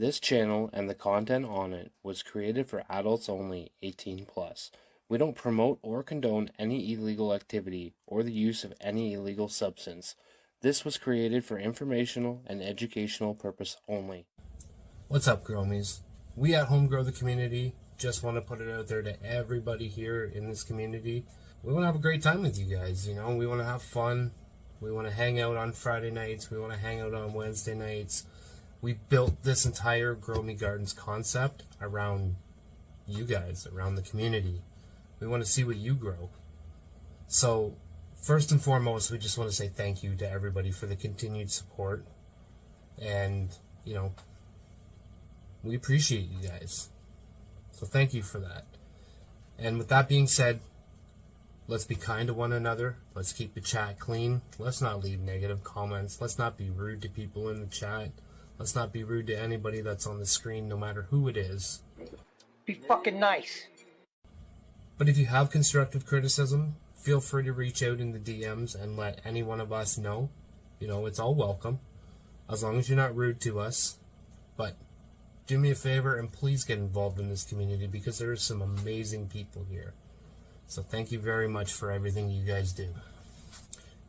This channel and the content on it was created for adults only 18 plus. We don't promote or condone any illegal activity or the use of any illegal substance. This was created for informational and educational purpose only. What's up, Growmies? We at Home Grow the Community just want to put it out there to everybody here in this community. We want to have a great time with you guys, we want to have fun. We want to hang out on Friday nights. We want to hang out on Wednesday nights. We built this entire Growmie Gardens concept around you guys, around the community. We want to see what you grow. So, first and foremost, we just want to say thank you to everybody for the continued support. And, we appreciate you guys. So thank you for that. And with that being said, let's be kind to one another. Let's keep the chat clean. Let's not leave negative comments. Let's not be rude to people in the chat. Let's not be rude to anybody that's on the screen, no matter who it is. Be fucking nice. But if you have constructive criticism, feel free to reach out in the DMs and let any one of us know. It's all welcome, as long as you're not rude to us. But do me a favor and please get involved in this community because there are some amazing people here. So thank you very much for everything you guys do.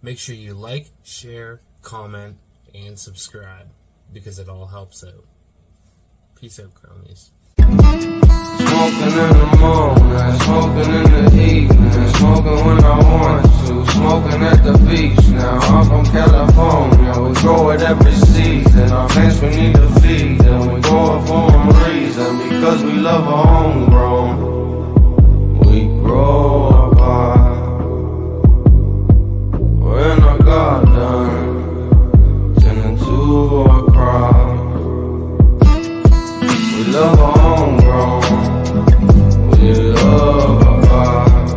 Make sure you like, share, comment, and subscribe because it all helps out. Peace out, Growmies. Smoking in the morning, smoking in the evening, smoking when I want to, smoking at the beach now. I'm from California, we grow it every season. Our plants we need to feed them, we grow it for a reason because we love our homegrown. We grow our pie, we're in our garden, tending to our crop. We love our homegrown. We love our vibe.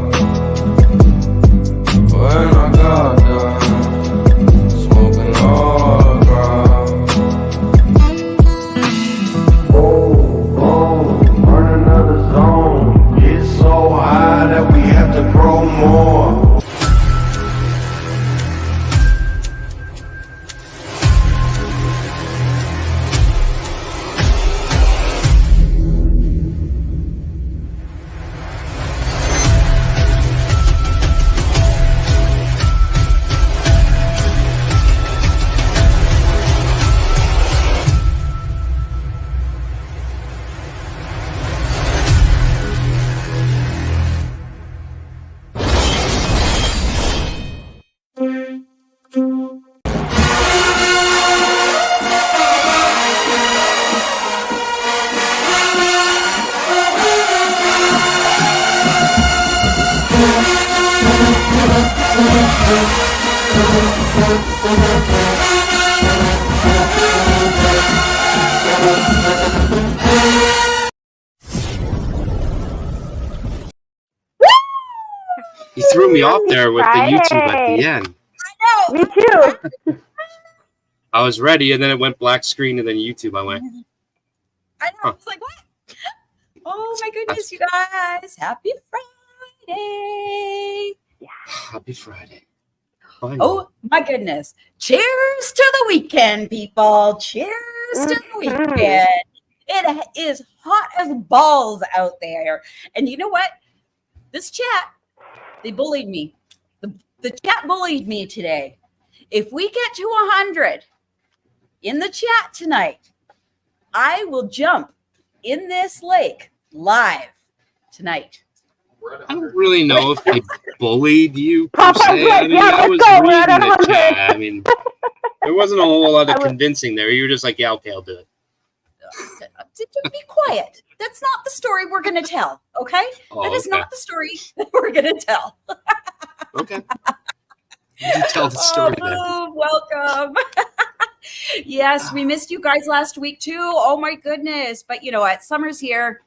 We're in our garden, smoking all our crop. Oh, burn another zone. Get so high that we have to grow more. You threw me off there with the YouTube at the end. I know. Me too. I was ready, and then it went black screen, and then YouTube. I went. I know. I was like, what? Oh my goodness, you guys! Happy Friday! Yeah. Happy Friday. Oh my goodness! Cheers to the weekend, people! Cheers to the weekend! It is hot as balls out there, and you know what? This chat. They bullied me. The chat bullied me today. If we get to 100 in the chat tonight, I will jump in this lake live tonight. I don't really know if they bullied you per se. I mean, I was reading the chat. I mean, there wasn't a whole lot of convincing there. You were just like, yeah, okay, I'll do it. Just be quiet. That's not the story we're going to tell, okay? That is not the story that we're going to tell. Okay. You tell the story then. Welcome. Yes, we missed you guys last week too. Oh my goodness. But you know what? Summer's here.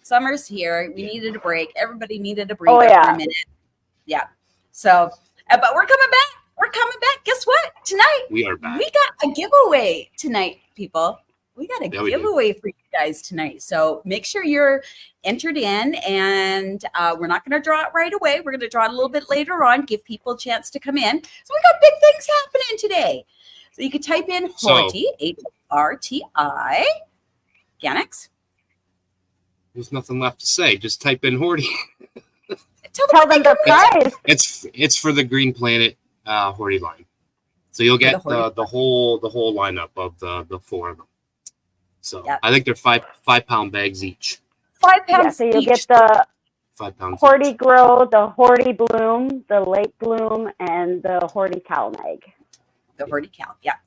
Summer's here. We needed a break. Everybody needed a break for a minute. Yeah. So, but we're coming back. We're coming back. Guess what? Tonight. We are back. We got a giveaway tonight, people. We got a giveaway for you guys tonight. So make sure you're entered in, and we're not going to draw it right away. We're going to draw it a little bit later on, give people a chance to come in. So we got big things happening today. So you could type in Horty, H-R-T-I, Organics? There's nothing left to say. Just type in Horty. Tell them the price. It's for the Green Planet Horty line. So you'll get the whole lineup of the 4 of them. So I think they're 5-pound bags each. 5 pounds. Yeah, so you'll get the 5 pounds. Horty each. Grow, the Horty Bloom, the Late Bloom, and the Horty CalMag. The Horty Cal, yeah.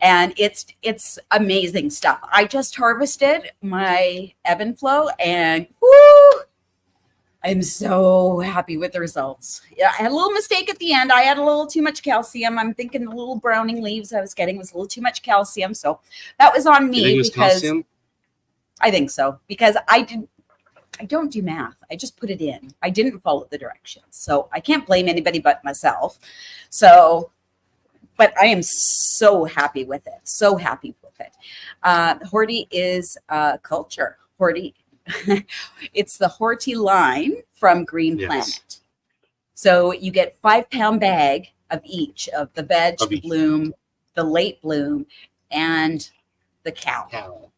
And it's amazing stuff. I just harvested my ebb and flow, and whoo, I'm so happy with the results. Yeah, I had a little mistake at the end. I had a little too much calcium. I'm thinking the little browning leaves I was getting was a little too much calcium. So that was on me. You think it was because calcium? I think so, because I don't do math. I just put it in. I didn't follow the directions. So I can't blame anybody but myself. So, but I am so happy with it. So happy with it. Horty is culture. Horty. It's the Horty line from Green Planet. So you get 5-pound bag of each of the veg, the bloom, the late bloom, and the cow.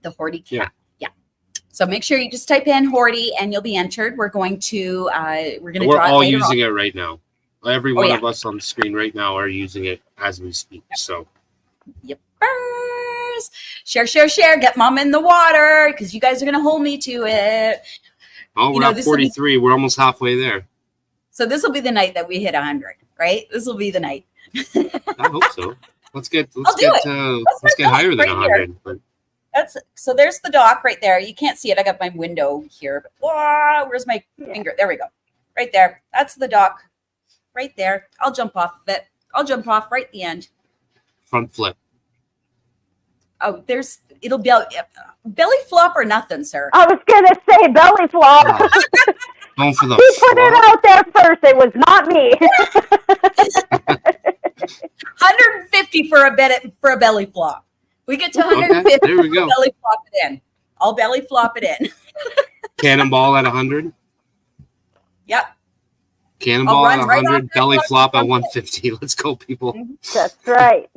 The Horty cow. Yeah. So make sure you just type in Horty and you'll be entered. We're going to We're all using it right now. Every one of us on the screen right now are using it as we speak. So share, get mom in the water because you guys are going to hold me to it. Oh, we're at 43. We're almost halfway there. So this will be the night that we hit 100, right? This will be the night. I hope so. Let's get higher than 100. But so there's the dock right there. You can't see it. I got my window here, but where's my finger? There we go. Right there. That's the dock right there. I'll jump off of it. I'll jump off right at the end. Front flip. Oh, it'll be belly flop or nothing, sir. I was gonna say belly flop. Going for the he put it out there first. It was not me. 150 for a belly flop. We get to 150. Okay, there we go. Belly flop it in. I'll belly flop it in. Cannonball at 100. Yep. Cannonball at 100. Belly flop at 150. Let's go, people. That's right.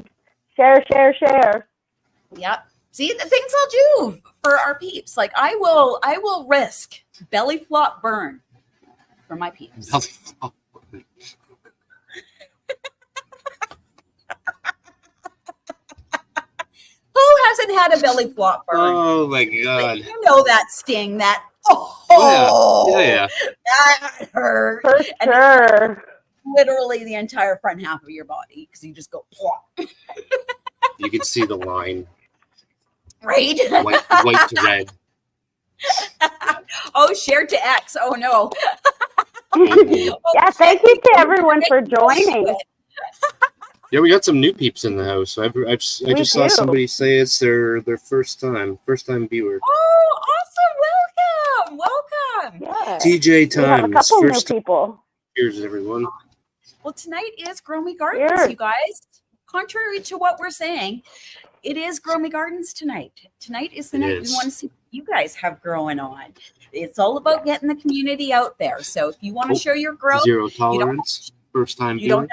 Share. Yep. See, the things I'll do for our peeps. Like I will risk belly flop burn for my peeps. Belly flop. Who hasn't had a belly flop burn? Oh my god! You know that sting. That yeah. That hurt. For sure. Literally the entire front half of your body because you just go. You can see the line. Right? White to red. Oh, shared to X. Oh, no. Yeah, thank you to everyone for joining. Yeah, we got some new peeps in the house. I just saw somebody say it's their first time viewer. Oh, awesome. Welcome. Yeah. TJ Times. We have a couple first new people. Cheers, everyone. Well, tonight is Growmie Gardens, you guys. Contrary to what we're saying, it is Growmie Gardens tonight. Tonight is the night we want to see what you guys have growing on. It's all about getting the community out there. So if you want to show your growth, zero tolerance, first time viewer.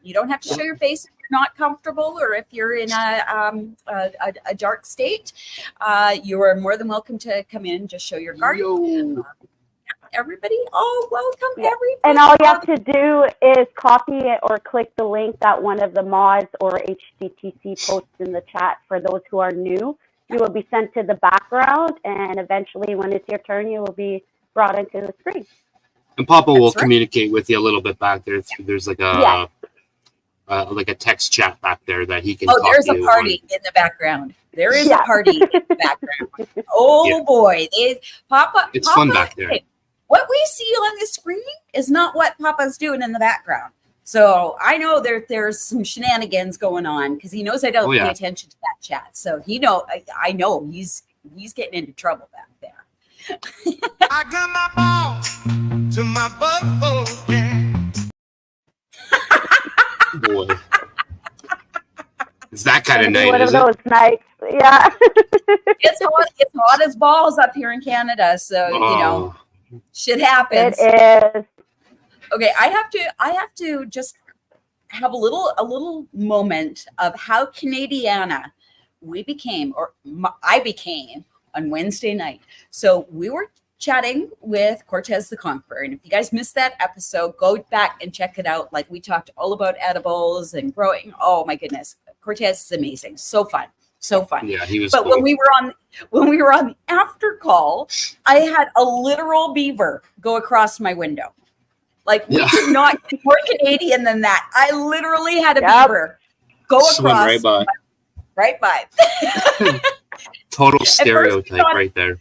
You don't have to show your face if you're not comfortable or if you're in a dark state. You are more than welcome to come in and just show your garden. Everybody, welcome everybody. And all you have to do is copy it or click the link that one of the mods or HCTC posts in the chat. For those who are new, you will be sent to the background, and eventually when it's your turn, you will be brought into the screen. And Papa will communicate with you a little bit back there. There's like a text chat back there that he can. There's a party in the background. There is a party in the background. Oh boy, Papa! It's fun back there. Hey, what we see on the screen is not what Papa's doing in the background. So I know there's some shenanigans going on because he knows I don't pay attention to that chat. So I know he's getting into trouble back there. I got my ball to my butt, Boy. It's that kind of night, one of is those nights. Yeah. It's hot as balls up here in Canada. So, shit happens. It is. Okay, I have to just have a little moment of how Canadiana I became on Wednesday night. So we were chatting with Cortez the Conqueror. And if you guys missed that episode, go back and check it out. Like we talked all about edibles and growing. Oh my goodness. Cortez is amazing. So fun. So fun. Yeah, he was. But cool. when we were on the after call, I had a literal beaver go across my window. Like we could not be more Canadian than that. I literally had a beaver go Swim across right by. Total stereotype right there.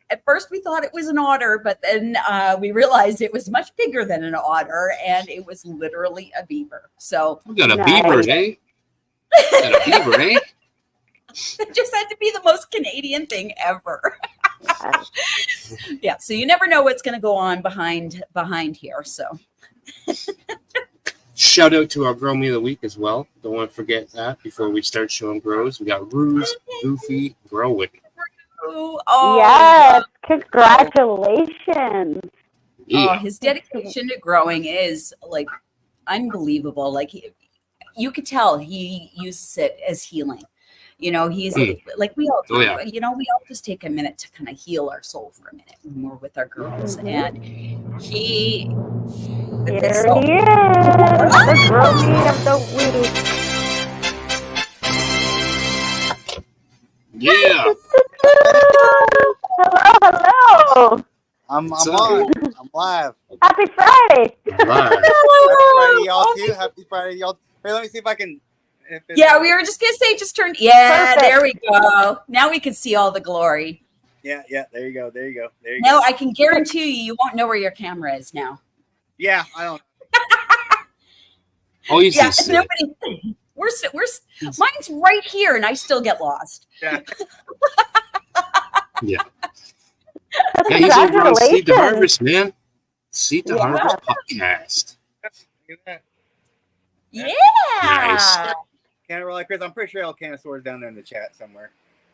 At first we thought it was an otter, but then we realized it was much bigger than an otter, and it was literally a beaver. So we got a beaver, eh? Got a beaver, eh? It just had to be the most Canadian thing ever. Yeah, so you never know what's going to go on behind here. So shout out to our Growmie of the week as well. Don't want to forget that before we start showing grows. We got Ruse, Goofy, Growin. Yes, congratulations. Yeah. Oh, his dedication to growing is like unbelievable. Like you could tell he uses it as healing. You know, he's like we all do. You know, we all just take a minute to kind of heal our soul for a minute when we're with our girls. And he Here he is, the Growmie of the week. Yeah. Hello. I'm on. I'm live. Happy Friday. Live. Happy Friday, y'all too. Happy Friday, y'all. Hey, let me see if I can. Yeah, we were just gonna say, just turn. Yeah, Perfect. there we go. Now we can see all the glory. Yeah. There you go. No, I can guarantee you won't know where your camera is now. Yeah, I don't. Oh, you Yeah, see. nobody. Mine's right here, and I still get lost. Yeah. Yeah. Yeah, he's over on Seed to Harvest, man. Seed to Yeah. Harvest podcast. Look at that. Yeah. Nice. Cana Cribs. I'm pretty sure El Canasaur is down there in the chat somewhere.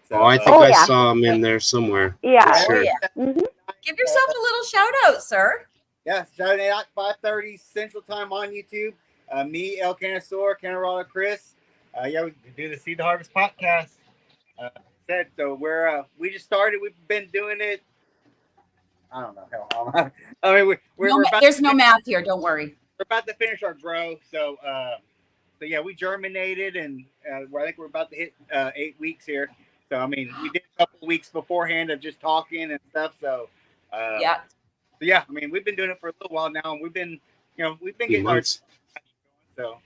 So, Oh, I think I saw him in there somewhere. Yeah. Sure. Mm-hmm. Give yourself a little shout out, sir. Yeah, Saturday night, 5:30 Central Time on YouTube. Me, El Canasaur, Cana Chris. Yeah, we do the Seed to Harvest podcast. So we just started. We've been doing it. I don't know how long. I mean, There's no math here. Don't worry. we're about to finish our grow. So yeah, we germinated, and I think we're about to hit 8 weeks here. So I mean, we did a couple of weeks beforehand of just talking and stuff. So Yeah. So yeah, I mean, we've been doing it for a little while now, and we've been getting our. So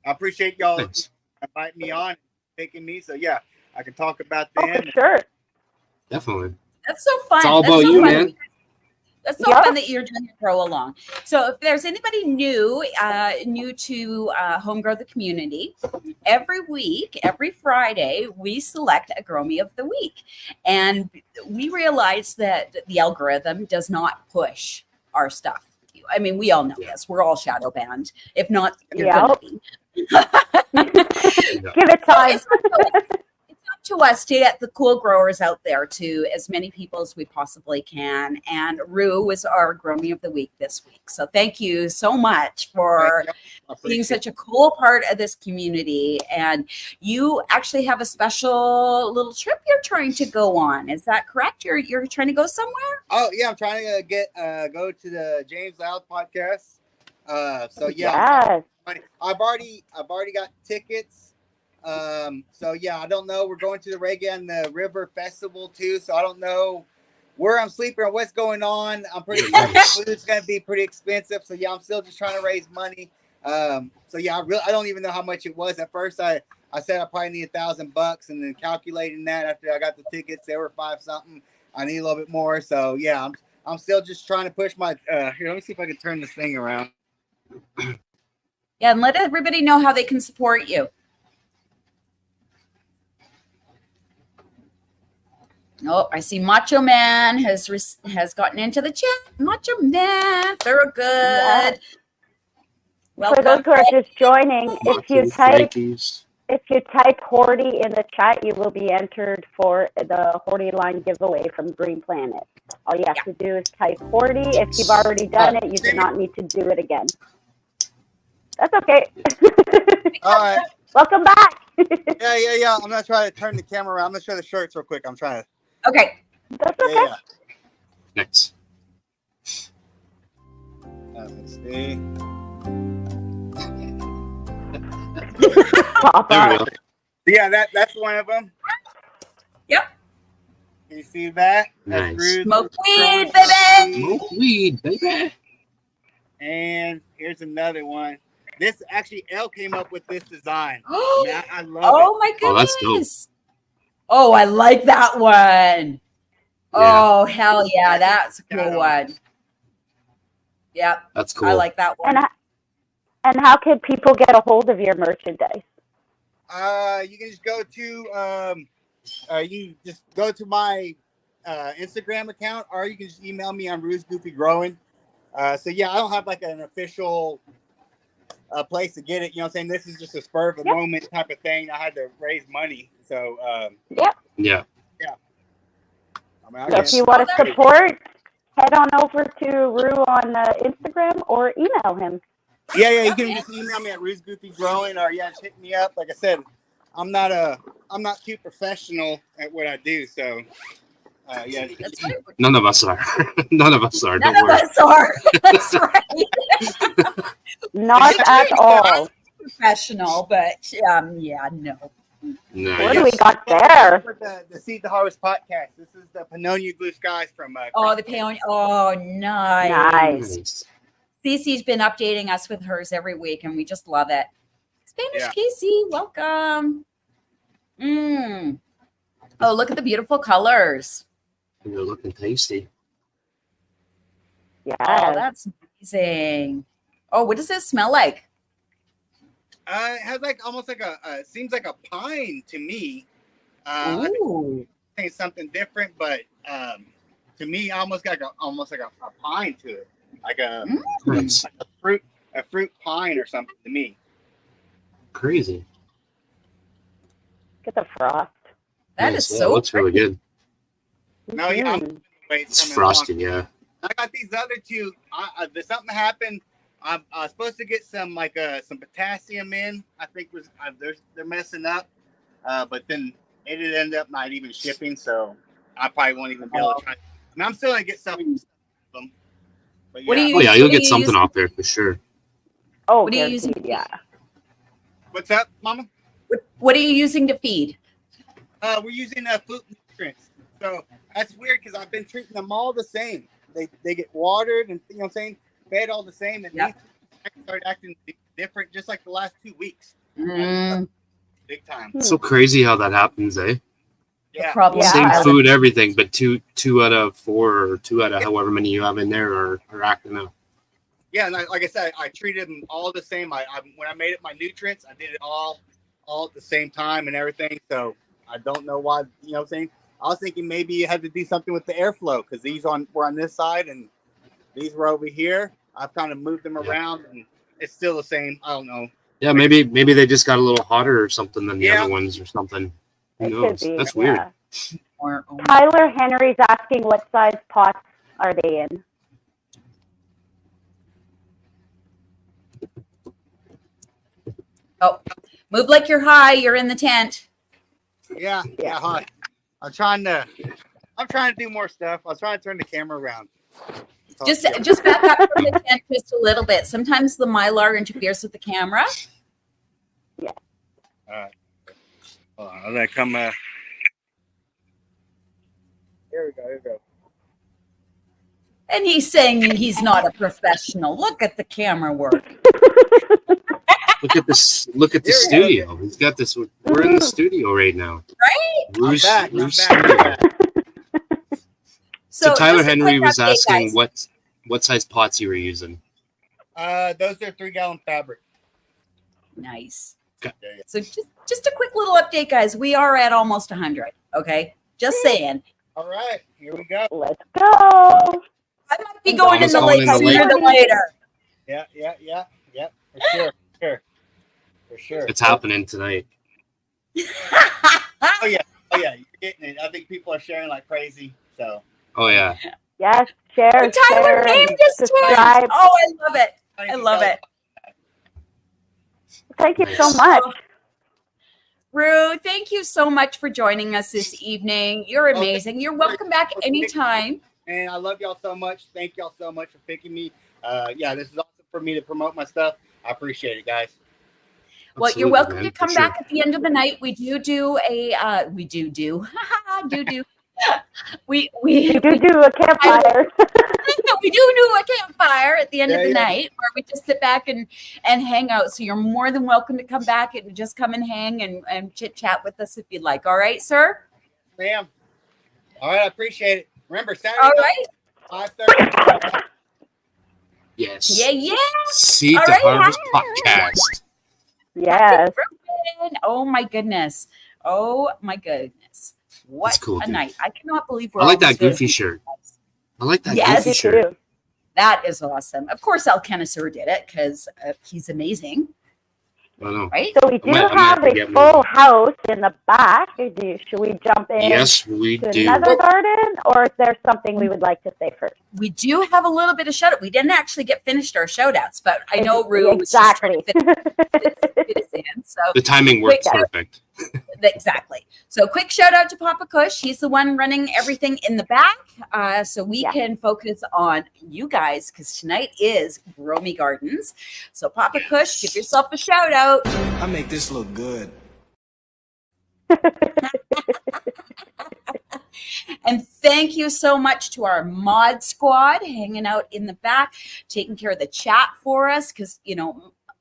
I appreciate y'all inviting me on, taking me. So yeah, I can talk about them. Oh, for sure. Definitely. That's so fun. It's all That's about so you, fun. man. That's so fun that you're doing your grow along. So if there's anybody new to Home Grow the Community, every week, every Friday, we select a Growmie of the week. And we realize that the algorithm does not push our stuff. I mean, we all know this. We're all shadow banned. If not, you're going to be. Give it time. To us to get the cool growers out there to as many people as we possibly can. And Rue was our Growmie of the week this week. So thank you so much for being such a cool part of this community. And you actually have a special little trip you're trying to go on. Is that correct? You're trying to go somewhere? Oh yeah, I'm trying to go to the James Loud podcast. So yeah, I've already got tickets. So yeah, I don't know. We're going to the Reggae and the River Festival too, so I don't know where I'm sleeping or what's going on. I'm pretty sure food's gonna be pretty expensive. So yeah, I'm still just trying to raise money. So yeah, I don't even know how much it was. At first I said I probably need $1,000, and then calculating that after I got the tickets, they were $5 something. I need a little bit more. So yeah, I'm still just trying to push my here, let me see if I can turn this thing around. Yeah, and let everybody know how they can support you. Oh, I see Macho Man has gotten into the chat. Macho Man, very good. Yeah. For those who are just joining, if you type Horty in the chat, you will be entered for the Horty line giveaway from Green Planet. All you have to do is type Horty. If you've already done it, you do not need to do it again. That's okay. All right. Welcome back. Yeah. I'm gonna try to turn the camera around. I'm gonna show the shirts real quick. I'm trying to. Okay. That's okay. Yeah. Next. Let's see. Pop There we up. go. Yeah, that's one of them. Yep. You see that? Nice. Bruce, Smoke weed, Growin, baby. Smoke weed, baby. And here's another one. This actually L came up with this design. Man, I love Oh my Oh, that's dope. goodness. Oh, I like that one. Oh, hell yeah. That's a cool one. Yep. That's cool. I like that one. And how can people get a hold of your merchandise? it. You can just go to my Instagram account, or you can just email me on Ruse Goofy Growin. So yeah, I don't have like an official place to get it. You know what I'm saying? This is just a spur of the moment type of thing. I had to raise money, so Yeah. I mean, So if you want to support, head on over to Rue on Instagram or email him. Yeah, you can just email me at Ruse Goofy Growin, or just hit me up. Like I said, I'm not too professional at what I do, so yeah. That's right. None of us are. None of us are. None Don't of worry. us are. That's right. Not at all. Professional, but yeah, no. No. What do we got there? For the Seed the Harvest podcast. This is the Pannonia Blue Skies from. Oh, the peony. Oh, nice. Nice. Cece's been updating us with hers every week, and we just love it. Spanish Casey, welcome. Oh, look at the beautiful colors. They're looking tasty. Yeah. Oh, that's amazing. Oh, what does this smell like? It has like almost like seems like a pine to me. Ooh. I think something different, but to me, almost like a pine to it, like a Nice. a fruit pine or something to me. Crazy. Get the frost. That Nice. is Yeah, so it looks really good. No, yeah, Mhm. It's frosty, yeah. I got these other two. There's something happened. I was supposed to get some some potassium in. I think they're messing up, but then it did end up not even shipping. So I probably won't even be able to try. I mean, I'm still gonna get some of them. But What do you- Oh yeah, you'll get you something using? off there for sure. Oh, What are you using? guaranteed, yeah. What's up, Mama? What are you using to feed? We're using food nutrients. So that's weird because I've been treating them all the same. They get watered and, you know what I'm saying, fed all the same. And these started acting different just like the last 2 weeks. Big time. It's so crazy how that happens, eh? Yeah. Problem Yeah. Same child. food, everything, but two out of 4 or 2 out of however many you have in there are acting out. Yeah, and like I said, I treated them all the same. When I made it my nutrients, I did it all at the same time and everything. So I don't know why, you know what I'm saying? I was thinking maybe you had to do something with the airflow because these were on this side and these were over here. I've kind of moved them around and it's still the same. I don't know. Yeah, maybe they just got a little hotter or something than the Yeah. other ones or something. Who It knows? could be. That's weird. Yeah. Tyler Henry's asking what size pots are they in? Oh, move like you're high. You're in the tent. Yeah. Hi. I'm trying to do more stuff. I was trying to turn the camera around. Just back up from the tent just a little bit. Sometimes the Mylar interferes with the camera. Yeah. All right. Hold on. I'm gonna come. Here we go. And he's saying he's not a professional. Look at the camera work. Look at this. Look at the Here we studio. He's got this. We're in the studio right now. Right? Ruse I'm back. Studio. So Tyler just a Henry quick was update, asking guys. what size pots you were using. Those are 3-gallon fabric. Nice. Okay. Yeah. So just a quick little update, guys. We are at almost 100. Okay, just saying. All right, here we go. Let's go. I might be going in the Going lake in the sooner lake. than later. Yeah. For sure. It's happening tonight. Oh yeah, you're getting it. I think people are sharing like crazy. So. Oh yeah. Yes, share, Tyler share, named and his tent. subscribe. Oh, I love it. I love it. Thank you so Nice. much. Rue, thank you so much for joining us this evening. You're amazing. You're welcome back anytime. And I love y'all so much. Thank y'all so much for picking me. Yeah, this is awesome for me to promote my stuff. I appreciate it, guys. Well, you're welcome to come back at the end of the night. We do a we do a campfire. We do a campfire at the end of the night where we just sit back and hang out. So you're more than welcome to come back and just come and hang and chit chat with us if you'd like. All right, sir? Ma'am. All right, I appreciate it. Remember, Saturday night, 5:30. Yes. Yeah. Seed to Harvest podcast. Yes. Oh my goodness. What cool, a dude. night. I cannot believe we're I like all that goofy shirt. I like that goofy shirt. Too. That is awesome. Of course, El Canasur did it because he's amazing. Right? So we do have a full house in the back. Should we jump in? Yes, we do. Another garden, or is there something we would like to say first? We do have a little bit of shout out. We didn't actually get finished our shout outs, but I know Rue was exactly. just trying to fit us in. So the timing worked perfect. Exactly. So quick shout out to Papa Kush. He's the one running everything in the back. So we can focus on you guys because tonight is Growmie Gardens. So Papa Kush, give yourself a shout out. I make this look good. And thank you so much to our mod squad hanging out in the back, taking care of the chat for us because,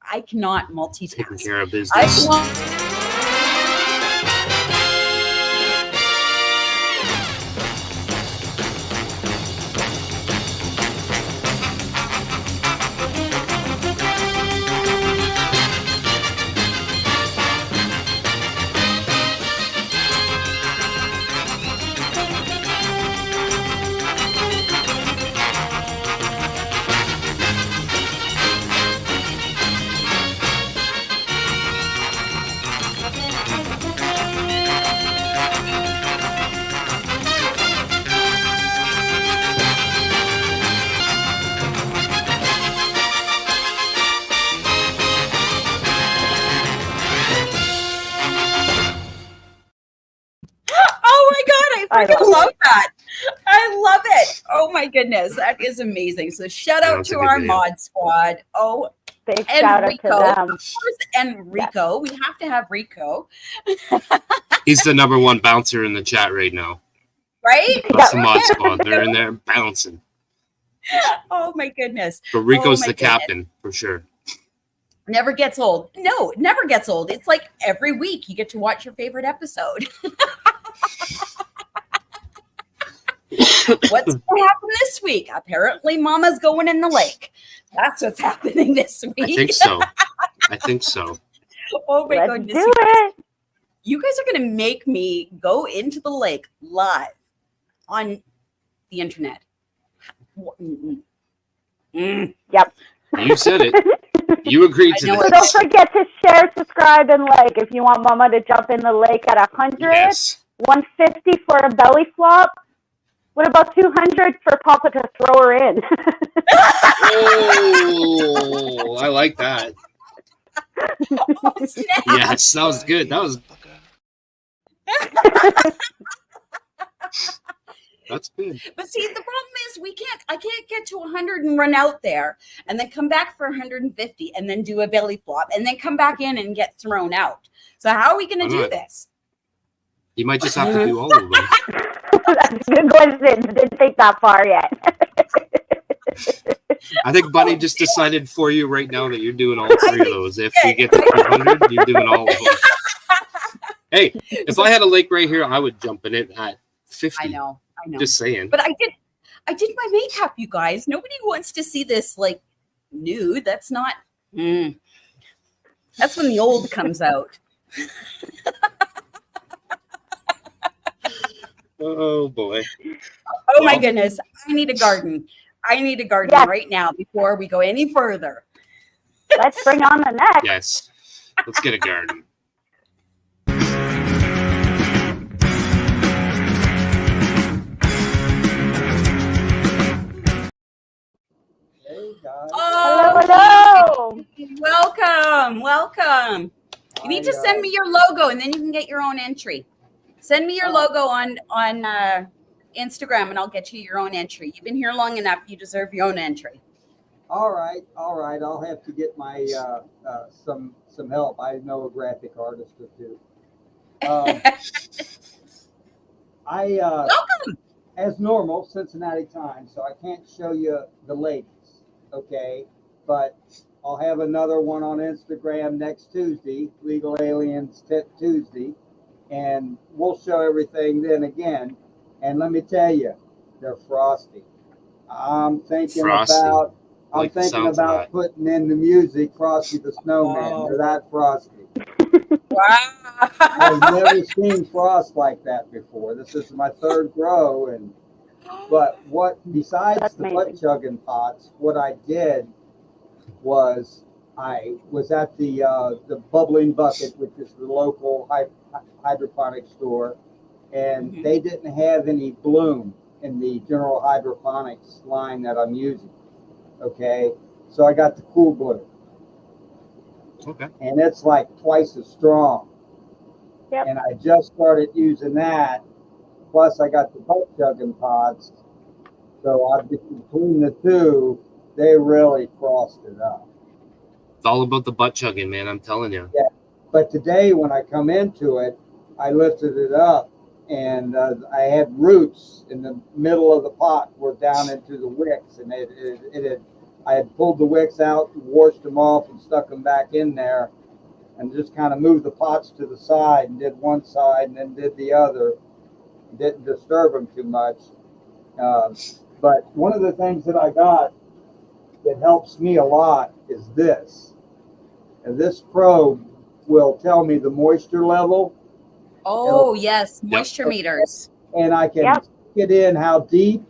I cannot multitask. Taking care of business. I love that. I love it. Oh my goodness. That is amazing. So shout out to our mod squad. Oh, big shout out to them. Of course, and Rico. We have to have Rico. He's the number one bouncer in the chat right now. Right? That's the mod squad. They're in there bouncing. Oh my goodness. But Rico's the captain for sure. Never gets old. No, it never gets old. It's like every week you get to watch your favorite episode. What's going to happen this week? Apparently, Mama's going in the lake. That's what's happening this week. I think so. Oh my goodness. Do it. You guys are going to make me go into the lake live on the internet. Yep. You said it. You agreed to this. So don't forget to share, subscribe, and like. If you want Mama to jump in the lake at 100, 150 for a belly flop. What about 200 for Papa to throw her in? Oh, I like that. Oh, snap. Yes, that was good. That was. That's good. But see, the problem is I can't get to 100 and run out there and then come back for 150 and then do a belly flop and then come back in and get thrown out. So how are we going to do this? You might just have to do all of them. That's a good question. Didn't think that far yet. I think Bunny just decided for you right now that you're doing all three of those. If you get to 300, you're doing all of them. Hey, if I had a lake right here, I would jump in it at 50. I know. Just saying. But I did my makeup, you guys. Nobody wants to see this like nude. That's not. That's when the old comes out. Oh boy. Oh my goodness. I need a garden. Right now before we go any further. Let's bring on the next. Yes. Let's get a garden. Oh, hello. Welcome. You need to send me your logo, and then you can get your own entry. Send me your logo on Instagram, and I'll get you your own entry. You've been here long enough. You deserve your own entry. All right. I'll have to get my some help. I know a graphic artist or two. Welcome. As normal, Cincinnati time, so I can't show you the ladies, okay? But I'll have another one on Instagram next Tuesday, Legal Aliens Tuesday, and we'll show everything then again. And let me tell you, they're frosty. I'm thinking about putting in the music Frosty the Snowman. They're that frosty. Wow. I've never seen frost like that before. This is my third grow, but besides the butt chugging pots, what I did was I was at the Bubbling Bucket, which is the local hydroponic store, and they didn't have any bloom in the general hydroponics line that I'm using. Okay, so I got the Cool Bloom. Okay. And it's like twice as strong. Yep. And I just started using that. Plus, I got the butt chugging pods. So between the two, they really frosted up. It's all about the butt chugging, man. I'm telling you. Yeah. But today, when I come into it, I lifted it up, and I had roots in the middle of the pot, were down into the wicks, and I had pulled the wicks out, washed them off, and stuck them back in there, and just kind of moved the pots to the side, and did one side, and then did the other. Didn't disturb them too much. But one of the things that I got that helps me a lot is this. And this probe will tell me the moisture level. Oh, yes, moisture meters. And I can get in how deep,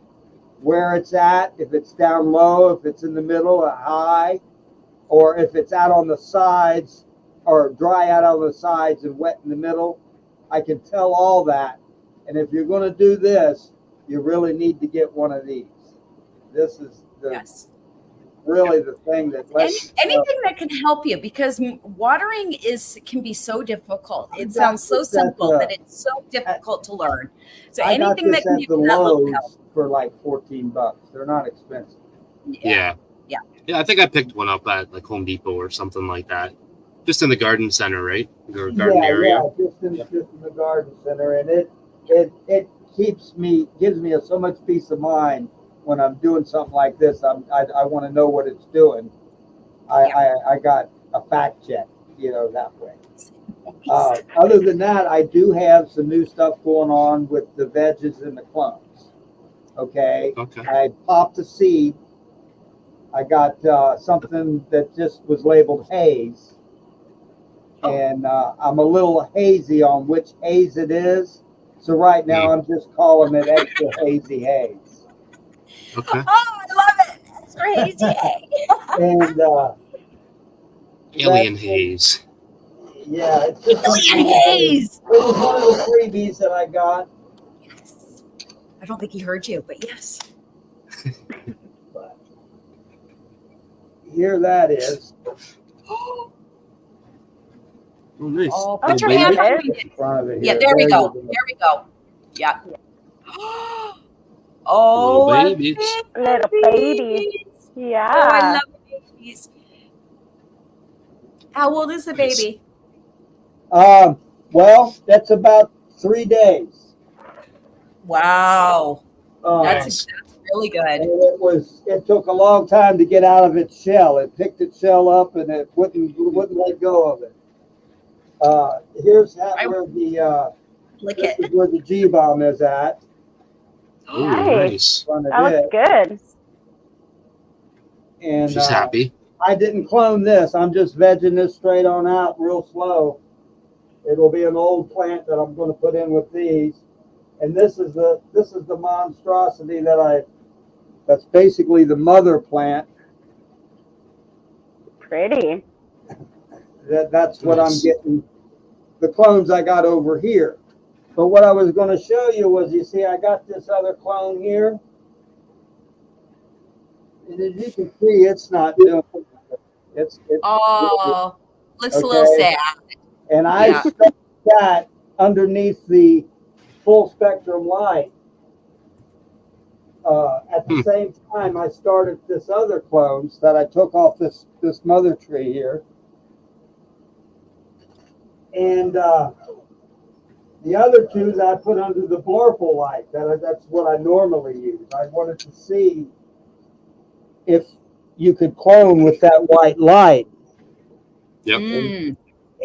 where it's at, if it's down low, if it's in the middle or high, or if it's out on the sides or dry out on the sides and wet in the middle. I can tell all that. And if you're going to do this, you really need to get one of these. This is really the thing that lets anything that can help you, because watering can be so difficult. It sounds so simple, but it's so difficult to learn. So anything that can give you that little help. For like $14. They're not expensive. Yeah. I think I picked one up at like Home Depot or something like that. Just in the garden center, right? Or garden area. Yeah, just in the garden center, and it gives me so much peace of mind when I'm doing something like this. I want to know what it's doing. I got a fact check, that way. Other than that, I do have some new stuff going on with the veggies and the clones. Okay. I popped a seed. I got something that just was labeled haze. And I'm a little hazy on which haze it is. So right now I'm just calling it extra hazy haze. Okay. Oh, I love it. Extra hazy haze. And alien haze. Yeah, it's just alien haze. It was one of the freebies that I got. Yes. I don't think he heard you, but yes. But here that is. Oh, nice. Oh, put your hand on it. Yeah, there we go. There we go. Yeah. Oh, little babies. Little babies. Yeah. Oh, I love babies. How old is the baby? Well, that's about 3 days. Wow. That's really good. And it took a long time to get out of its shell. It picked its shell up and it wouldn't let go of it. Here's where the G-bomb is at. Oh, nice. That looks good. And she's happy. I didn't clone this. I'm just vegging this straight on out real slow. It'll be an old plant that I'm going to put in with these. And this is the monstrosity that's basically the mother plant. Pretty. That's what I'm getting. The clones I got over here. But what I was going to show you was, you see, I got this other clone here. And as you can see, it's not doing it. Looks a little sad. And I stuck that underneath the full spectrum light. At the same time, I started this other clones that I took off this mother tree here. And the other two that I put under the blurple light. That's what I normally use. I wanted to see if you could clone with that white light. Yep.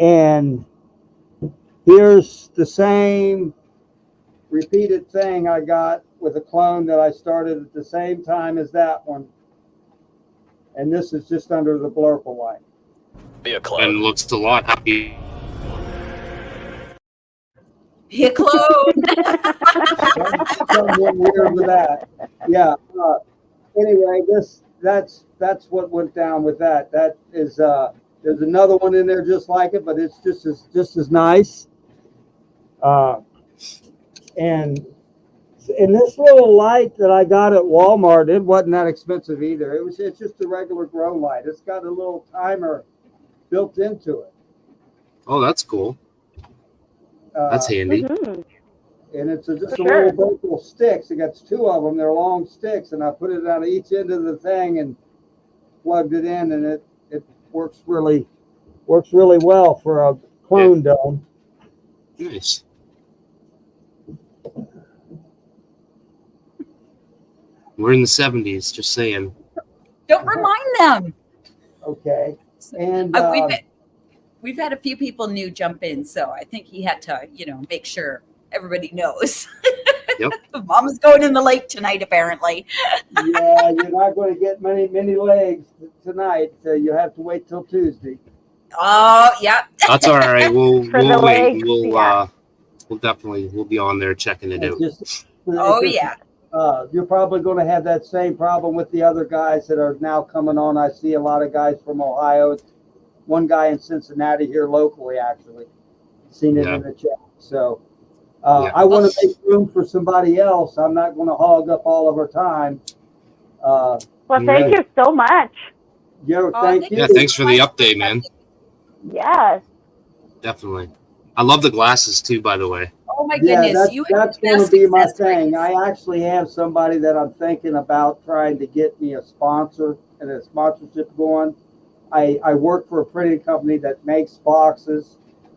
And here's the same repeated thing I got with a clone that I started at the same time as that one. And this is just under the blurple light. Be a clone. And looks a lot happy. Be a clone. Somewhat weird with that. Yeah. Anyway, that's what went down with that. That is there's another one in there just like it, but it's just as nice. And this little light that I got at Walmart, it wasn't that expensive either. It's just a regular grow light. It's got a little timer built into it. Oh, that's cool. That's handy. And it's just a little vocal sticks. It got two of them. They're long sticks, and I put it on each end of the thing and plugged it in, and it works really well for a clone dome. Nice. We're in the 70s, just saying. Don't remind them. Okay. And we've had a few people new jump in, so I think he had to, make sure everybody knows. Yep. Mama's going in the lake tonight, apparently. Yeah, you're not going to get many legs tonight. You have to wait till Tuesday. Oh, yeah. That's all right. We'll wait. legs, We'll be on there checking it out. Yeah. You're probably going to have that same problem with the other guys that are now coming on. I see a lot of guys from Ohio. One guy in Cincinnati here locally, actually. Seen it in the chat. So I want to make room for somebody else. I'm not going to hog up all of our time. Well, thank you so much. Thank you. Yeah, thanks for the update, man. Yes. Definitely. I love the glasses too, by the way. Oh my goodness. That's going to be my thing. I actually have somebody that I'm thinking about trying to get me a sponsor and a sponsorship going. I work for a printing company that makes boxes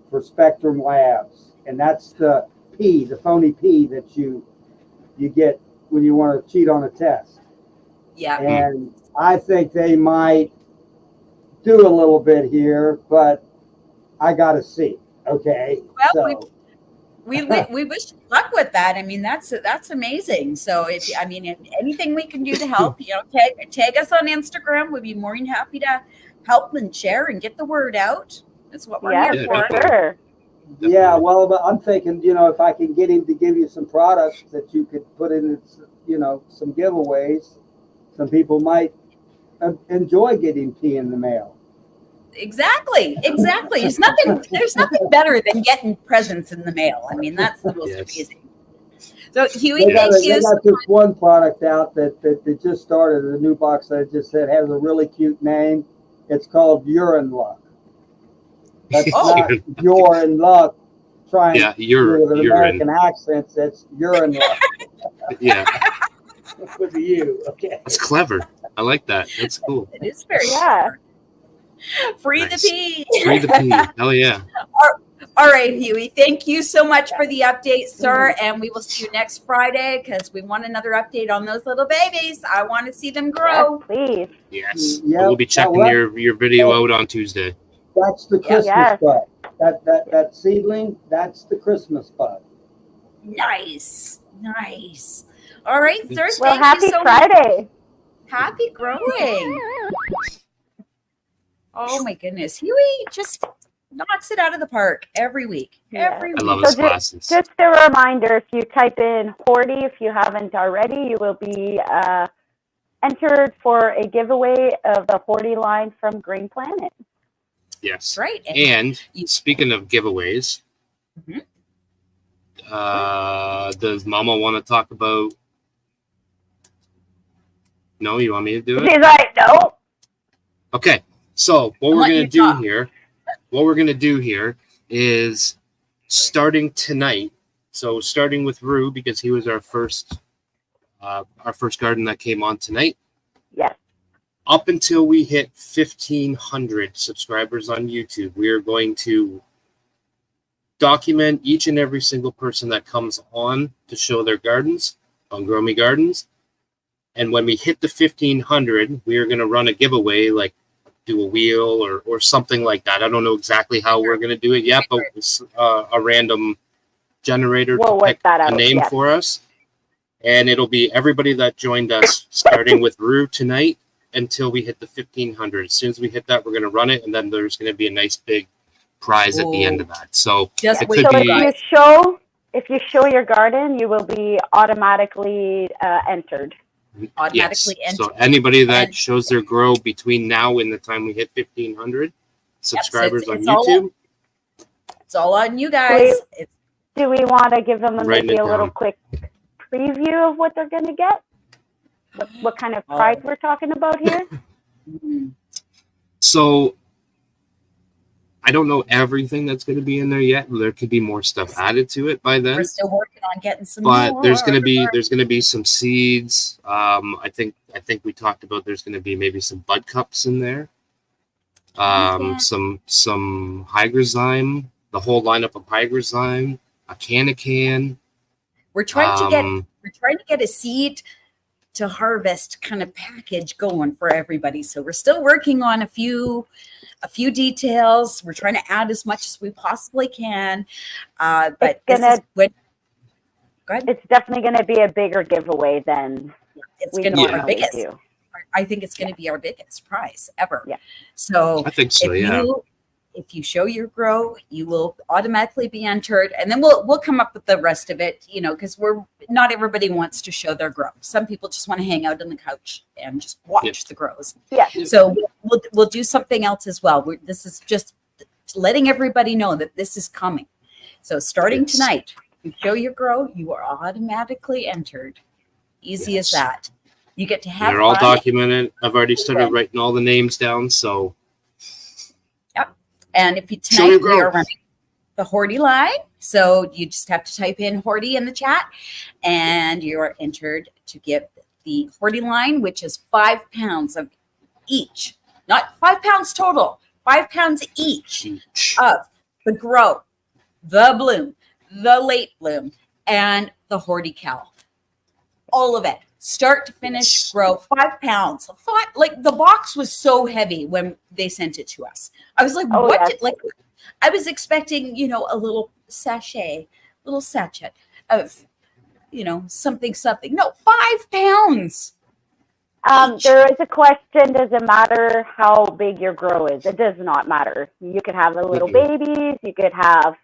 for Spectrum Labs, and that's the phony P that you get when you want to cheat on a test. Yeah. And I think they might do a little bit here, but I got to see. Okay. Well, we wish you luck with that. I mean, that's amazing. So if anything we can do to help, tag us on Instagram. We'd be more than happy to help and share and get the word out. That's what we're here for. Sure. Yeah, well, but I'm thinking, if I can get him to give you some products that you could put in, some giveaways, some people might enjoy getting tea in the mail. Exactly. There's nothing better than getting presents in the mail. I mean, that's the most amazing. So Huey, they got this one product out that they just started, a new box that I just said has a really cute name. It's called Urine Luck. That's not you're in luck trying to do with an American accent. That's urine luck. Yeah. With the U. Okay. That's clever. I like that. That's cool. It is very clever. Free the pee. Free the pee. Hell yeah. All right, Huey. Thank you so much for the update, sir. And we will see you next Friday because we want another update on those little babies. I want to see them grow. Yes, please. Yes. We'll be checking your video out on Tuesday. That's the Christmas bud. That seedling, that's the Christmas bud. Nice. All right, sir. Well, thank you so Friday. Much. Happy growing. Oh my goodness. Huey just knocks it out of the park every week. Every week. I love his glasses. Just a reminder, if you type in Horty, if you haven't already, you will be entered for a giveaway of the Horty line from Green Planet. Yes. Right. And speaking of giveaways, does Mama want to talk about? No, you want me to do it? She's like, no. Okay. So what we're gonna do here is starting tonight. So starting with Rue, because he was our first garden that came on tonight. Yes. Up until we hit 1,500 subscribers on YouTube, we are going to document each and every single person that comes on to show their gardens on Growmie Gardens. And when we hit the 1,500, we are going to run a giveaway, like do a wheel or something like that. I don't know exactly how we're going to do it yet, but it's a random generator to pick a name for us. And it'll be everybody that joined us, starting with Rue tonight until we hit the 1,500. As soon as we hit that, we're going to run it, and then there's going to be a nice big prize at the end of that. So it could be. If you show your garden, you will be automatically entered. Automatically entered. So anybody that shows their grow between now and the time we hit 1,500 subscribers on YouTube, it's all on you guys. Do we want to give them maybe a little quick preview of what they're going to get? What kind of prize we're talking about here? So I don't know everything that's going to be in there yet. There could be more stuff added to it by then. We're still working on getting some but more. there's going to be some seeds. I think we talked about there's going to be maybe some bud cups in there. Some hygrozyme, the whole lineup of hygrozyme, a can. We're trying to get a seed to harvest kind of package going for everybody. So we're still working on a few details. We're trying to add as much as we possibly can. But it's definitely going to be a bigger giveaway than it's going to be our biggest. I think it's going to be our biggest prize ever. Yeah. So I think so. If you show your grow, you will automatically be entered, and then we'll come up with the rest of it, because not everybody wants to show their grow. Some people just want to hang out on the couch and just watch the grows. Yeah. So we'll do something else as well. This is just letting everybody know that this is coming. So starting tonight, you show your grow, you are automatically entered. Easy as that. You get to have They're all documented. I've already started writing all the names down, so. And if tonight we are running the Horty line, so you just have to type in Horty in the chat, and you are entered to get the Horty line, which is 5 pounds of each, not 5 pounds total, 5 pounds each of the grow, the bloom, the late bloom, and the Horty cow. All of it. Start to finish, grow 5 pounds. Like the box was so heavy when they sent it to us. I was like, I was expecting, a little sachet of, something. No, 5 pounds. There is a question. Does it matter how big your grow is? It does not matter. You could have the little babies. You could have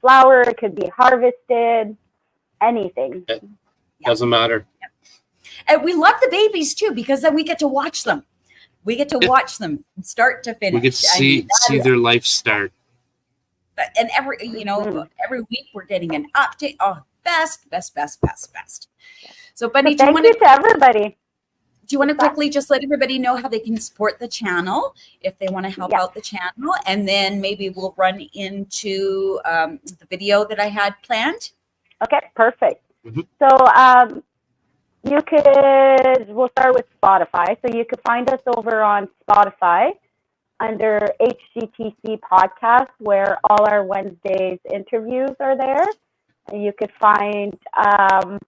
flower. It could be harvested. Anything. It doesn't matter. And we love the babies too, because then we get to watch them. We get to watch them start to finish. We get to see their life start. And every week we're getting an update. Oh, best. So, Bunny, thank you to everybody. Do you want to quickly just let everybody know how they can support the channel if they want to help out the channel? And then maybe we'll run into the video that I had planned. Okay, perfect. Mm-hmm. So, we'll start with Spotify. So you could find us over on Spotify under HCTC Podcast, where all our Wednesdays interviews are there. And you could find our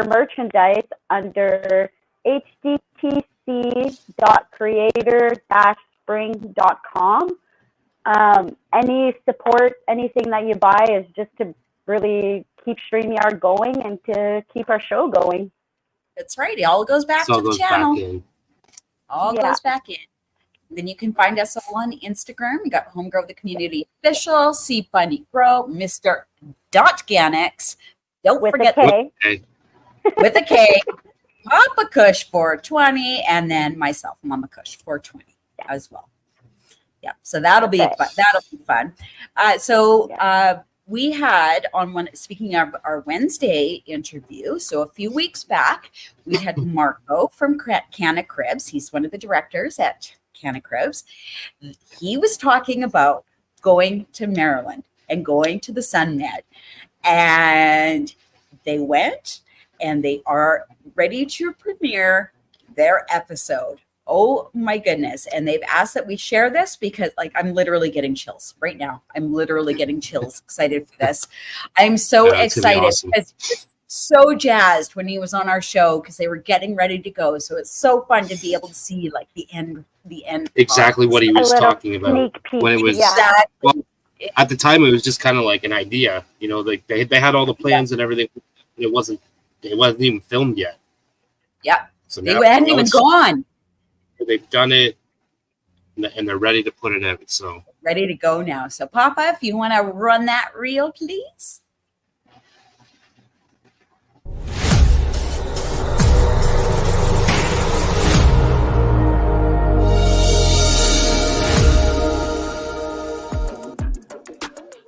merchandise under httc.creator-spring.com. Any support, anything that you buy is just to really keep StreamYard going and to keep our show going. That's right. It all goes back to the channel. All goes back in. Then you can find us all on Instagram. We got Home Grow the Community Official, See Bunny Grow, Mr. Ganix. Don't forget with a K. Papa Kush 420, and then myself, Mama Kush 420 as well. Yeah, so that'll be fun. That'll be fun. We had speaking of our Wednesday interview, so a few weeks back, we had Marco from Cana Cribs. He's one of the directors at Cana Cribs. He was talking about going to Maryland. and going to the SunMed. And they went and they are ready to premiere their episode. Oh my goodness. And they've asked that we share this because like I'm literally getting chills right now. I'm literally getting chills excited for this. I'm so excited awesome. because he was so jazzed when he was on our show because they were getting ready to go. So it's so fun to be able to see like the end exactly what he was talking about when it was well, at the time it was just kind of like an idea, you know, like they had all the plans and everything. It wasn't even filmed yet. Yeah. So they hadn't even gone. They've done it and they're ready to put it out. So ready to go now. So Papa, if you want to run that reel, please.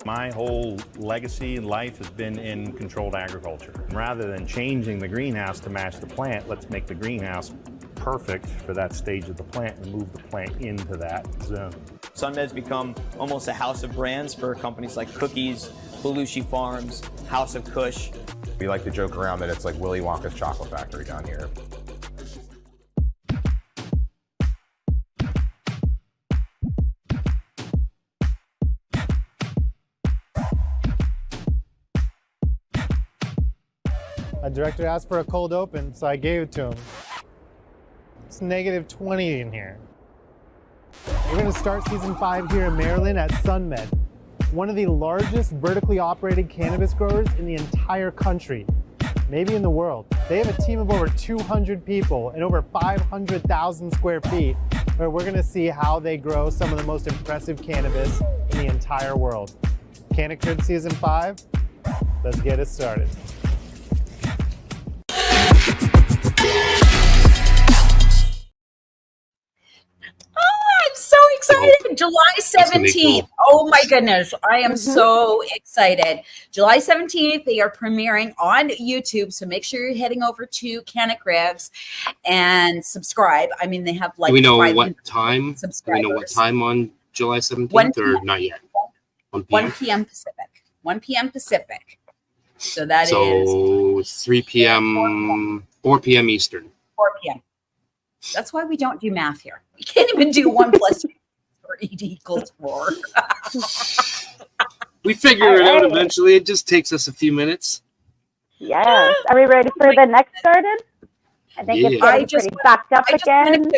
My whole legacy in life has been in controlled agriculture. Rather than changing the greenhouse to match the plant, let's make the greenhouse perfect for that stage of the plant and move the plant into that zone. SunMed's become almost a house of brands for companies like Cookies, Belushi Farms, House of Kush. We like to joke around that it's like Willy Wonka's chocolate factory down here. A director asked for a cold open, so I gave it to him. It's negative 20 in here. We're going to start season 5 here in Maryland at SunMed, one of the largest vertically operated cannabis growers in the entire country, maybe in the world. They have a team of over 200 people and over 500,000 square feet, where we're going to see how they grow some of the most impressive cannabis in the entire world. Cana Cribs season 5, let's get it started. I'm so excited. July 17th. Cool. Oh my goodness. I am so excited. July 17th, they are premiering on YouTube. So make sure you're heading over to Cana Cribs and subscribe. I mean, they have like do we know what time? Do we know what time on July 17th or not yet? 1 p.m. Pacific. 1 p.m. Pacific. So that is 3 p.m. 4 p.m. Eastern. 4 p.m. That's why we don't do math here. We can't even do 1 plus 8 equals 4. We figure it out eventually. It just takes us a few minutes. Yes. Are we ready for the next garden? I think it's getting pretty backed up again.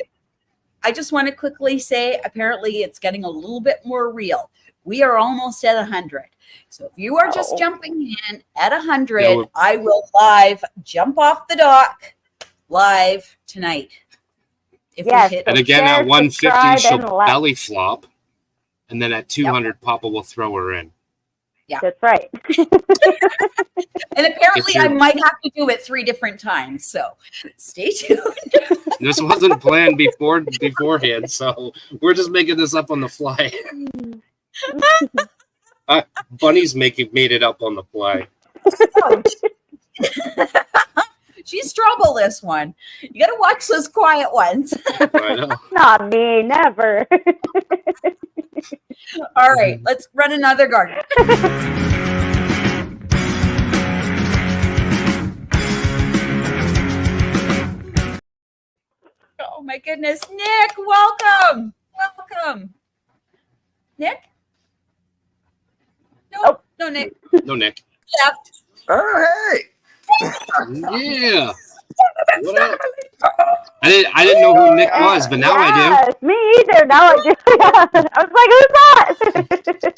I just want to quickly say, apparently it's getting a little bit more real. We are almost at 100. So if you are just jumping in at 100, I will live jump off the dock live tonight. If yes, we hit and again at 150 she'll belly flop, and then at 200 Papa will throw her in. Yeah, that's right. And apparently I might have to do it 3 different times, so stay tuned. This wasn't planned beforehand, so we're just making this up on the fly. Bunny's made it up on the fly. She's trouble, this one. You got to watch those quiet ones. I know. Not me, never. All right, let's run another garden. Oh my goodness, Nick, welcome. Welcome. Nick? No, no, Nick. No, Nick. Left. Oh, hey. Yeah. What up? I didn't know who Nick was, but now I do. Me either. Now I do. I was like, who's that?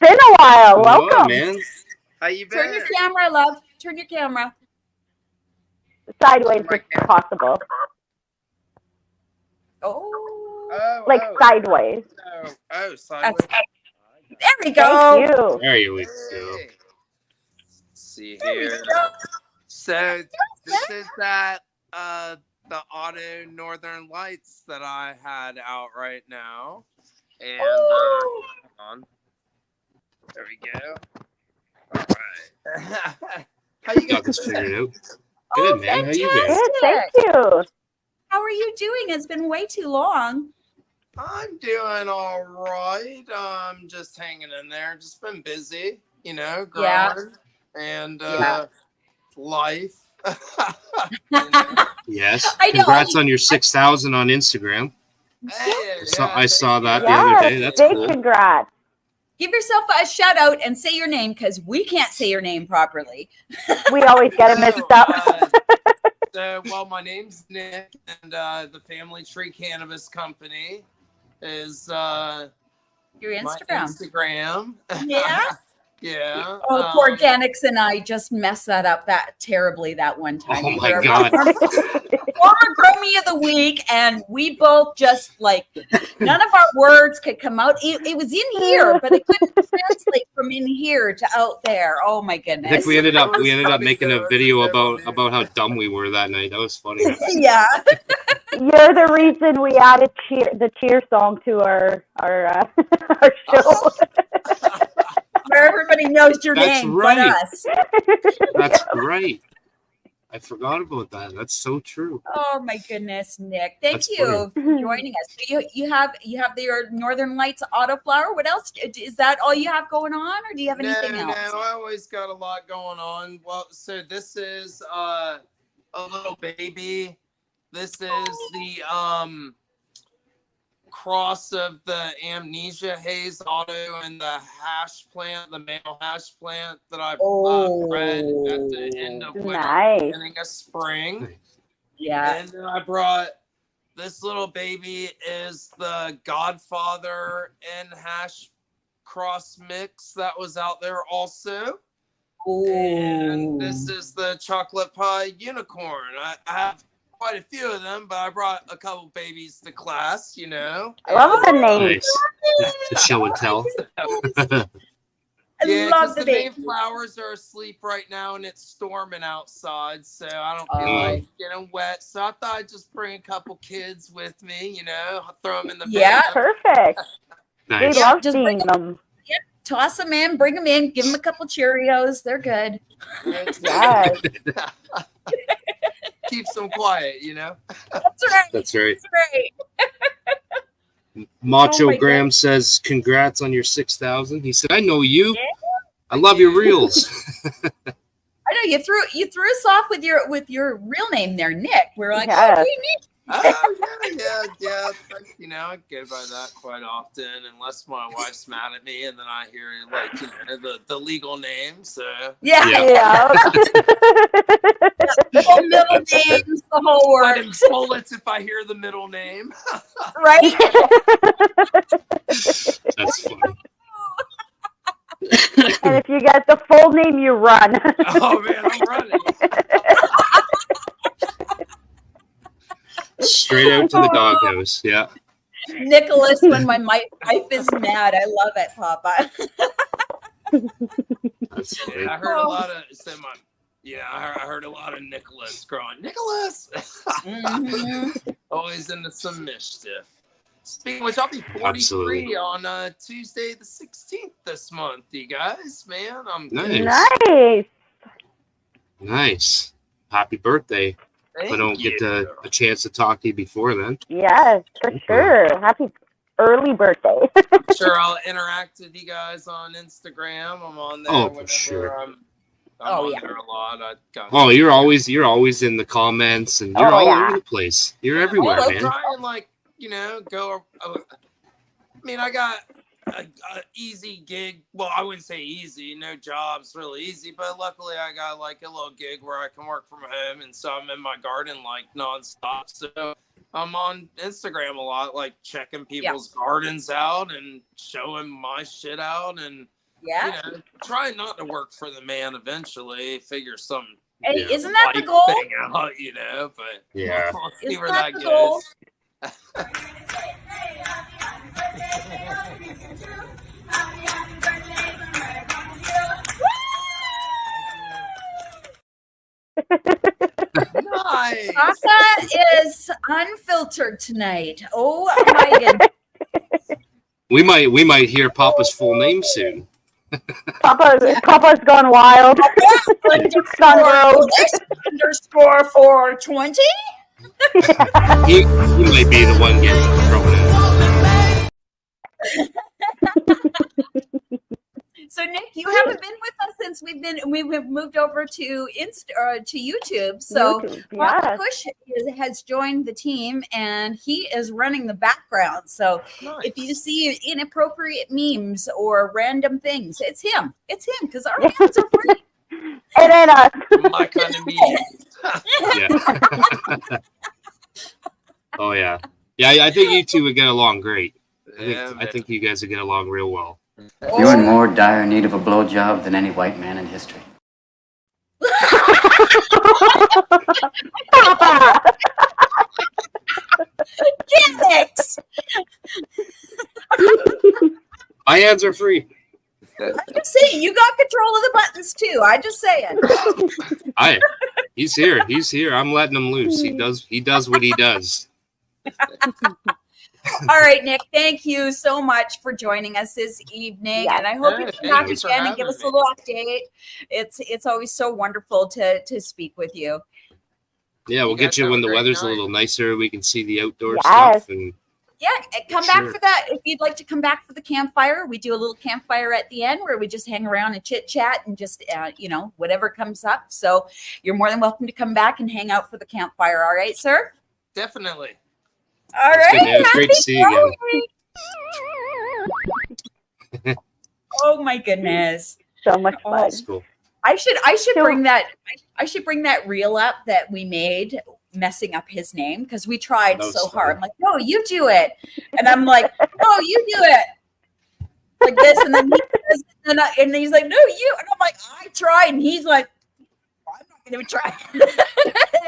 Been a while. Welcome. Oh, man. How you been? Turn your camera, love. Turn your camera. Sideways if possible. Like sideways. Sideways. There we go. Thank you. There we go. See here. So this is that the auto Northern Lights that I had out right now, and hold on. There we go. All right. How you got this figured out? Good, man. How you been? Good, thank you. How are you doing? It's been way too long. I'm doing all right. I'm just hanging in there. Just been busy, you know, growing and life. Yes. I know. Congrats on your 6,000 on Instagram. I saw that the other day. That's big cool. congrats. Give yourself a shout out and say your name because we can't say your name properly. We always get it mixed up. Well, my name's Nick, and the Family Tree Cannabis Company is your Instagram. My Instagram. Yeah. Yeah. Oh, poor Organics and I just messed that up terribly that one time. Oh my God. Former Growmie of the week, and we both just like none of our words could come out. It was in here, but it couldn't translate from in here to out there. Oh my goodness. I think we ended up making a video about how dumb we were that night. That was funny. Yeah. You're the reason we added the cheer song to our show. Where everybody knows your That's name right. but us. That's right. I forgot about that. That's so true. Oh my goodness, Nick! Thank That's you for joining us. So you have your Northern Lights autoflower. What else is that? All you have going on, or do you have anything else? No, I always got a lot going on. Well, so this is a little baby. This is the cross of the Amnesia Haze Auto and the hash plant, the male hash plant that I bred at the end of winter, beginning of spring. Yeah. And then I brought this little baby is the Godfather and hash cross mix that was out there also. Ooh. And this is the chocolate pie unicorn. I have quite a few of them, but I brought a couple babies to class, you know. I love the name. Nice. The show and tell. Yeah, love because the Mayflowers are asleep right now and it's storming outside, so I don't feel like getting wet. So I thought I'd just bring a couple kids with me, you know, throw them in the Yeah, van. Perfect. Nice. We love Just seeing them. Yeah, toss them in, bring them in, give them a couple Cheerios. They're good. Yes. Keeps them quiet, you know. That's right. That's right. That's right. Macho Oh my Graham says, congrats on your 6,000. He said, I know you. I love your reels. I know you threw us off with your real name there, Nick. We're like, Yes. okay, Nick. Yeah. You know, I go by that quite often, unless my wife's mad at me, and then I hear like you know the legal name. So Yeah. The whole middle names, the whole But word. in bullets if I hear the middle name. Right? That's funny. And if you get the full name, you run. Oh man, I'm running. Straight out to the doghouse. Yeah. Nicholas, when my wife is mad, I love it, Papa. That's funny. I heard a lot of I heard a lot of Nicholas growing. Nicholas, always into some mischief. Speaking of which, I'll be 43 Absolutely. on Tuesday the 16th this month. You guys, man, I'm Nice. Nice. Happy birthday. Thank I don't get a chance to talk to you before then. Yes, for sure. Happy early birthday. Sure, I'll interact with you guys on Instagram. I'm on there. Oh, for whenever sure. I'm on there a lot. Oh, you're always in the comments and you're all over the place. You're everywhere, I'll man. try and go. I mean, I got a easy gig. Well, I wouldn't say easy. No job's really easy, but luckily I got like a little gig where I can work from home, and so I'm in my garden like nonstop. So I'm on Instagram a lot, like checking people's gardens out and showing my shit out, and you know, trying not to work for the man. Eventually, figure some. Hey, isn't that the goal? Thing out, you know, but yeah, we'll see Isn't where that that the goal? goes. Nice. Papa is unfiltered tonight. Oh my goodness. We might hear Papa's full name soon. Papa's gone wild. Underscore 420. He might be the one getting thrown in. you haven't been with us since we've moved over to to YouTube. So yes. Kush has joined the team, and he is running the background. So if you see inappropriate memes or random things, it's him. It's him because our hands are free. And then My kind of memes. Yeah. Oh yeah. Yeah, I think you two would get along great. I think you guys would get along real well. You're in more dire need of a blowjob than any white man in history. Damn it! My hands are free. I'm just saying, you got control of the buttons too. I just saying. He's here. He's here. I'm letting him loose. He does what he does. All right, Nick, thank you so much for joining us this evening. And I hope you come back again and give us a little update. It's always so wonderful to speak with you. Yeah, we'll get you when the weather's a little nicer. We can see the outdoor stuff. And yeah, come back for that. If you'd like to come back for the campfire, we do a little campfire at the end where we just hang around and chit chat and just, whatever comes up. So you're more than welcome to come back and hang out for the campfire. All right, sir? Definitely. All right. Great to see you again. Oh my goodness. So much fun. That's cool. I should bring that reel up that we made messing up his name because we tried so hard. I'm like, no, you do it. And I'm like, no, you do it. Like this. And then and he's like, no, you. And I'm like, I tried. And he's like, I'm not going to try.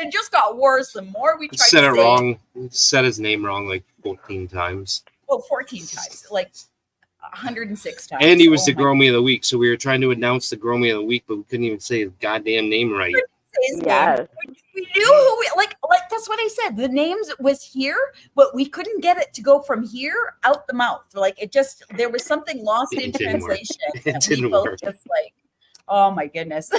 It just got worse the more we tried Said to it say wrong. Said his name wrong like 14 times. Well, 14 times. Like 106 times. And he was the Growmie of the week. So we were trying to announce the Growmie of the week, but we couldn't even say his goddamn name right. Yes. We knew who like that's what I said. The names was here, but we couldn't get it to go from here out the mouth. Like there was something lost in translation. It didn't work. Just like, oh my goodness.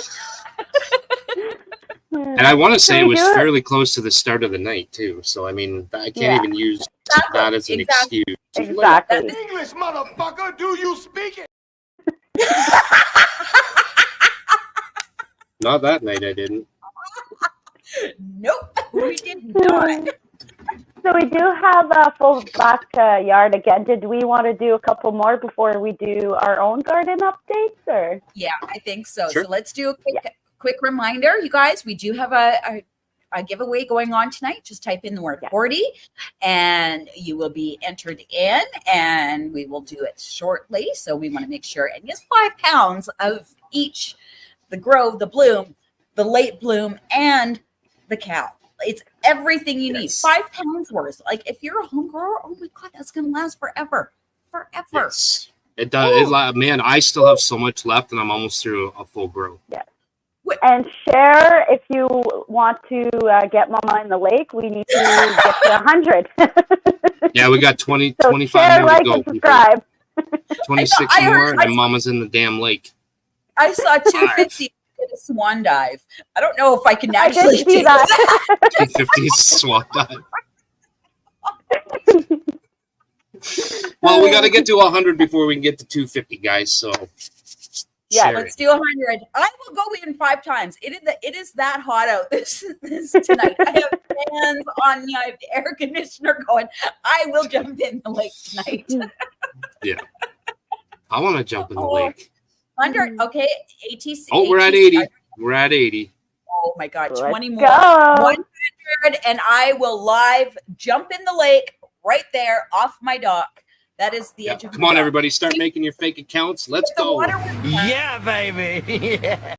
And I want to say it was fairly close to the start of the night too. So I mean, I can't even use that as an excuse. Exactly. English, motherfucker, do you speak it? Not that night, I didn't. Nope, we did not. So we do have a full backyard again. Did we want to do a couple more before we do our own garden updates, or? Yeah, I think so. Sure. So let's do a quick reminder, you guys. We do have a giveaway going on tonight. Just type in the word 40 and you will be entered in, and we will do it shortly. So we want to make sure, and it's 5 pounds of each, the grow, the bloom, the late bloom, and the cow. It's everything you need. 5 pounds worth. Like if you're a home grower, oh my God, that's going to last forever. Yes. It does. Man, I still have so much left and I'm almost through a full grow. Yeah. And share if you want to get Mama in the lake. We need to get to 100. Yeah, we got 20, so 25 share, more like, to go. And subscribe. 26 more, and Mama's in the damn lake. I saw 250 in a swan dive. I don't know if I can actually do that. 250 swan dive. Well, we got to get to 100 before we can get to 250, guys. So yeah, let's do 100. I will go in 5 times. It is that hot out this tonight. I have fans on me. I have the air conditioner going. I will jump in the lake tonight. Yeah, I want to jump in the lake. 100. Okay, ATC. Oh, we're at 80. We're at 80. Oh my God, 20 more. Go. 100, and I will live jump in the lake right there off my dock. That is the edge of the Come on, dock. everybody, start making your fake accounts. Let's go. Yeah, baby. Yeah.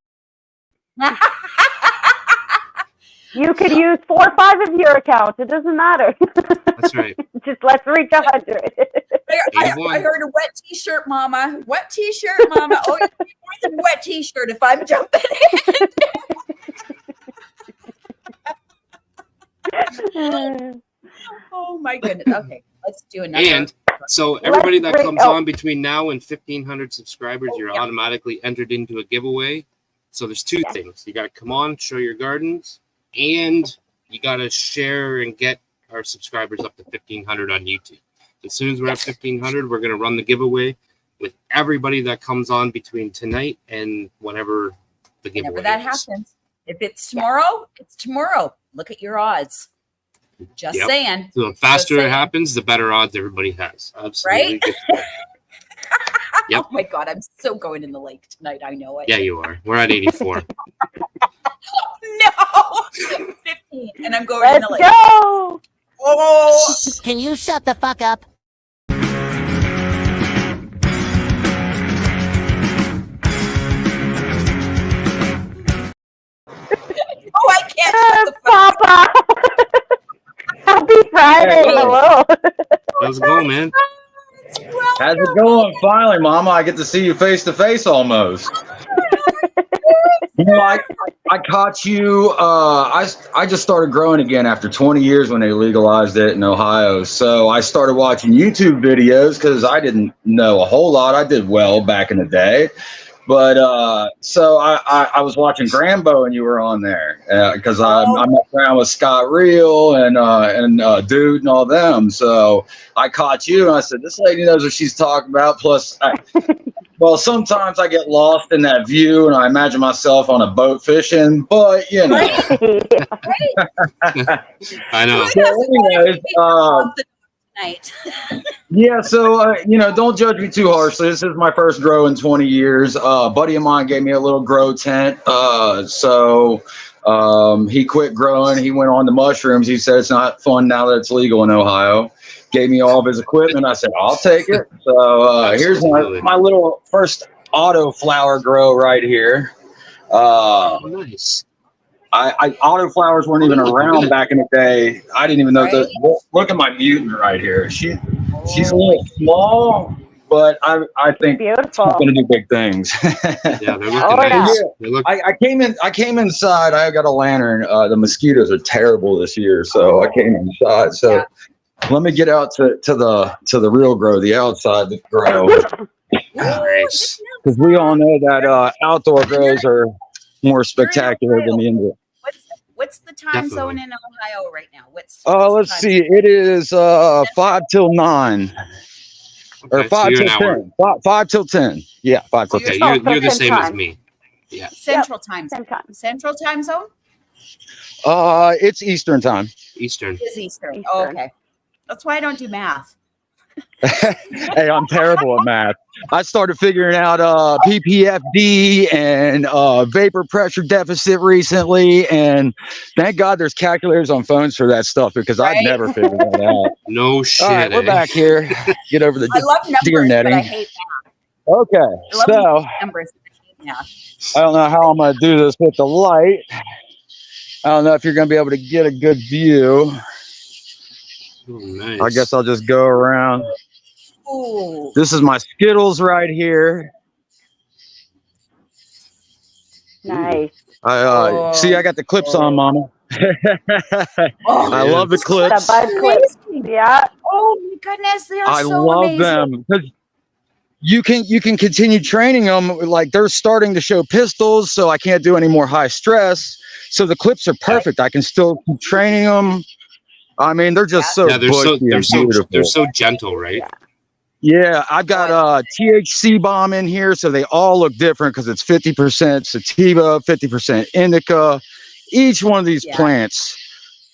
You could use 4 or 5 of your accounts. It doesn't matter. That's right. Just let's reach 100. I heard a wet t-shirt, Mama. Wet t-shirt, Mama. Oh, it's more than wet t-shirt if I'm jumping in. Oh my goodness. Okay, let's do another. And so everybody that comes on between now and 1,500 subscribers, you're automatically entered into a giveaway. So there's 2 things. You got to come on, show your gardens, and you got to share and get our subscribers up to 1,500 on YouTube. As soon as we're at 1,500, we're going to run the giveaway. with everybody that comes on between tonight and whenever the giveaway Whenever that is. happens. If it's tomorrow, it's tomorrow. Look at your odds. Just Yep. saying. So the faster Just it happens, the better odds everybody has. Absolutely. Right? Yep. Oh my God, I'm so going in the lake tonight. I know it. Yeah, you are. We're at 84. No! 15, and I'm going in the lake. Go! Oh! Can you shut the fuck up? Oh, I can't shut the fuck up. Papa! Happy Friday. Hello. How's it going, man? How's it going? Finally, Mama, I get to see you face to face almost. You know, I caught you. I just started growing again after 20 years when they legalized it in Ohio. So I started watching YouTube videos because I didn't know a whole lot. I did well back in the day. But so I was watching Grambo and you were on there because I messed around with Scott Reel and Dude and all them. So I caught you and I said, this lady knows what she's talking about. Plus, well, sometimes I get lost in that view and I imagine myself on a boat fishing, but you know. I know. So anyways, Night. yeah, so you know, don't judge me too harshly. This is my first grow in 20 years. A buddy of mine gave me a little grow tent. So he quit growing. He went on to mushrooms. He said it's not fun now that it's legal in Ohio. Gave me all of his equipment. I said, I'll take it. So here's my little first auto flower grow right here. Nice. Autoflowers weren't even around back in the day. I didn't even know look at my mutant right here. She's a little small, but I think she's gonna do big things. Yeah, they're looking nice. Yeah. I came inside. I got a lantern. The mosquitoes are terrible this year, so I came inside. So let me get out to the real grow, the outside grow. Nice. Because we all know that outdoor grows are more spectacular than the indoor. What's the time zone in Ohio right now? What's Let's see. It is 5 till 9. Or 5 till 10. 5 till 10. Yeah, 5 till 10. Okay, you're the same as me. Yeah. Central time zone. Central time zone? It's Eastern time. Eastern. It is Eastern. Oh, okay. That's why I don't do math. Hey, I'm terrible at math. I started figuring out PPFD and vapor pressure deficit recently, and thank God there's calculators on phones for that stuff because I'd never figured that out. No shit. All right, we're back here. Get over the I love numbers, deer netting. but I hate math. Okay, I love so numbers, but I hate math. I don't know how I'm going to do this with the light. I don't know if you're going to be able to get a good view. Oh, nice. I guess I'll just go around. Ooh. This is my Skittles right here. Nice. See, I got the clips on, Mama. I love the clips. The bud clips. Yeah. Oh my goodness, they are I so love amazing. them because you can continue training them. Like they're starting to show pistols, so I can't do any more high stress. So the clips are perfect. I can still keep training them. I mean, they're just so bushy and they're so gentle, right? Yeah, I've got THC bomb in here, so they all look different because it's 50% sativa, 50% indica. Each one of these plants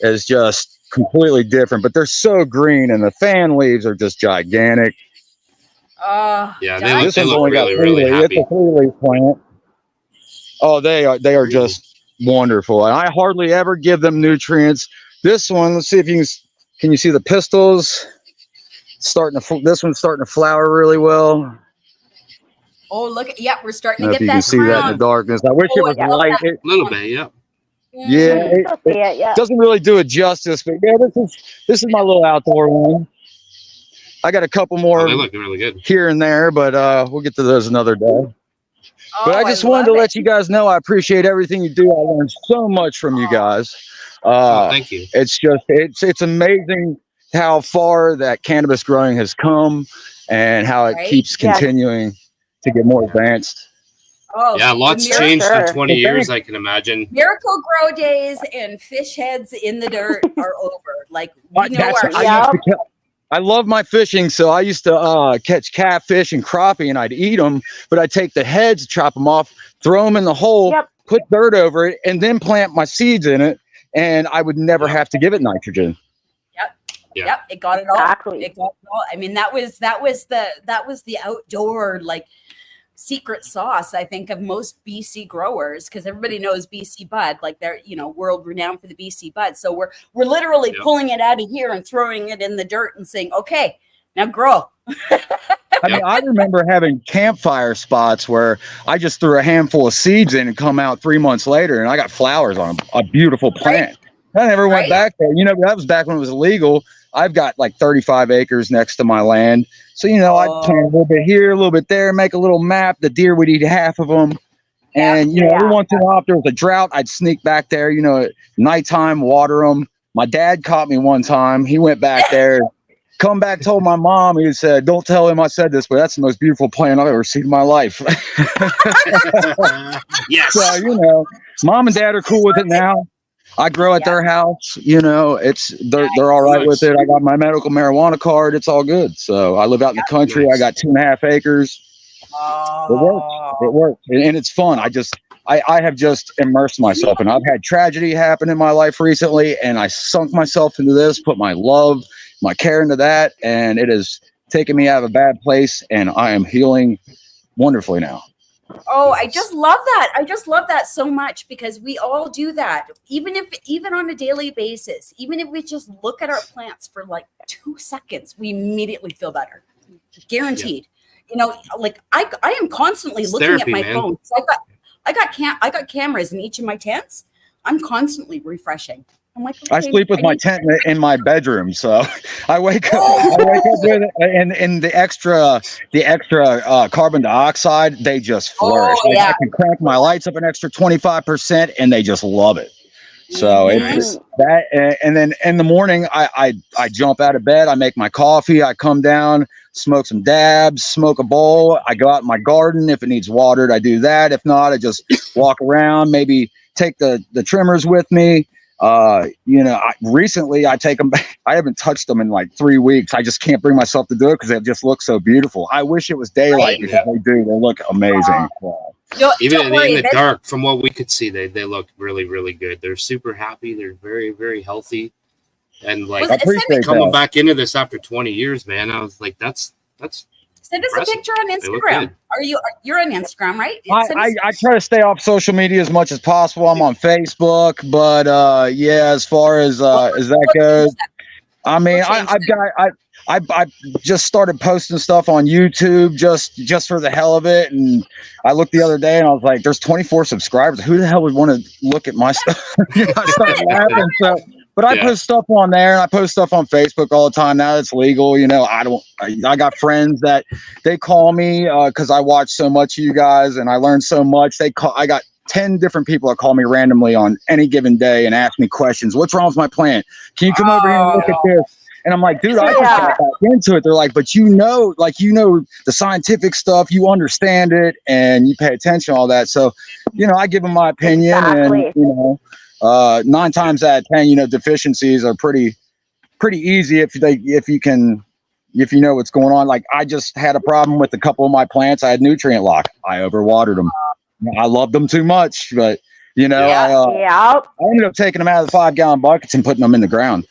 is just completely different, but they're so green, and the fan leaves are just gigantic. Yeah, This they one's look only got really, really 3 leaf. happy. It's a 3-leaf plant. Oh, they are just wonderful, and I hardly ever give them nutrients. This one, let's see if you can you see the pistils? This one's starting to flower really well. Oh, look at we're I starting don't know to if get you that can see that in the darkness. I wish it was light. A little bit, yeah. Yeah, it doesn't really do it justice, but yeah, this is my little outdoor one. I got a couple more They look really good. here and there, but we'll get to those another day. But I just wanted to let you guys know I appreciate everything you do. I learned so much from you guys. Thank you. It's just it's amazing how far that cannabis growing has come and how it keeps continuing to get more advanced. Oh, Yeah, lots changed in 20 years, I can imagine. Miracle Grow days and fish heads in the dirt are over. Like we know our I love my fishing, so I used to catch catfish and crappie, and I'd eat them. But I'd take the heads, chop them off, throw them in the hole, put dirt over it, and then plant my seeds in it, and I would never have to give it nitrogen. Yep, it got it all. Exactly. It got it all. I mean, that was the outdoor like secret sauce, I think, of most BC growers, because everybody knows BC bud, like they're world renowned for the BC bud. So we're literally pulling it out of here and throwing it in the dirt and saying, okay, now grow. I mean, I remember having campfire spots where I just threw a handful of seeds in and come out 3 months later, and I got flowers on a beautiful plant. I never went back there. That was back when it was illegal. I've got like 35 acres next to my land. So, I'd plant a little bit here, a little bit there, make a little map. The deer would eat half of them. And, every once in a while, if there was a drought, I'd sneak back there, at nighttime, water them. My dad caught me one time. He went back there, come back, told my mom, he said, don't tell him I said this, but that's the most beautiful plant I've ever seen in my life. Yes. So, mom and dad are cool with it now. I grow at their house, they're all right with it. I got my medical marijuana card. It's all good. So I live out in the country. I got 2.5 acres. It works. And it's fun. I have just immersed myself, and I've had tragedy happen in my life recently, and I sunk myself into this, put my love, my care into that. And it has taken me out of a bad place, and I am healing wonderfully now. Oh, I just love that. I just love that so much, because we all do that. Even on a daily basis, even if we just look at our plants for like 2 seconds, we immediately feel better. Guaranteed. Like I am constantly looking at my phone. So I got cameras in each of my tents. I'm constantly refreshing. I'm like, okay, I sleep with my tent in my bedroom, so I wake up with it, and the extra carbon dioxide, they just flourish. I can crank my lights up an extra 25%, and they just love it. So it's that, and then in the morning, I jump out of bed, I make my coffee, I come down, smoke some dabs, smoke a bowl. I go out in my garden. If it needs watered, I do that. If not, I just walk around, maybe take the trimmers with me. Recently I take them back. I haven't touched them in like 3 weeks. I just can't bring myself to do it because they just look so beautiful. I wish it was daylight because they do. They look amazing. Even in the dark, from what we could see, they look really, really good. They're super happy. They're very, very healthy. And like coming back into this after 20 years, man, I was like, that's send us a picture on Instagram. You're on Instagram, right? I try to stay off social media as much as possible. I'm on Facebook, but as far as that goes, I mean, I've just started posting stuff on YouTube just for the hell of it. And I looked the other day and I was like, there's 24 subscribers. Who the hell would want to look at my stuff? I started laughing. But I post stuff on there, and I post stuff on Facebook all the time. Now it's legal. I got friends that they call me because I watch so much of you guys and I learned so much. I got 10 different people that call me randomly on any given day and ask me questions. What's wrong with my plant? Can you come over here and look at this? And I'm like, dude, I just got back into it. They're like, but the scientific stuff, you understand it, and you pay attention to all that. So, I give them my opinion, and 9 times out of 10, deficiencies are pretty easy if you know what's going on. Like I just had a problem with a couple of my plants. I had nutrient lock. I overwatered them. I loved them too much, but I ended up taking them out of the 5-gallon buckets and putting them in the ground.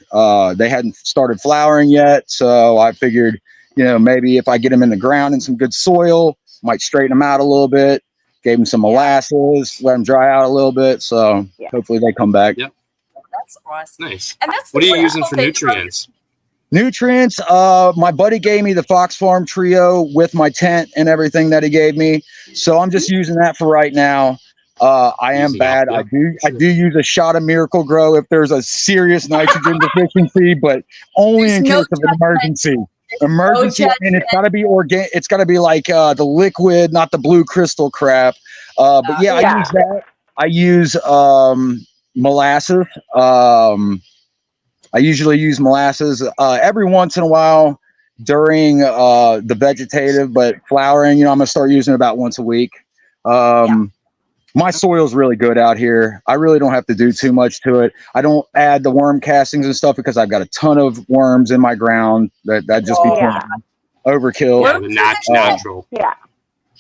They hadn't started flowering yet, so I figured, maybe if I get them in the ground in some good soil, might straighten them out a little bit. Gave them some molasses, let them dry out a little bit, so hopefully they come back. Yep. That's awesome. Nice. And what are you using for nutrients? Nutrients, my buddy gave me the Fox Farm Trio with my tent and everything that he gave me, so I'm just using that for right now. I am bad. I do use a shot of Miracle Grow if there's a serious nitrogen deficiency, but only in case of an emergency. And it's got to be organic. It's got to be like the liquid, not the blue crystal crap. I use that. I use molasses. I usually use molasses every once in a while during the vegetative, but flowering, I'm gonna start using it about once a week. My soil's really good out here. I really don't have to do too much to it. I don't add the worm castings and stuff because I've got a ton of worms in my ground. That just be overkill. Yeah, the natural. Yeah.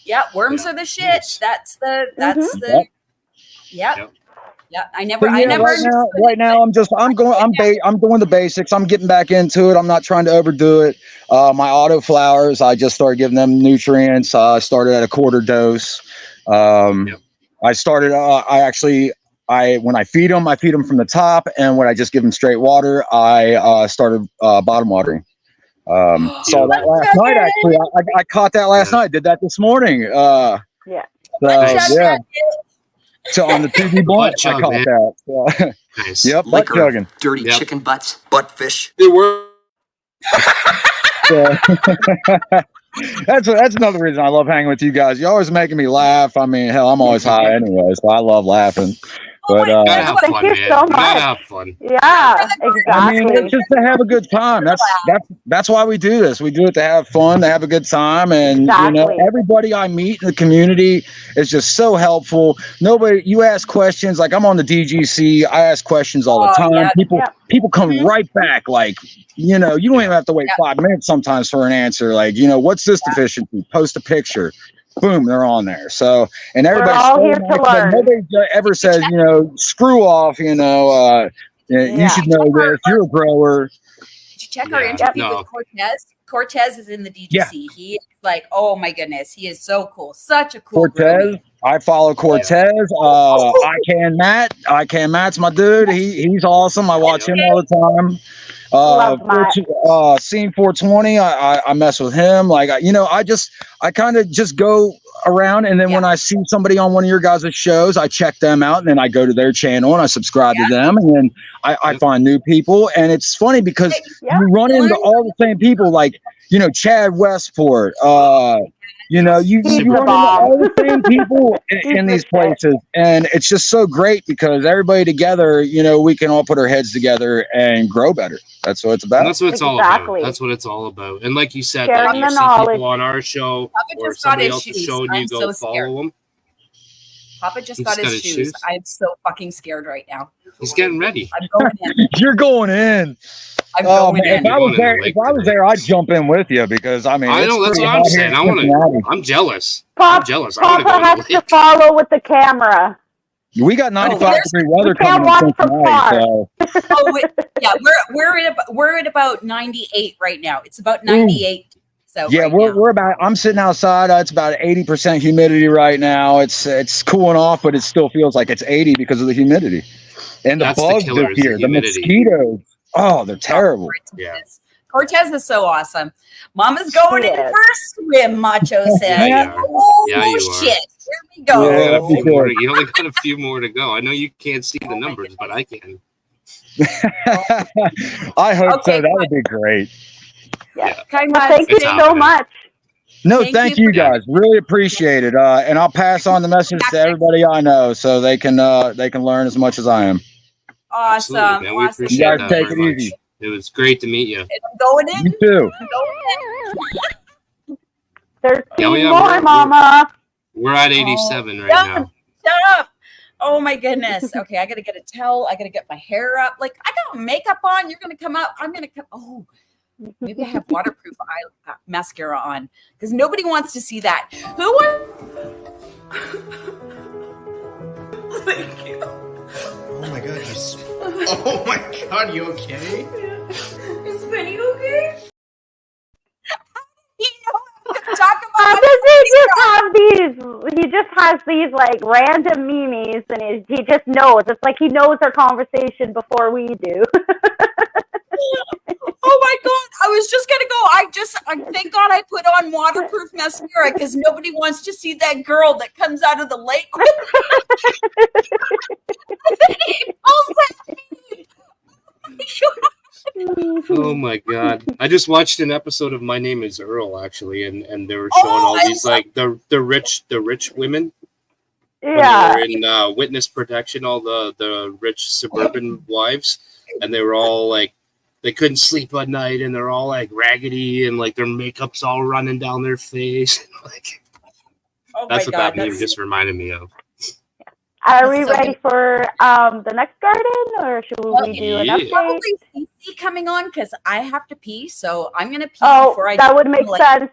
Yeah, worms are the shit. That's the Yep. Yeah, I never. Right now, I'm doing the basics. I'm getting back into it. I'm not trying to overdo it. My auto flowers, I just started giving them nutrients. I started at a quarter dose. I started. When I feed them from the top, and when I just give them straight water, I started bottom watering. Saw that last night. Actually, I caught that last night. Did that this morning. Yeah. Yeah. So on the TV blunt, I caught that. Nice. Yep, butt chugging. Dirty chicken butts, butt fish. They were. That's another reason I love hanging with you guys. You're always making me laugh. I mean, hell, I'm always high anyway, so I love laughing. But thank you so much. Have fun. Yeah, exactly. I mean, it's just to have a good time. That's why we do this. We do it to have fun, to have a good time, and you know, everybody I meet in the community is just so helpful. You ask questions, like I'm on the DGC. I ask questions all the time. People come right back, like, you know, you don't even have to wait 5 minutes sometimes for an answer. Like, you know, what's this deficiency? Post a picture. Boom, they're on there. So, and everybody's all here to learn. Nobody ever says, you know, screw off, you know, you should know this. You're a grower. Did you check our interview with Cortez? Cortez is in the DGC. Yeah. He is like, oh my goodness, he is so cool. Such a cool Cortez. I follow Cortez. I Can Matt's my dude. He's awesome. I watch him all the time. Scene 420, I mess with him. Like, you know, I kind of just go around, and then when I see somebody on one of your guys' shows, I check them out, and then I go to their channel and I subscribe to them, and then I find new people. And it's funny because you run into all the same people, like, you know, Chad Westport, you know, you run into all the same people in these places, and it's just so great because everybody together, you know, we can all put our heads together and grow better. That's what it's about. And that's what it's all about. That's what it's all about. And like you said, like you see people on our show or somebody else's show, and you go follow them. Papa just got his shoes. I'm so fucking scared right now. He's getting ready. I'm going in. You're going in. I'm going in. If I was there, I'd jump in with you because I mean, I know that's what I'm saying. I'm jealous. I'm jealous. Papa has to follow with the camera. We got 95-degree weather coming in Cincinnati. So. We're at about 98 right now. It's about 98. So yeah, we're about. I'm sitting outside. It's about 80% humidity right now. It's cooling off, but it still feels like it's 80 because of the humidity. And the bugs this year, the mosquitoes. Oh, they're terrible. Yeah. Cortez is so awesome. Mama's going in for a swim, Macho said. Shit. Here we go. Yeah, you only got a few more to go. I know you can't see the numbers, but I can. I hope so. That would be great. Yeah. Thank you so much. No, thank you guys. Really appreciate it. And I'll pass on the message to everybody I know so they can learn as much as I am. Awesome. Man, we appreciate you guys that take very it easy. much. It was great to meet you. I'm going in. You too. There's 2 more, Mama. We're at 87 right now. Shut up. Oh my goodness. Okay, I gotta get a towel. I gotta get my hair up. Like, I got makeup on. You're gonna come out. I'm gonna come. Oh, maybe I have waterproof mascara on because nobody wants to see that. Who Thank you. Oh my god, oh my god, you okay? Is Penny okay? You know, talk about he just has these like random memes, and he just knows. It's like he knows our conversation before we do. Oh my god, I was just gonna go. Thank God I put on waterproof mascara because nobody wants to see that girl that comes out of the lake with Oh my god. I just watched an episode of My Name is Earl actually, and they were showing all these like the rich women. Yeah. When they were in witness protection, all the rich suburban wives, and they were all like they couldn't sleep at night, and they're all like raggedy, and like their makeup's all running down their face. Like, that's what that meme just reminded me of. Are we ready for the next garden, or should we do an update? Probably Cece coming on because I have to pee, so I'm gonna pee before I. That would make sense.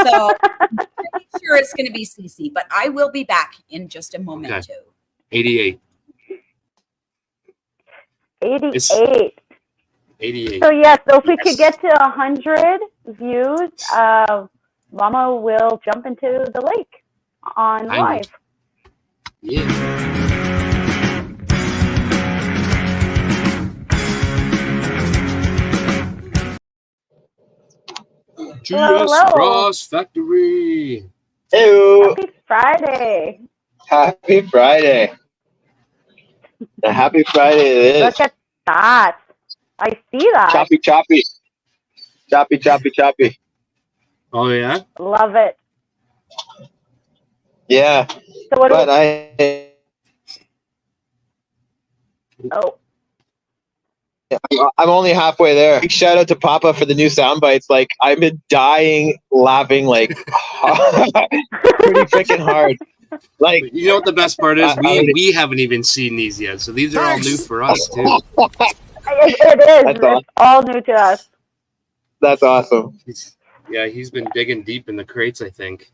So I'm pretty sure it's gonna be Cece, but I will be back in just a moment too. 88. 88. 88. So yes, so if we could get to 100 views, Mama will jump into the lake on live. Yeah. GS Cross Factory. Hello. Happy Friday. Happy Friday. A happy Friday it is. Look at that. I see that. Choppy, choppy. Choppy, choppy, choppy. Oh, yeah? Love it. Yeah. So what I'm only halfway there. Big shout out to Papa for the new sound bites. Like, I've been dying laughing like pretty freaking hard. Like, you know what the best part is? We haven't even seen these yet, so these are all new for us too. It is. That's awesome. It's all new to us. That's awesome. He's been digging deep in the crates, I think.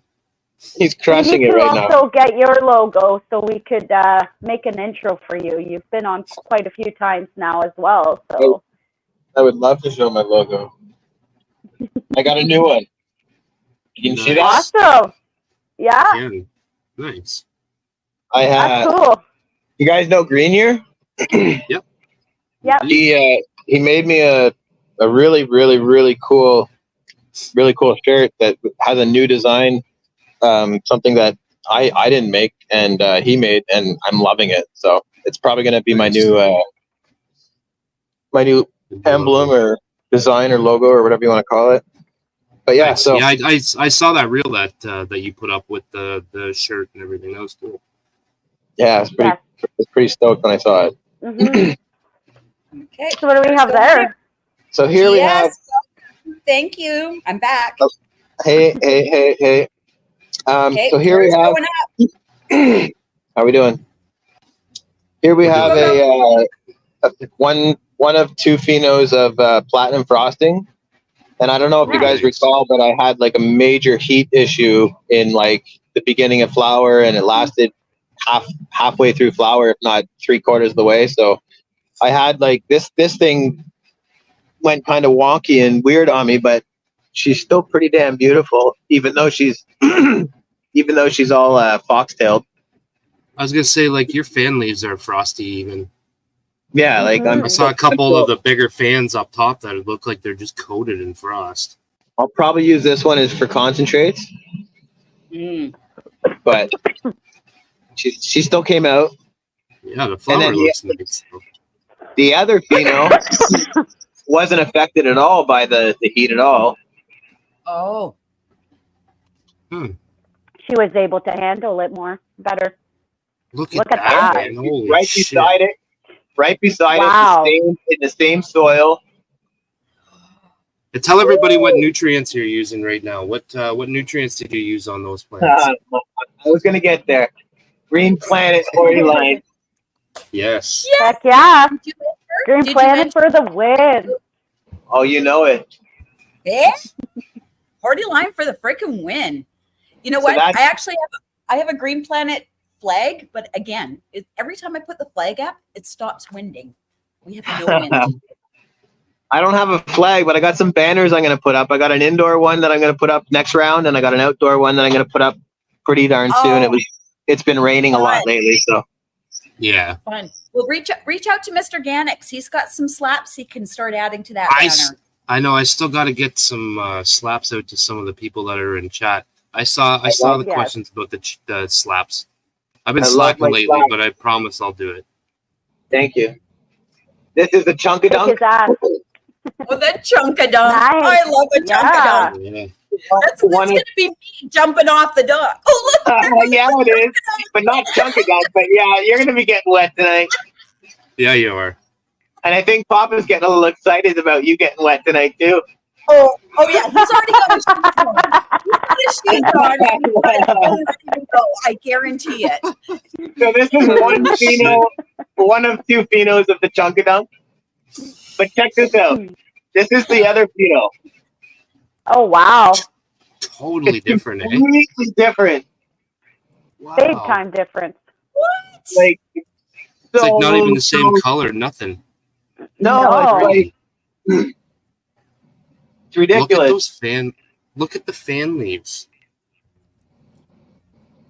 He's crushing it right now. Also get your logo so we could make an intro for you. You've been on quite a few times now as well. So I would love to show my logo. I got a new one. Can you see that? Awesome. Yeah. Nice. I have. That's cool. You guys know Green here? Yep. Yep. He made me a really cool shirt that has a new design. Something that I didn't make and he made, and I'm loving it. So it's probably going to be my new emblem or design or logo or whatever you want to call it. But yeah, nice. so yeah, I saw that reel that you put up with the shirt and everything. That was cool. Yeah, it's pretty stoked when I saw it. Mm-hmm. Okay. So what do we have there? So here we have. Thank you. I'm back. Oh, hey. So here we have. How we doing? Here we have a one of two phenos of platinum frosting, and I don't know if you guys recall, but I had like a major heat issue in like the beginning of flower, and it lasted halfway through flower, if not 3/4 of the way. So I had like this thing went kind of wonky and weird on me, but she's still pretty damn beautiful, even though she's all foxtailed. I was gonna say, like, your fan leaves are frosty even. Yeah, like I saw a couple of the bigger fans up top that look like they're just coated in frost. I'll probably use this one as for concentrates. But she still came out. Yeah, the flower looks nice. The other pheno wasn't affected at all by the heat at all. Oh. She was able to handle it better. Look at that. Man. Holy right shit. beside it. Right beside Wow. it, in the same soil. And tell everybody what nutrients you're using right now. What nutrients did you use on those plants? I was gonna get there. Green Planet 40 line. Yes. Heck yeah. Green Planet for the win. Oh, you know it. Yeah. Party line for the freaking win. You know what? I have a Green Planet flag, but again, every time I put the flag up, it stops winding. We have no wind. I don't have a flag, but I got some banners I'm going to put up. I got an indoor one that I'm going to put up next round, and I got an outdoor one that I'm going to put up pretty darn soon. It's been raining a lot lately, so yeah. Fun. Well, reach out to Mr. Gannix. He's got some slaps he can start adding to that banner. I know. I still got to get some slaps out to some of the people that are in chat. I saw the questions about the slaps. I've been slacking lately, but I promise I'll do it. Thank you. This is the Chunkadunk. Oh, the Chunkadunk. Nice. I love a Chunkadunk. Yeah. That's going to be me jumping off the dock. Oh, look. Yeah, it is. But not Chunkadunk. But yeah, you're going to be getting wet tonight. Yeah, you are. And I think Papa's getting a little excited about you getting wet tonight, too. Oh yeah, he's already got his shoes on. He's got his shoes on. He's ready to go. I guarantee it. So this is one pheno, one of two phenos of the Chunkadunk. But check this out. This is the other pheno. Oh wow. Totally different, eh? Completely different. Wow. Big time difference. What? Like It's like not even the same color, nothing. No, it's like it's ridiculous. Look at the fan leaves.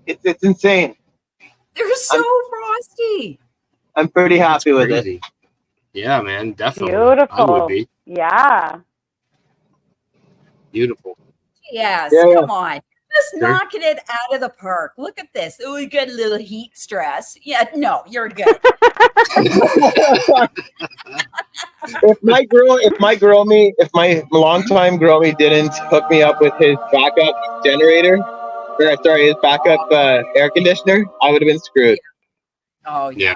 It's insane. They're so frosty. I'm pretty happy with it. Yeah, man, definitely. Beautiful. I would be. Yeah. Beautiful. Yes, Yeah. come on. Just Sure. knocking it out of the park. Look at this. Oh, we got a little heat stress. Yeah, no, you're good. If my longtime Growmie didn't hook me up with his backup generator, or sorry, his backup air conditioner, I would have been screwed. Oh Yeah.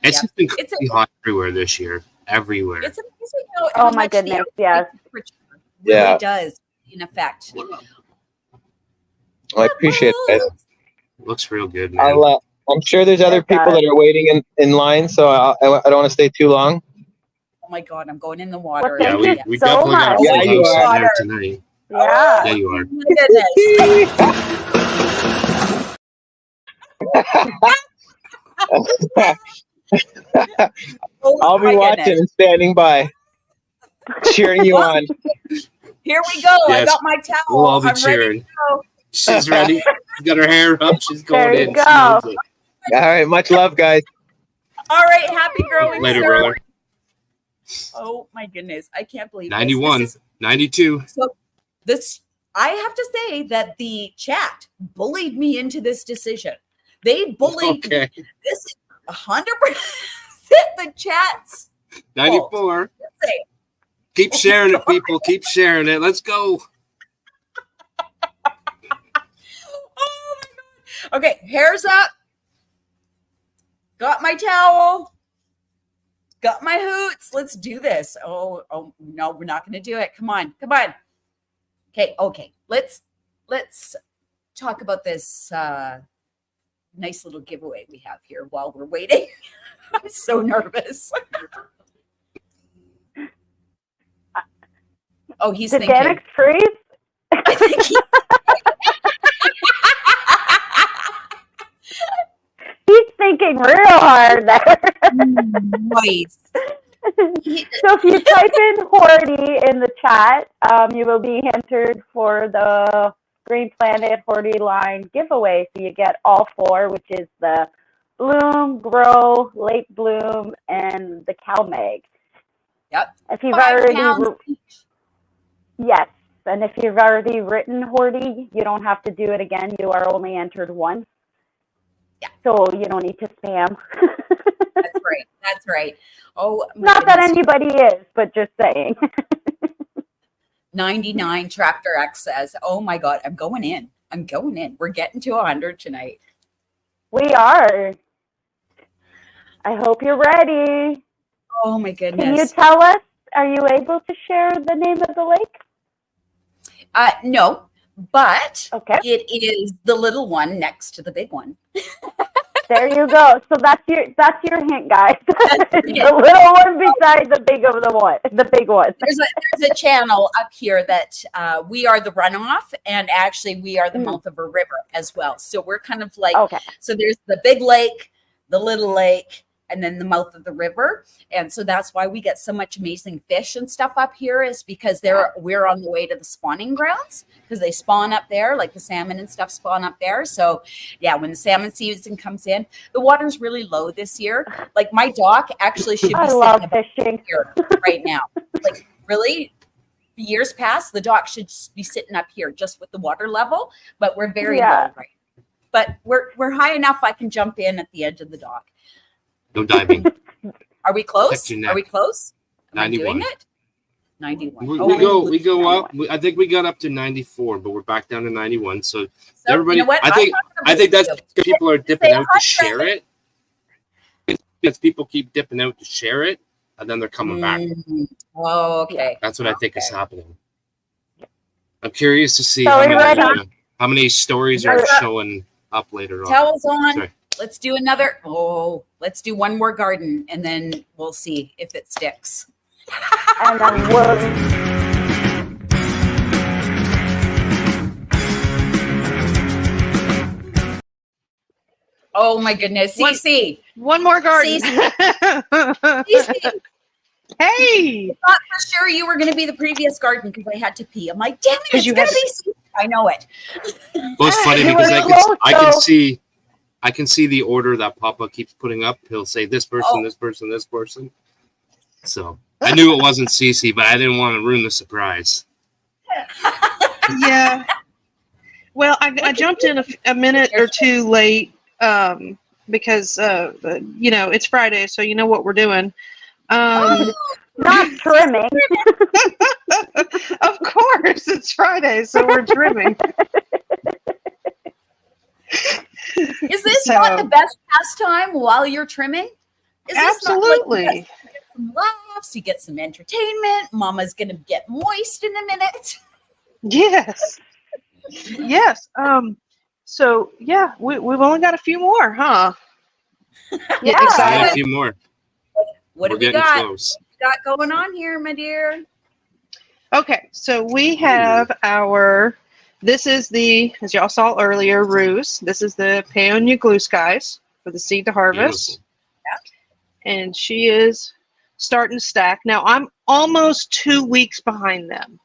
It's just been crazy hot everywhere this year. Everywhere. It's amazing how Oh my much the goodness, yes. temperature Yeah. really does in effect. I appreciate it. Looks real good, man. I'm sure there's other people that are waiting in line, so I don't want to stay too long. Oh my god, I'm going in the water. Yeah, we so definitely got a full Yeah, you house in are. there tonight. Yeah. Yeah, you are. Oh my goodness. I'll be watching and standing by, cheering you on. Here we go. I Yes. got my towel. We'll all be I'm ready cheering. to go. She's ready. She's got her hair up. She's going There you in. go. She knows it. All right, much love, guys. All right, happy growing, Later, sir. brother. Oh my goodness, I can't believe this. 91, This is, 92. so this, I have to say that the chat bullied me into this decision. They bullied Okay. me. This is 100% the chat's 94. say. Keep sharing it, people. Keep sharing it. Let's go. Oh my god. Okay, hair's up. Got my towel. Got my hoots. Let's do this. Oh no, we're not going to do it. Come on. Okay. Let's talk about this nice little giveaway we have here while we're waiting. I'm so nervous. Oh, he's Did thinking. Danik freeze? I think he, He's thinking real hard there. nice. So if you type in Horty in the chat, you will be entered for the Green Planet Horty line giveaway. So you get all four, which is the Bloom, Grow, Late Bloom, and the Cow Mag. Yep. If you've 5 already pounds yes, and if you've already written Horty, you don't have to do it again. You are only entered once. Yeah. So you don't need to spam. That's right. Oh, my Not that goodness. anybody is, but just saying. 99 Tractor X says, "Oh my god, I'm going in. We're getting to 100 tonight." We are. I hope you're ready. Oh my Can you goodness. tell us, are you able to share the name of the lake? No, but Okay. it is the little one next to the big one. There you go. So that's your hint, guys. The it. little one beside the big one. There's a channel up here that we are the runoff, and actually we are the mouth of a river as well. So we're kind of like, Okay. so there's the big lake, the little lake, and then the mouth of the river. And so that's why we get so much amazing fish and stuff up here, is because we're on the way to the spawning grounds, because they spawn up there, like the salmon and stuff spawn up there. So yeah, when the salmon season comes in, the water's really low this year. Like my dock actually should be I sitting love up fishing. here right now. Like really, years past, the dock should just be sitting up here just with the water level, but we're very low right now. But we're high enough I can jump in at the edge of the dock. No diving. Are we close? Check your Are we close? Am I 91. doing it? 91. We go up. I think we got up to 94, but we're back down to 91. So, So, everybody, you know what? I think that's because people are dipping Say out to share it. Because people keep dipping out to share it. and then they're coming back. Oh, okay. That's what I think is happening. I'm curious to see So how many stories are showing up later on. Towels on. Sorry. Let's do another. Oh, let's do one more garden, and then we'll see if it sticks. And then we'll. Oh my goodness, Cece. One more garden. Cece. Hey. I thought for sure you were going to be the previous garden because I had to pee. I'm like, damn it, it's going to be Cece. I know it. Well, it's funny because I can see the order that Papa keeps putting up. He'll say this person, this person, this person. So I knew it wasn't Cece, but I didn't want to ruin the surprise. Yeah. Well, I jumped in a minute or two late because it's Friday, so you know what we're doing. Not trimming. Of course, it's Friday, so we're trimming. Is this not the best pastime while you're trimming? Is Absolutely. This not like you get some laughs, you get some entertainment. Mama's going to get moist in a minute. Yes. Yes. So yeah, we've only got a few more, huh? Yeah. Excited. A few more. What do we got? Close. What we got going on here, my dear? Okay, so we have this is the, as y'all saw earlier, ruse. This is the Peonia Glue Skies for the seed to harvest. Yeah. And she is starting to stack. Now I'm almost 2 weeks behind them.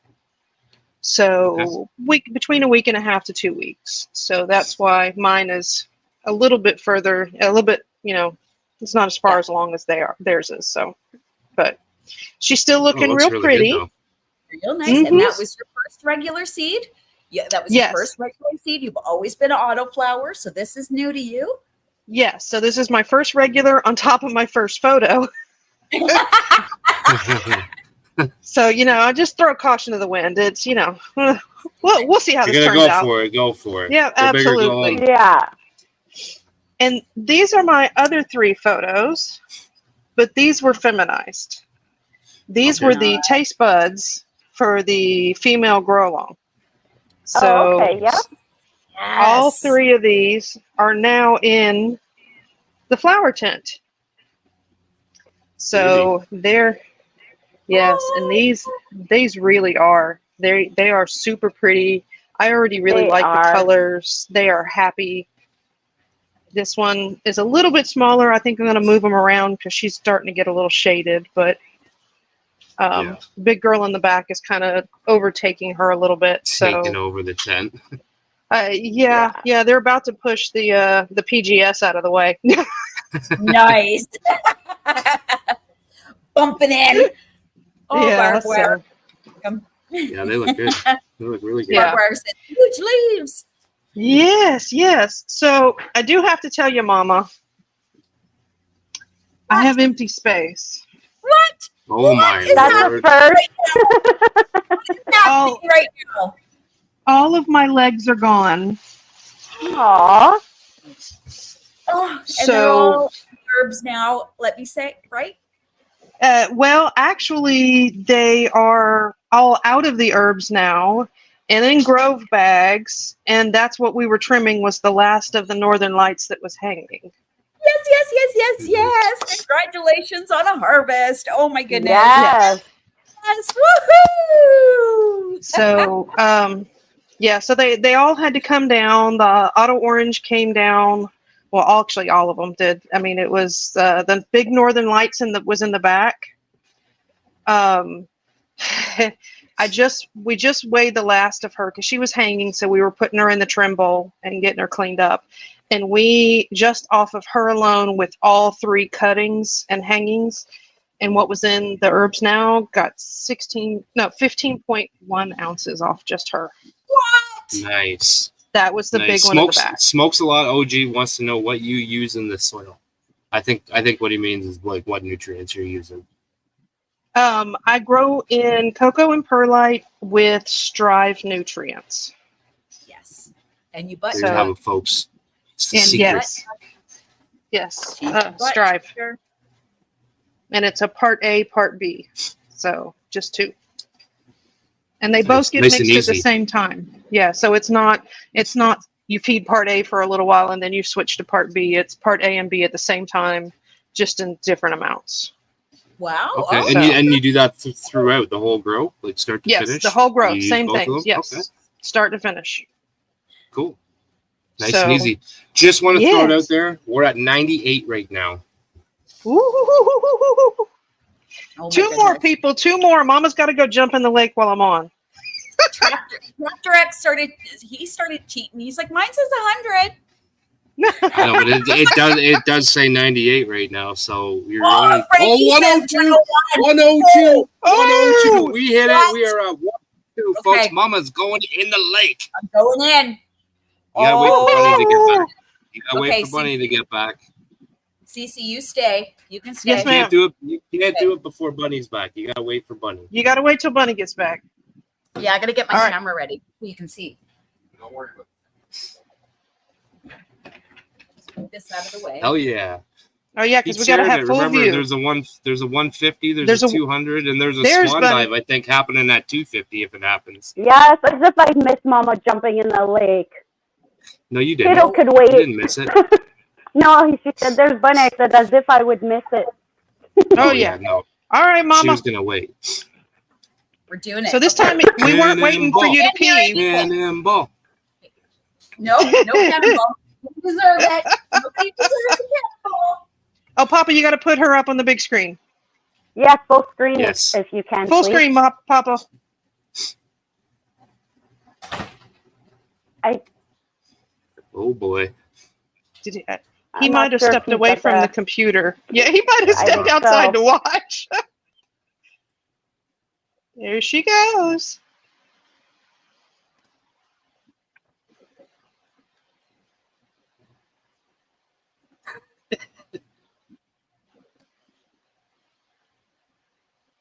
So between a week and a half to 2 weeks. So that's why mine is a little bit further, a little bit, it's not as far as long as theirs is. So, but she's still looking real really pretty. Real nice. And that was your first regular seed? Yeah, that was your first regular seed. You've always been an autoflower, so this is new to you? Yes. So this is my first regular on top of my first photo. So, I just throw caution to the wind. It's, we'll see how this turns out. Go for it. Yeah, absolutely. Yeah. And these are my other 3 photos, but these were feminized. These were the taste buds for the female grow along. So all 3 of these are now in the flower tent. So they're and these really are. They are super pretty. I already really like the colors. They are happy. This one is a little bit smaller. I think I'm going to move them around because she's starting to get a little shaded, but big girl in the back is kind of overtaking her a little bit. Taking over the tent. Yeah, they're about to push the PGS out of the way. Nice. Bumping in. Oh, yeah, yeah, they look good. They look really good. Barbara said, huge leaves. Yes. So I do have to tell you, Mama, I have empty space. What? Oh my Lord. Right now. All of my legs are gone. Aww. Oh, and they're all herbs now, let me say, right? Well, actually, they are all out of the herbs now and in grove bags, and that's what we were trimming was the last of the northern lights that was hanging. Yes. Congratulations on a harvest. Oh my goodness. Yes. Woohoo! So, so they all had to come down. The auto orange came down. Well, actually, all of them did. I mean, it was the big northern lights was in the back. We just weighed the last of her because she was hanging, so we were putting her in the trim bowl and getting her cleaned up. And we just off of her alone with all 3 cuttings and hangings and what was in the herbs now got 15.1 ounces off just her. What? Nice. That was the big one in the back. Smokes a lot. OG wants to know what you use in the soil. I think what he means is like what nutrients you're using. I grow in cocoa and perlite with Strive nutrients. Yes. And you There you have it, folks. It's the and secret. yes, Strive. and it's a part A, part B. So just 2. And they both get Nice and mixed at the easy. same time. Yeah, so it's not you feed part A for a little while and then you switch to part B. It's part A and B at the same time, just in different amounts. Wow. Okay, Oh. and you do that throughout the whole grow, like start to finish? Yes, the whole grow, You use same both of things. them? Yes, Okay, start to finish. cool. Nice So- and easy. Just want to throw it Yes. out there. We're at 98 right now. Ooh. Oh my Two goodness. more people, 2 more. Mama's got to go jump in the lake while I'm on. Tractor X started cheating. He's like, mine says 100. I know, but it does say 98 right now, so you're Oh, only... Frankie says 102! 101. 102! We hit it. We are at 102, folks. Okay. Mama's going in the lake. I'm going in. You gotta wait for Bunny to get back. You gotta Okay, wait for Bunny to get back. Cece, you stay. You can stay. Yes, You ma'am. can't do it. You can't do it before Bunny's back. You gotta wait for Bunny. You got to wait till Bunny gets back. Yeah, I gotta get my All right. camera ready so you can see. Don't worry about Move this out of the way. Hell yeah! Oh yeah, because Keep we got to sharing have it. full Remember, view. there's a 150, there's There's a a- 200, and there's a There's swan Bunny. dive. I think happening at 250 if it happens. Yes, as if I missed Mama jumping in the lake. No, you didn't. Kiddo could You wait. didn't miss it. No, she said there's Bunny. I said as if I would miss it. Oh yeah. No, All right, she Mama. was gonna wait. We're doing it. So this time we weren't waiting for you to pee. Cannonball. No cannonball. You deserve it. Nobody deserves a cannonball. Oh, Papa, you got to put her up on the big screen. Yes, full screen Yes. if you can. Full please. screen, Papa. Oh boy. Did he I'm might not have sure if stepped he's away at from the the- computer. Yeah, he might have I stepped think outside so. to watch. There she goes.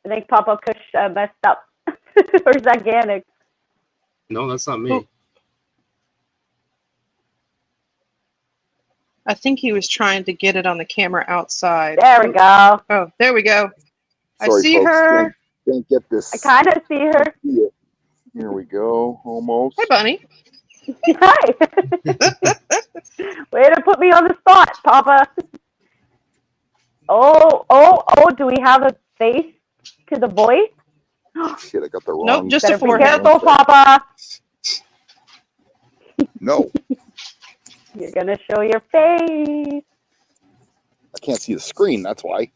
I think Papa Kush messed up. Or Zaganic. No, that's not me. I think he was trying to get it on the camera outside. There we go. Oh, there we go. I Sorry, see folks. her. Can't get this. I kind of see her. Here we go. Almost. Hey, Bunny. Hi. Way to put me on the spot, Papa. Oh, do we have a face to the voice? Shit, I got the wrong. Nope, just Better a be forehead. careful, Papa. No, You're going to show your face. I can't see the screen. That's why.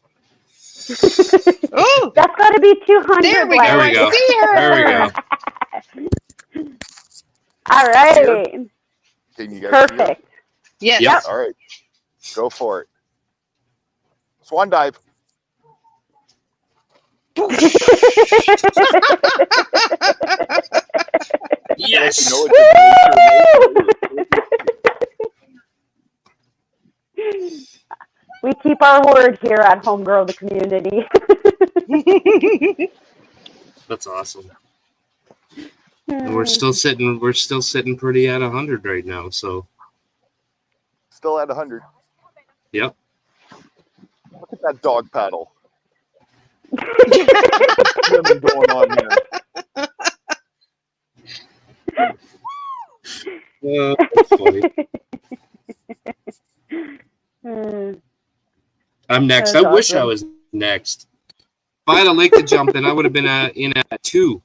Oh, That's got to be 200. there we go. There we I go. see her. There we go. All right. Can you guys see it? Perfect. Yes. Yep. All right, go for it. Swan dive. Yes. You know it's a nature. We keep our word here at Home Grow the Community. That's awesome. And we're still sitting pretty at 100 right now. So Still at 100. yep. Look at that dog paddle. Swimming going on here. That's funny. I'm next. That's I wish I awesome. was next. If I had a lake to jump in, I would have been in at 2.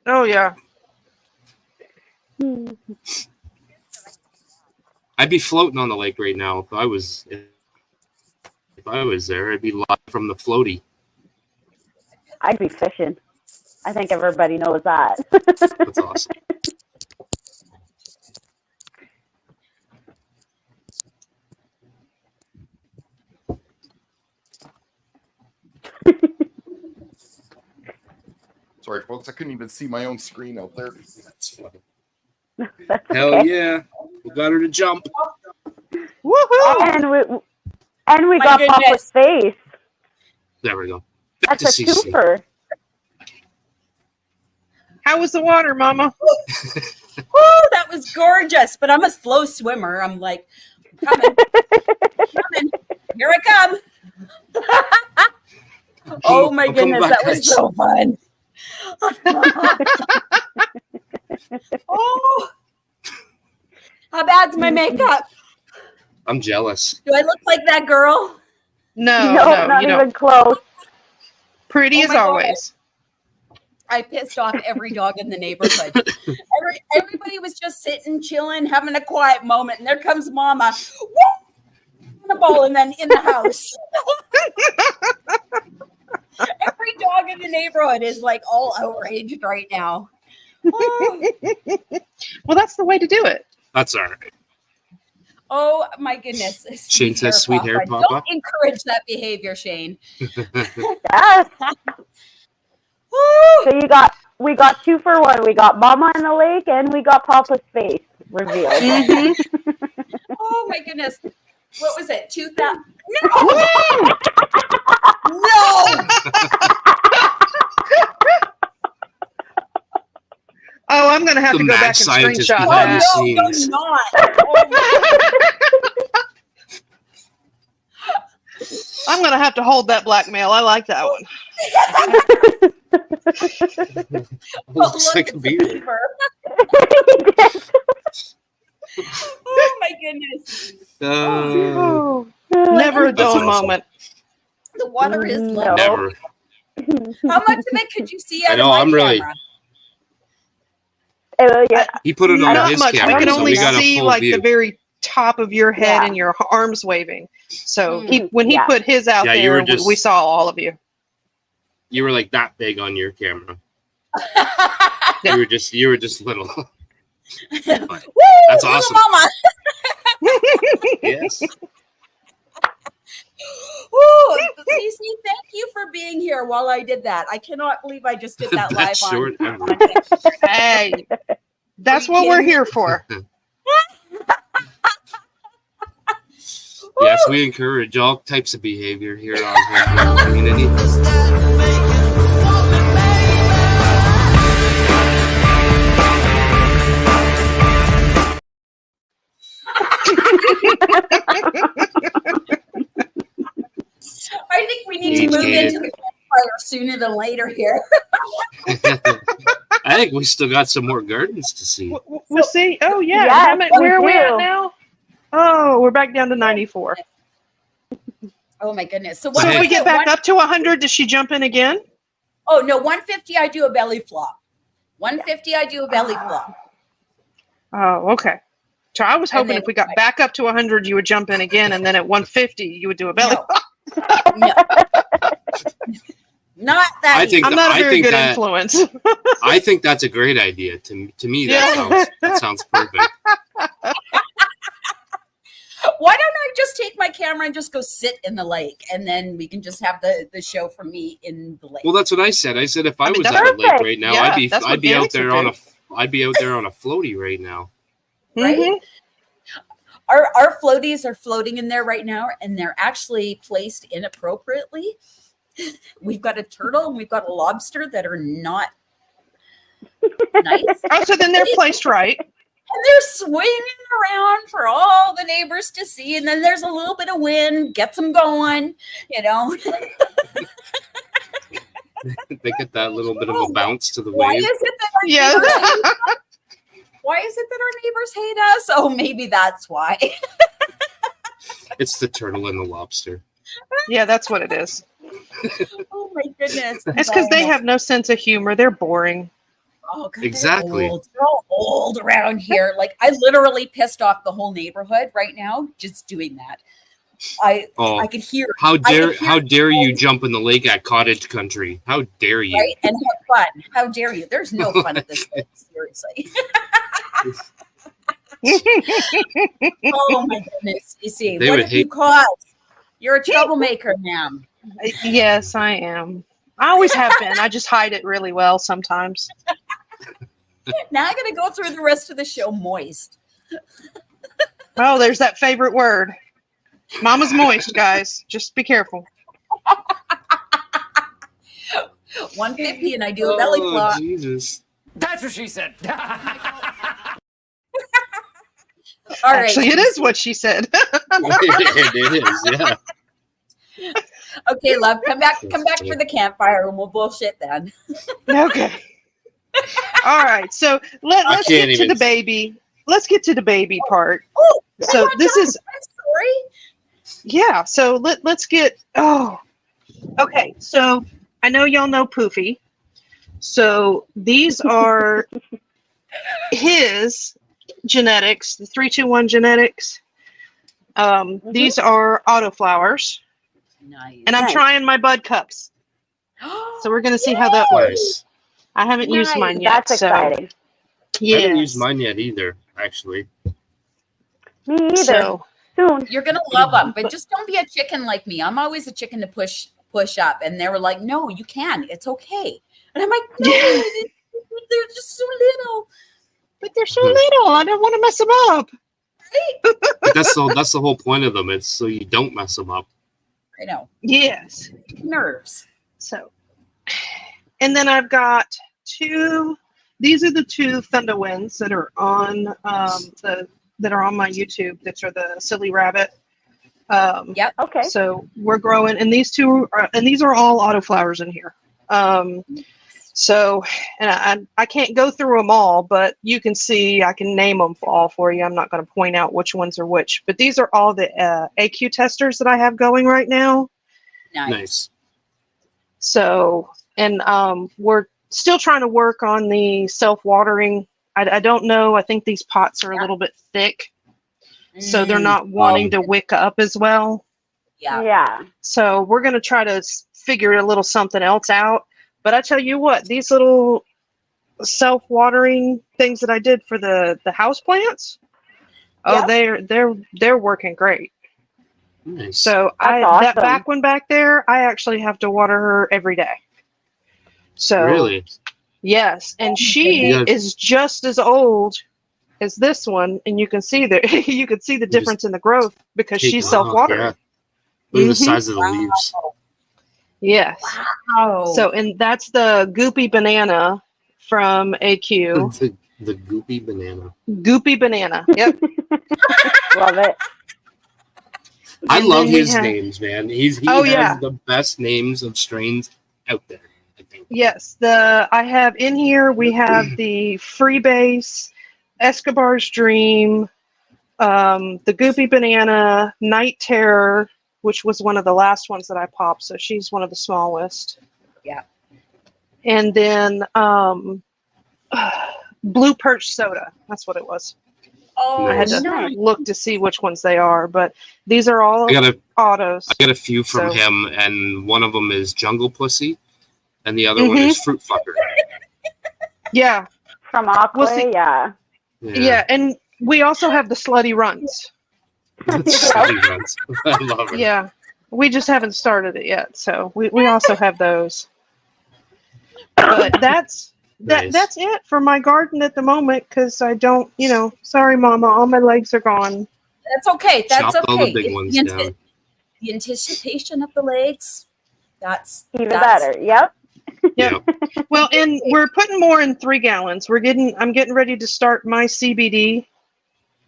Oh, yeah. I'd be floating on the lake right now if I was there. I'd be live from the floaty. I'd be fishing. I think everybody knows that. That's awesome. Sorry, folks. I couldn't even see my own screen out there. That's funny. That's Hell okay. yeah. We got her to jump. Woohoo! And we My got goodness. Papa's face. There we go. Back That's to a Cece. twofer. How was the water, Mama? Woo, that was gorgeous. But I'm a slow swimmer. I'm like, coming. Here I come. Oh my goodness, that was so fun. Oh, how bad's my makeup? I'm jealous. Do I look like that girl? No, not you even don't. close. Pretty Oh as my God. always. I pissed off every dog in the neighborhood. Everybody was just sitting, chilling, having a quiet moment, and there comes Mama, woo, a ball, and then in the house. Every dog in the neighborhood is like all outraged right now. Oh, Well, that's the way to do it. That's all right. oh my goodness. Shane says sweet hair Papa. pop Don't up. encourage that behavior, Shane. Yes. So we got 2 for 1. We got Mama in the lake and we got Papa's face revealed. Oh my goodness. What was it? 2000? No! No! Oh, I'm gonna have The to go mad back and scientist screenshot behind that. the No, you're scenes. not. Oh my I'm gonna have to hold that blackmail. I like that one. Looks like a beaver. beaver. Oh my goodness. Oh, never a That's dull awesome. moment. The water is low. Never. How much of it could you see I out know, of my I'm really- camera? Yeah. He put it on Not his much. We camera, can so only we got a see full like view. the very top of your head Yeah. and your arms waving. So when he Yeah. put his out Yeah, you were there, just- we saw all of you. You were like that big on your camera. You were just little. Woo! That's Little awesome. Mama. Yes. Woo! Cece, thank you for being here while I did that. I cannot believe I just did that live Best on. short ever. Hey, that's Are you what we're kidding? here for. Yes, we encourage all types of behavior here on the community. I think we need to move Age-gated. into the campfire sooner than later here. I think we still got some more gardens to see. We'll see. Oh yeah. Yes, How many- where are we we at do. now? Oh, we're back down to 94. Oh my goodness. So So what if was we get it? back up to 100, does she jump in again? Oh no, 150 I do a belly flop. 150 I do a belly flop. Oh, okay. So I was And hoping then- if we got back up to 100, you would jump in again, and then at 150, you would do a belly. No. Not that I easy. think I'm not a I very think good that- influence. I think that's a great idea. To me, Yeah. that sounds perfect. Why don't I just take my camera and just go sit in the lake, and then we can just have the show from me in the lake. Well, that's what I said. I said if I mean, was that's at the lake perfect. right now, Yeah, that's what I'd be out Phoenix there would on do. I'd be out there on a floaty right now. Right? Mhm. Our floaties are floating in there right now, and they're actually placed inappropriately. We've got a turtle and we've got a lobster that are not nice. Oh, so then they're placed right. And they're swinging around for all the neighbors to see. And then there's a little bit of wind, gets them going, you know. They get that little bit of a bounce to the Why wave. is it that our Yeah. neighbors hate us? Why is it that our neighbors hate us? Oh, maybe that's why. It's the turtle and the lobster. Yeah, that's what it is. Oh my goodness. It's because they have no sense of humor. They're boring. Oh, God, Exactly. They're old. They're all old around here. Like I literally pissed off the whole neighborhood right now just doing that. I could hear. How I dare could hear how dare you jump in the lake at cottage country? How dare you? right and have fun. How dare you? There's no fun at this place. Seriously. Oh my goodness. You see, They what would have you hate- caused? You're a troublemaker, ma'am. Yes, I am. I always have been. I just hide it really well sometimes. Now I'm gonna go through the rest of the show moist. Oh, there's that favorite word. Mama's moist, guys. Just be careful. 150 and I do a belly flop. Oh, Jesus. That's what she said. All right. Actually, it is what she said. It is, yeah. Okay, love, come back for the campfire and we'll bullshit then. Okay. All right. So let's get to the baby. Let's get to the baby part. Oh, so this is sorry. Yeah. So let's get. Oh. Okay. So I know y'all know Poofy. So these are his genetics, the 321 genetics. These are autoflowers. Nice. And I'm trying my bud cups. So we're gonna see how that works. I haven't used mine yet. That's exciting. Yeah. I haven't used mine yet either, actually. Me either. So, soon. You're gonna love them, but just don't be a chicken like me. I'm always a chicken to push up, and they were like, "No, you can. It's okay." And I'm like, "No, they're just so little." But they're so little. I don't want to mess them up. But that's the whole point of them. It's so you don't mess them up. I know. Yes. Nerves. So, and then I've got two. These are the two Thunder Winds that are on that are on my YouTube. That are the Silly Rabbit. Yep. Okay. So we're growing, and these two are, and these are all autoflowers in here. So, and I can't go through them all, but you can see I can name them all for you. I'm not going to point out which ones are which, but these are all the AQ testers that I have going right now. Nice. So, and we're still trying to work on the self-watering. I don't know. I think these pots are a little bit thick, so they're not wanting to wick up as well. Yeah. So we're going to try to figure a little something else out. But I tell you what, these little self-watering things that I did for the house plants, they're working great. Nice. So that back one back there, I actually have to water her every day. So Really? Yes, and she is just as old as this one, and you can see the difference in the growth because she's self-watering. Yeah. Look at the size of the leaves. Yes. Wow. So, and that's the Goopy Banana from AQ. The Goopy Banana. Goopy Banana. Yep. Love it. I And love then we his have- names, man. He has the best names of strains out there, I think. Yes. I have in here, we have the Freebase, Escobar's Dream, the Goopy Banana, Night Terror, which was one of the last ones that I popped. So she's one of the smallest. Yeah. And then Blue Perch Soda. That's what it was. Oh, I had to look to see which ones they are, but these are all autos. I got a few from him, and one of them is Jungle Pussy, and the other one is Fruit Fucker. Yeah. From Aqua, Yeah, and we also have the Slutty Runs. Slutty Runs. I love it. Yeah, we just haven't started it yet, so we also have those. But that's it for my garden at the moment because I don't, sorry, Mama, all my legs are gone. That's okay. That's Chopped all okay. the big ones down. The anticipation of the legs, that's even better. Yep. Yep. Well, and we're putting more in 3 gallons. I'm getting ready to start my CBD.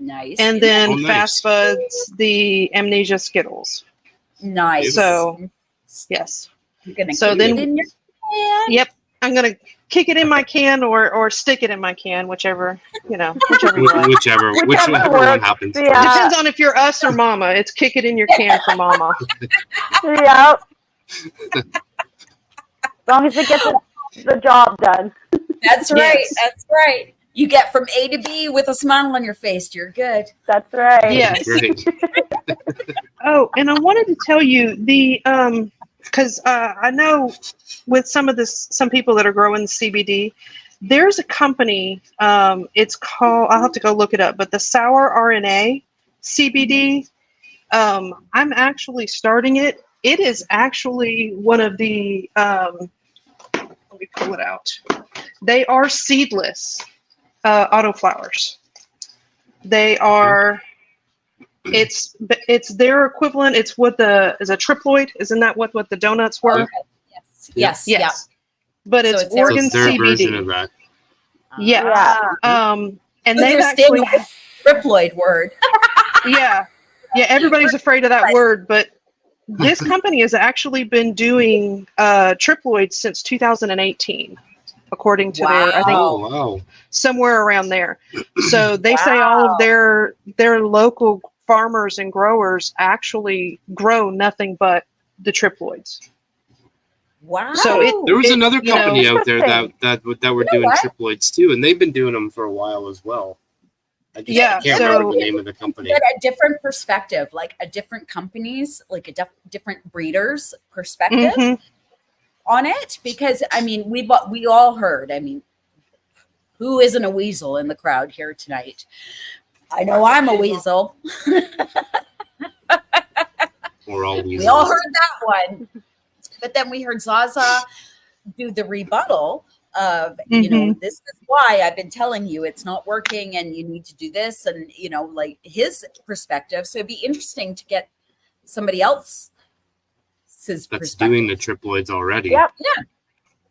Nice. And then Fast Buds, the Amnesia Skittles. Nice. So, yes. You're gonna so keep then, it in your can? Yep. I'm gonna kick it in my can or stick it in my can, whichever you like. Whichever one happens. It depends on if you're us or Mama. It's kick it in your can for Mama. Yep. As long as it gets the job done. That's right. Yes. That's right. You get from A to B with a smile on your face. You're good. That's right. Yes. Oh, and I wanted to tell you because I know with some people that are growing CBD, there's a company. It's called. I'll have to go look it up. But the Sour RNA CBD. I'm actually starting it. It is actually one of the. Let me pull it out. They are seedless autoflowers. They are. It's their equivalent. It's what is a triploid. Isn't that what the donuts were? Yes. Yeah. But So it's it's Oregon So it's their CBD. version of that. Yeah. And they've actually triploid word. yeah. Everybody's afraid of that word, but this company has actually been doing triploids since 2018, according to their, I think, somewhere around there. So they say all of their local farmers and growers actually grow nothing but the triploids. Wow. So there was another you company know, out there that were doing triploids too, and they've been doing them for a while as well. I can't remember the name of the company. Get a different perspective, like a different companies, like a different breeders' perspective on it. Because I mean, we all heard. I mean, who isn't a weasel in the crowd here tonight? I know I'm a weasel. We're all weasels. We all heard that one, but then we heard Zaza do the rebuttal of, you know, this is why I've been telling you it's not working and you need to do this, and you know, like his perspective. So it'd be interesting to get somebody else's that's doing the triploids already. Yep. Yeah.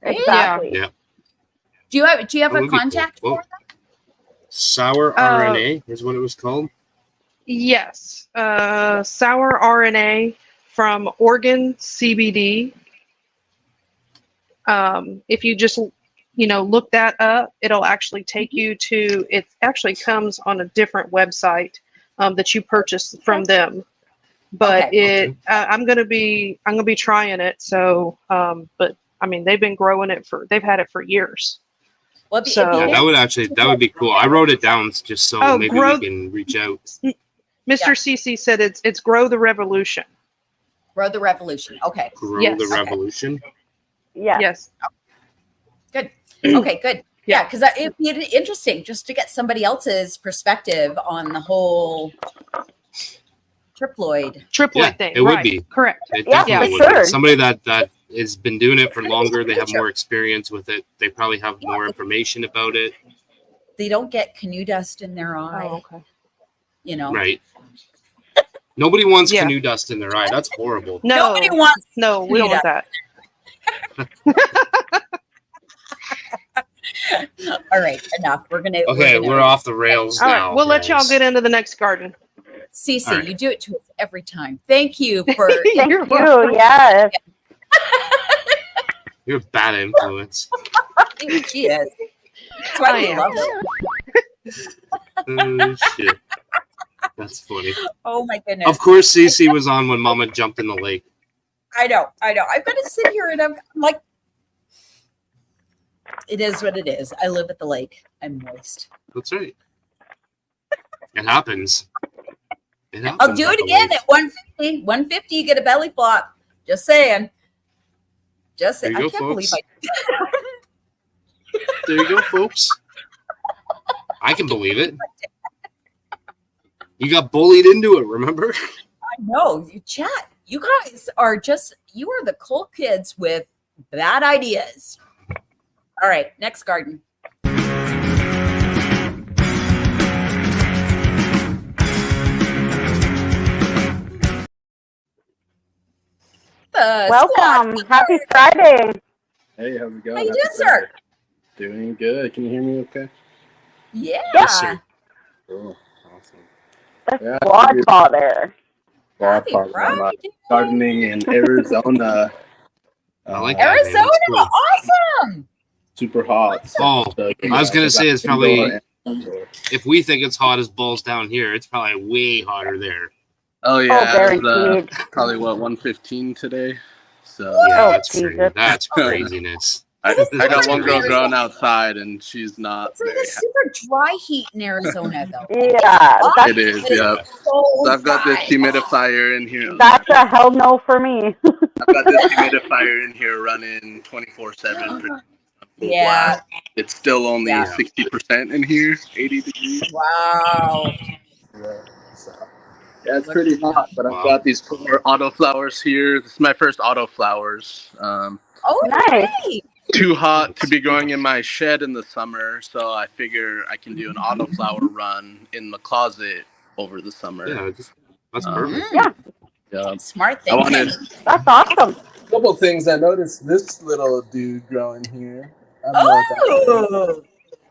Exactly. Yeah. Do you have a contact for them? Sour RNA is what it was called. Yes, sour RNA from Oregon CBD. If you just look that up, it'll actually take you to. It actually comes on a different website that you purchase from them. But I'm gonna be trying it. So, but I mean, they've been growing it they've had it for years. Well, so that would be cool. I wrote it down just so maybe we can reach out. Mr. Cece said it's Grow the Revolution. Grow the Revolution. Okay. Grow the Revolution. Yeah. Yes. Good. Okay, good. Yeah, because it'd be interesting just to get somebody else's perspective on the whole triploid thing. It would be correct. It definitely would be. Somebody that has been doing it for longer. They have more experience with it. They probably have more information about it. They don't get canoe dust in their eye. Oh, okay. You know. Right. Nobody wants canoe dust in their eye. That's horrible. No, nobody wants. No, we don't want that. All right, enough. We're off the rails All now. right, we'll let y'all get into the next garden. Cece, you do it to us every time. Thank you for. Thank you. Yes. You're a bad influence. She is. That's why we love it. Oh shit. That's funny. Oh my goodness. Of course, Cece was on when Mama jumped in the lake. I know. I've got to sit here and I'm like, it is what it is. I live at the lake. I'm moist. That's right. It happens. I'll do it again at 150. 150, you get a belly flop. Just saying. Just saying. I can't believe I did that. There you go, folks. I can believe it. You got bullied into it, remember? I know. You chat. You guys are you are the cool kids with bad ideas. All right, next garden. Welcome. Happy Friday. Hey, how's it going? How you doing, sir? Doing good. Can you hear me okay? Yeah. Yes, sir. Cool. Awesome. The squad father. I'm gardening in Arizona. I like Arizona, cool. Awesome. Super hot. Oh, I was gonna say it's probably if we think it's hot as balls down here, it's probably way hotter there. Oh yeah, very it's, probably 115 today. So yeah, that's craziness. I got one girl growing outside, and she's not. It's like a super dry heat in Arizona, though. Yeah, it is. Yep. So I've got this humidifier in here. That's a hell no for me. I've got this humidifier in here running 24/7. Yeah. It's still only 60% in here, 80 degrees. Wow. Yeah, it's pretty hot, but I've got these 4 autoflowers here. This is my first autoflowers. Nice. Too hot to be growing in my shed in the summer, so I figure I can do an autoflower run in the closet over the summer. Yeah, that's perfect. Yeah. Smart thing. That's awesome. A couple things. I noticed this little dude growing here. I don't know what that is.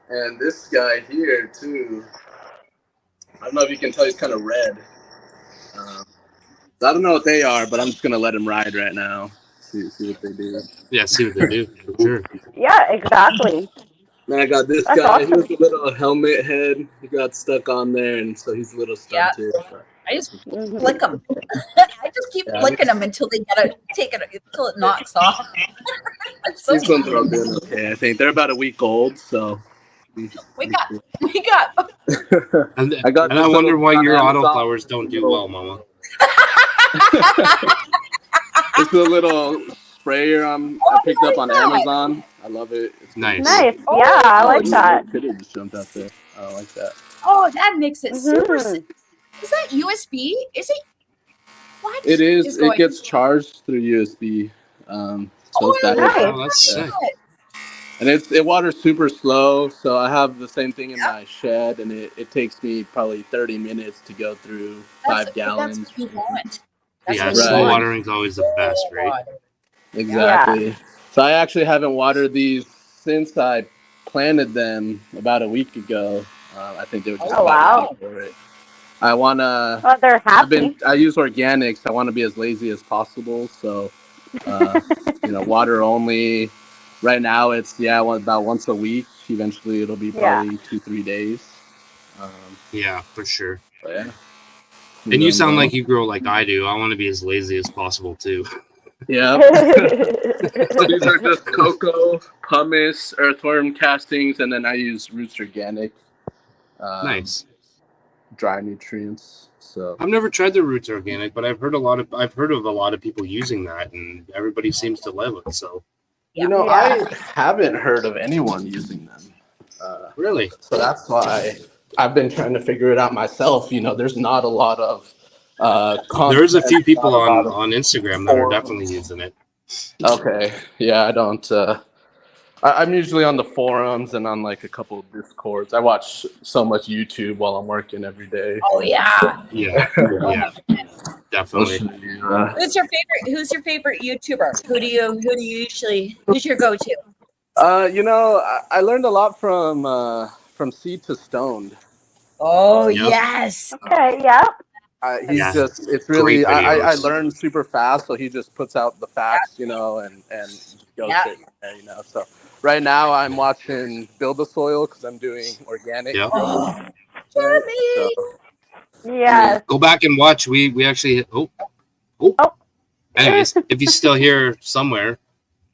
And this guy here too. I don't know if you can tell, he's kind of red. I don't know what they are, but I'm just gonna let them ride right now. See what they do. Yeah, see what they do for sure. Yeah, exactly. Then I got this That's guy. awesome. He was a little helmet head. He got stuck on there, and so he's a little stunted. I just flick them. I just keep flicking them until they gotta take it until it knocks off. So These ones are all doing okay. I think they're about a week old, so we got. And I got. I wonder why your Amazon. autoflowers don't do well, Mama. It's a little sprayer I picked up on Amazon. I love it. It's nice. Nice. Yeah, I like that. Could have just jumped out there. I like that. Oh, that makes it super. Is that USB? Is it? What? It is. It gets charged through USB. So it's that. Oh, that's sick. And it waters super slow, so I have the same thing in my shed, and it takes me probably 30 minutes to go through 5 gallons. That's what you want. Yeah, slow watering is always the best, right? Exactly. Yeah. So I actually haven't watered these since I planted them about a week ago. I think they were just about ready for it. I wanna. Oh, they're happy. I use organics. I want to be as lazy as possible, so water only. Right now, it's about once a week. Eventually, it'll be probably 2-3 days. Yeah, for sure. Yeah. And you sound like you grow like I do. I want to be as lazy as possible too. Yeah. So these are just cocoa, pumice, earthworm castings, and then I use Roots Organic. Nice. Dry nutrients. So I've never tried the Roots Organic, but I've heard of a lot of people using that, and everybody seems to love it. So. I haven't heard of anyone using them. Really? So that's why I've been trying to figure it out myself. There's not a lot of there's a few people on Instagram that are definitely using it. Okay. Yeah, I don't. I'm usually on the forums and on like a couple of Discords. I watch so much YouTube while I'm working every day. Oh yeah. Yeah. Definitely. Who's your favorite YouTuber? Who's your go-to? I learned a lot from Seed to Stoned. Oh yes. Okay. Yeah. It's really I learned super fast, so he just puts out the facts, and goes there, So right now I'm watching Build the Soil because I'm doing organic. Yeah. Yeah. Go back and watch. We actually Anyways, if he's still here somewhere,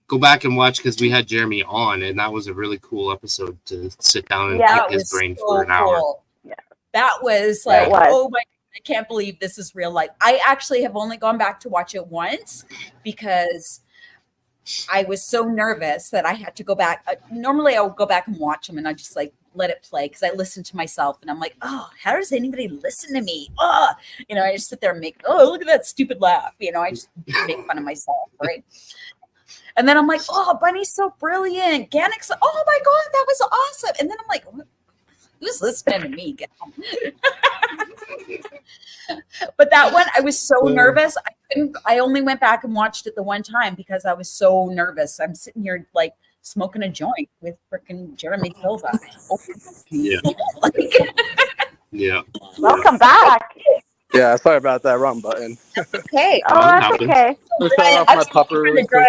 go back and watch because we had Jeremy on, and that was a really cool episode to sit down and pick his brain for an hour. Yeah. That was like, oh my, I can't believe this is real life. I actually have only gone back to watch it once because I was so nervous that I had to go back. Normally I would go back and watch them and I just like let it play because I listen to myself and I'm like, oh, how does anybody listen to me? Oh, I just sit there and make, oh, look at that stupid laugh. I just make fun of myself, right? And then I'm like, oh, Bunny's so brilliant. Gannick's, oh my God, that was awesome. And then I'm like, who's listening to me? But that one, I was so nervous. I only went back and watched it the one time because I was so nervous. I'm sitting here like smoking a joint with freaking Jeremy Silva. Yeah. Yeah. Welcome back. Yeah, sorry about that. Wrong button. Okay. Oh, that's okay. I'm showing off my pupper really quick.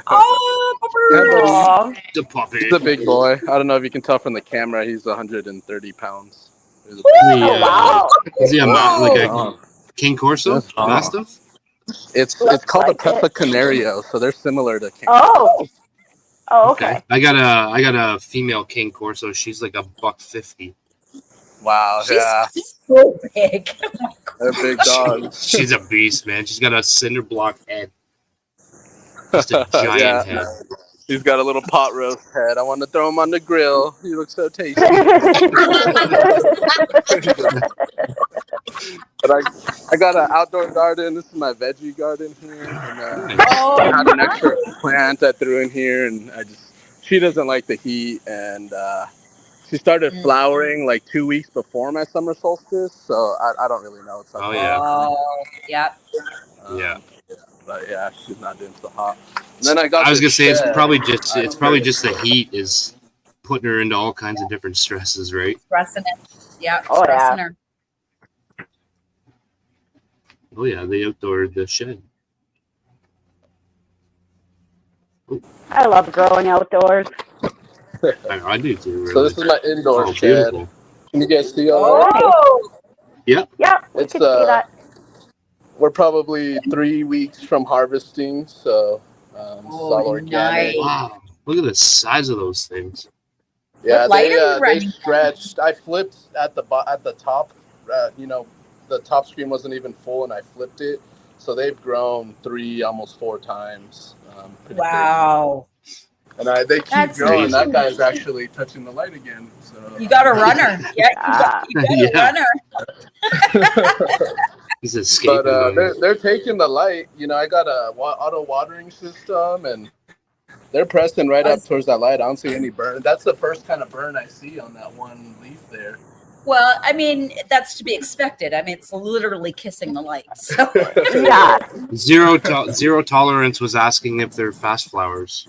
Oh, pupper. The puppy. He's a big boy. I don't know if you can tell from the camera. He's 130 pounds. Wow. Is he like a King Corso Mastiff? It's called a Peppa Canario, so they're similar to King. Oh, okay. I got a female King Corso. She's like $150. Wow, She's so big. They're big dogs. She's a beast, man. She's got a cinder block head. Just a giant head. He's got a little pot roast head. I want to throw him on the grill. He looks so tasty. But I got an outdoor garden. This is my veggie garden here. And, I had an extra plant I threw in here, and she doesn't like the heat, and she started flowering like 2 weeks before my summer solstice, so I don't really know. Oh yeah. Yeah. Yeah. But yeah, she's not doing so hot. And then I was gonna say it's probably just the heat is putting her into all kinds of different stresses, right? Stressing it. Yeah. Oh, stressing her. Oh yeah, the shed. I love growing outdoors. I do too. Really. So this is my indoor shed. Beautiful. Can you guys see all that? Oh, Yep. Yeah, we It's can see that. we're probably 3 weeks from harvesting, so this is all organic. Wow. Look at the size of those things. Yeah, what light are you they running? stretched. I flipped at the top. You know, the top screen wasn't even full, and I flipped it. So they've grown 3, almost 4 times. Pretty Wow. crazy. And they keep That's growing. amazing. That guy's actually touching the light again. So You got a runner. Yeah, you got a runner. He's escaping. But they're taking the light. You know, I got a auto watering system, and they're pressing right up towards that light. I don't see any burn. That's the first kind of burn I see on that one leaf there. Well, I mean, that's to be expected. I mean, it's literally kissing the light. So. Yeah. Zero Tolerance was asking if they're fast flowers.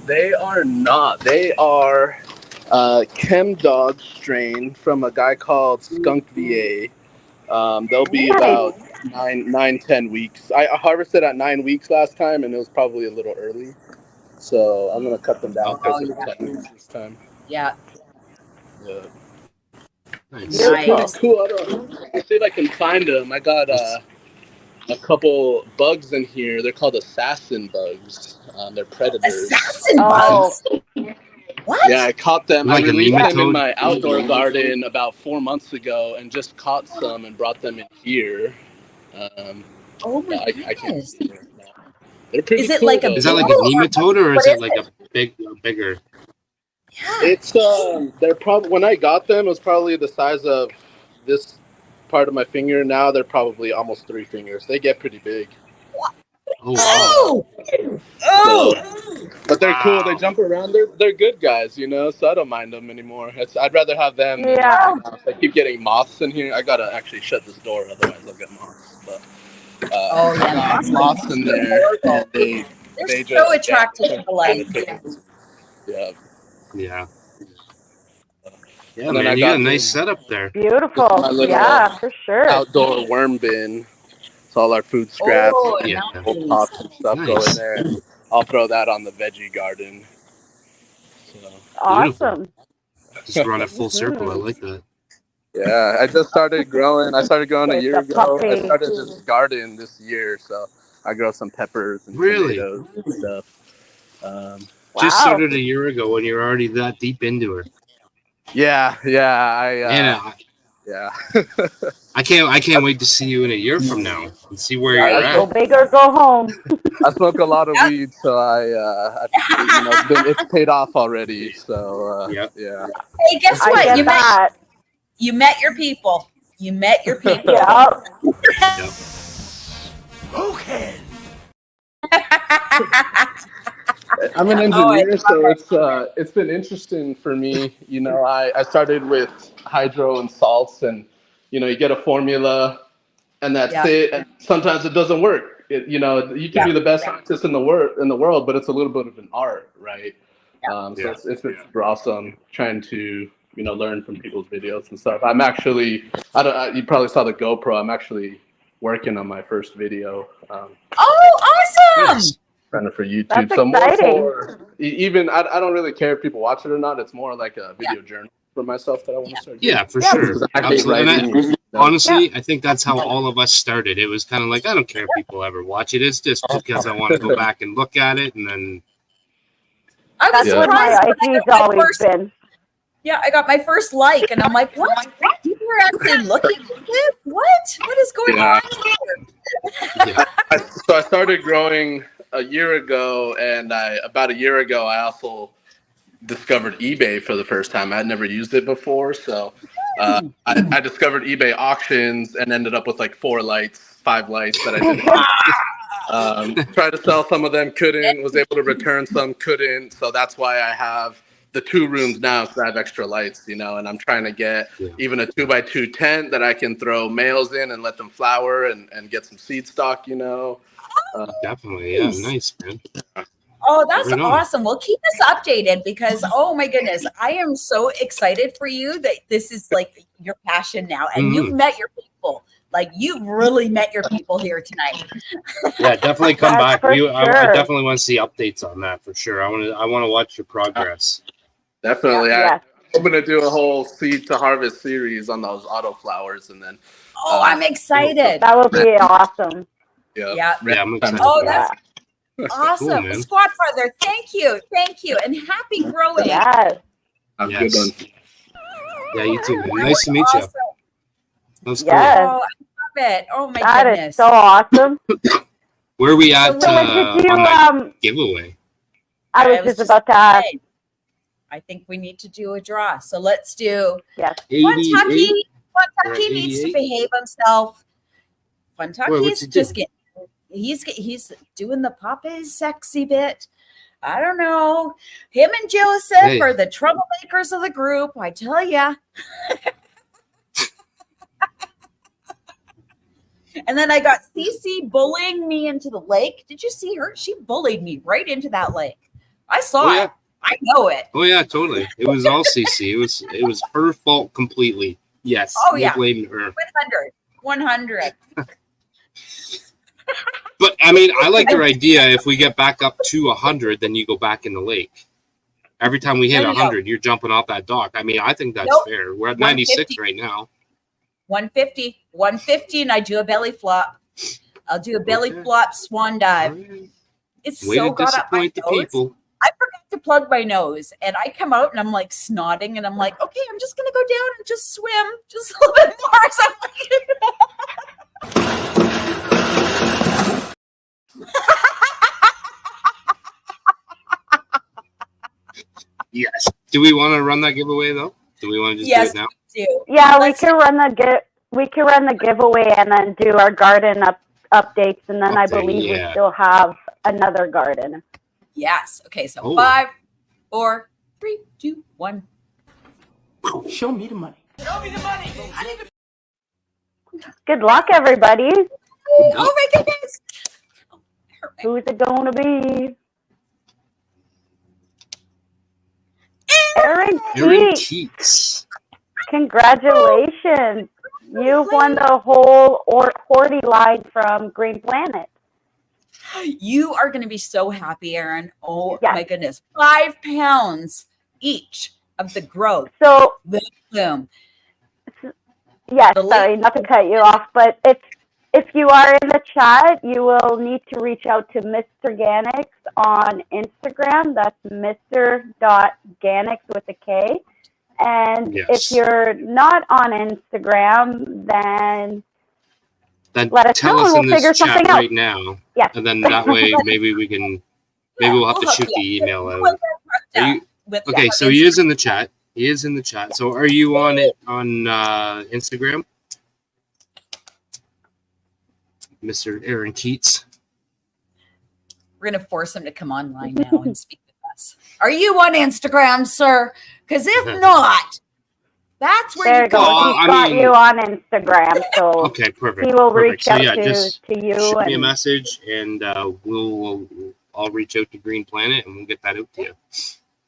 They are not. They are Chem Dog strain from a guy called Skunk VA. They'll be about 10 weeks. I harvested at 9 weeks last time, and it was probably a little early. So I'm going to cut them down closer to 10 weeks this time. Yeah. Yeah. Nice. They're pretty cool. I'll see if I can find them. I got a couple bugs in here. They're called assassin bugs. They're predators. Assassin bugs? What? Yeah, I caught them. Like I a released them in nematode? my outdoor garden about 4 months ago, and just caught some and brought them in here. Oh my I can't goodness. see them now. They're pretty Is it cool, like a though. Is that like a nematode or is it like a bigger? It's they're probably, when I got them, it was probably the size of this part of my finger. Now they're probably almost 3 fingers. They get pretty big. Oh wow. Oh! But they're cool. They jump around. They're good guys, you know. So I don't mind them anymore. I'd rather have them. Yeah. I keep getting moths in here. I gotta actually shut this door, otherwise I'll get moths. But Oh, yeah, I got moths in there. And they They're just so attracted to the light. Yeah. Yeah. Yeah, And then man, I you got a got nice this- setup there. Beautiful. my little, Yeah, for sure. outdoor worm bin. It's all our food scraps, Oh, and yeah. old pots and stuff go in there. I'll throw that on the veggie garden. So. Awesome. Just run it full circle. I like that. Yeah, I just started growing. I started growing a It's year a ago. puppy. I started this garden this year, so I grow some peppers and Really? tomatoes and stuff. Just Wow. started a year ago when you're already that deep into it. Yeah. I can't wait to see you in a year from now and see where you're Go at. big or go home. I smoke a lot of weed, so it's paid off already. So Yep. yeah. Hey, guess I what? get that. You met your people. You met your people. Yeah. Yep. Okay. I'm an engineer, so it's been interesting for me. You know, I started with hydro and salts, and you know, you get a formula, and that's it. And sometimes it doesn't work. You know, you can be the best scientist in the world, but it's a little bit of an art, right? So it's been super awesome trying to learn from people's videos and stuff. I'm actually, you probably saw the GoPro. I'm actually working on my first video. Oh, awesome! Running for YouTube. That's So more exciting. for even I don't really care if people watch it or not. It's more like a video journal for myself that I want to start doing. Yeah, for sure. I hate Absolutely. writing. And honestly, I think that's how all of us started. It was kind of like, I don't care if people ever watch it. It's just because I want to go back and look at it, and then I was That's what my surprised when I IG's got my always first. been. Yeah, I got my first like, and I'm like, what? People are actually looking at this? What is going on here? So I started growing a year ago, and about a year ago, I also discovered eBay for the first time. I'd never used it before, so I discovered eBay auctions and ended up with like 5 lights that I didn't. Tried to sell some of them, couldn't. Was able to return some, couldn't. So that's why I have the 2 rooms now, so I have extra lights, and I'm trying to get even a 2x2 tent that I can throw males in and let them flower and get some seed stock, definitely, yeah, nice, man. Oh, that's Right on. awesome. Well, keep us updated because, oh my goodness, I am so excited for you that this is like your passion now and you've met your people. Like you've really met your people here tonight. Yeah, definitely come That's back. for I sure. definitely want to see updates on that for sure. I want to watch your progress. Definitely. Yeah. I'm gonna do a whole seed to harvest series on those autoflowers, and then. Oh, I'm excited. That would be awesome. Yeah. Yeah, I'm excited. Oh, for that's that. awesome. Cool, man. Squad Brother, thank you. Thank you. And happy growing. Yes. Have a Yes. good one. Yeah, you too, man. Nice to meet you. Awesome. That was Yes. Oh, I love it. Oh my That goodness. is so awesome. Where are we at So when did you, on that giveaway? I was just about to ask. I think we need to do a draw. So let's do Yes. Funtucky. We're Funtucky at needs to 88? behave himself. Wait, Funtucky's what's he just doing? getting he's doing the Popeye sexy bit. I don't know. Him and Joseph are the troublemakers of the group, I tell ya. And then I got Cece bullying me into the lake. Did you see her? She bullied me right into that lake. I saw it. I know it. Oh yeah, totally. It was all Cece. It was her fault completely. Yes. Oh, we're yeah. blaming her. 100. But I mean, I like your idea. If we get back up to 100, then you go back in the lake. Every time we hit No, no, no. 100, you're jumping off that dock. I mean, I think that's Nope. fair. We're at 96 150. right now. 150, and I do a belly flop. I'll do a belly flop swan dive. It's Way so to got up my disappoint the nose. people. I forgot to plug my nose, and I come out and I'm like snotting, and I'm like, okay, I'm just gonna go down and just swim just a little bit more. So Yes. Do we want to run that giveaway though? Do we want to just yes, do it now? we do. Yeah, we can run the giveaway and then do our garden updates, and then I believe we yeah. still have another garden. Yes. Okay. So Oh. 5, 4, 3, 2, 1. Show me the money. Show me the money. I need to. Good luck, everybody. Oh my goodness. Who's it going to be? Aaron Keats. Keats. Congratulations. You've won the whole Horty line from Green Planet. You are going to be so happy, Aaron. Oh Yes. my goodness. 5 pounds each of the growth. So, Boom. yes, sorry, not to cut you off, but if you are in the chat, you will need to reach out to Mr. Organics on Instagram. That's Mr.Organics with a K. And Yes. if you're not on Instagram, then Then let us tell know us and in we'll figure this chat something out. right now. Yes. And then that way maybe we can we'll have to we'll shoot hook the you email up. out. We'll hook you Are up you, with okay, our so he is in the chat. He is in the chat. So are you on it on Instagram? Mr. Aaron Keats. We're going to force him to come online now and speak with us. Are you on Instagram, sir? Because if not, that's where There you you go. go. He's got you on Instagram, so Okay, perfect. he will perfect. reach So out yeah, to just you. shoot me a And message and I'll reach out to Green Planet and we'll get that out to you.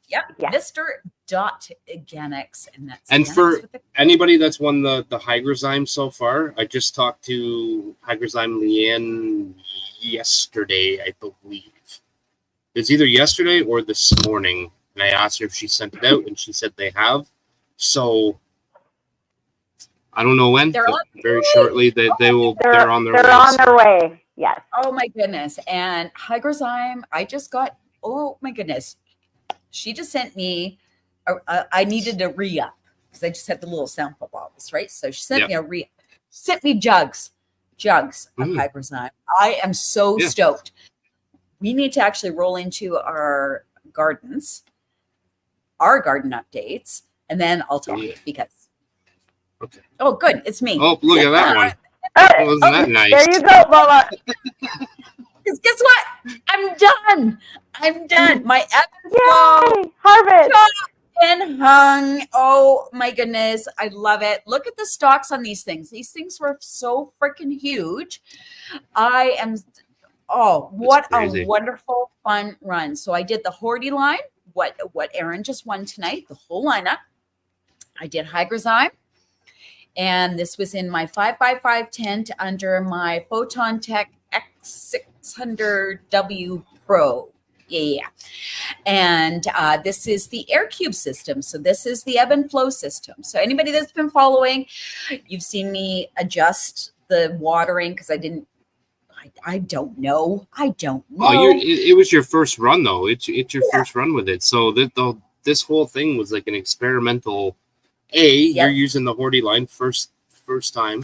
Yep. Mr. Organics. And that's And Organics for with the- anybody that's won the Hygrozyme so far, I just talked to Hygrozyme Leanne yesterday, I believe. It's either yesterday or this morning. And I asked her if she sent it out, and she said they have. So I don't know when, They're but on- very shortly they're on their way. they're on their way. Yes. Oh my goodness. And Hygrozyme, I just got, oh my goodness. She just sent me, I needed a re-up because I just had the little sample bottles, right? So she sent me a re-up. Sent me jugs of Hygrozyme. I am so stoked. We need to actually roll into our gardens, our garden updates, and then I'll tell you because. Okay. Oh, good. It's me. Oh, look at that one. Wasn't that nice? There you go, Mama. Because guess what? I'm done. I'm done. My ebb and Yay! Harvest. and hung. Oh my goodness. I love it. Look at the stalks on these things. These things were so freaking huge. I am, what a wonderful, fun run. So I did the Horty line, what Aaron just won tonight, the whole lineup. I did Hygrozyme. And this was in my 5x5 tent under my Photon Tech X600W Pro. Yeah. And this is the air cube system. So this is the ebb and flow system. So anybody that's been following, you've seen me adjust the watering because I don't know. Oh, it was your first run though. It's your first run with it. So this whole thing was like an experimental. You're using the Horty line first time.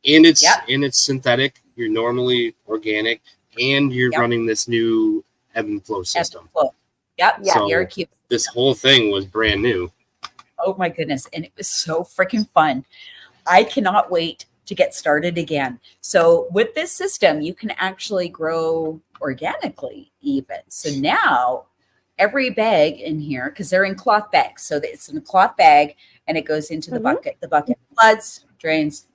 And it's synthetic. You're normally organic, and you're running this new ebb and flow system. So air cube. This whole thing was brand new. Oh my goodness. And it was so freaking fun. I cannot wait to get started again. So with this system, you can actually grow organically even. So now every bag in here, because they're in cloth bags. So it's in a cloth bag and it goes into the bucket. The bucket floods, drains,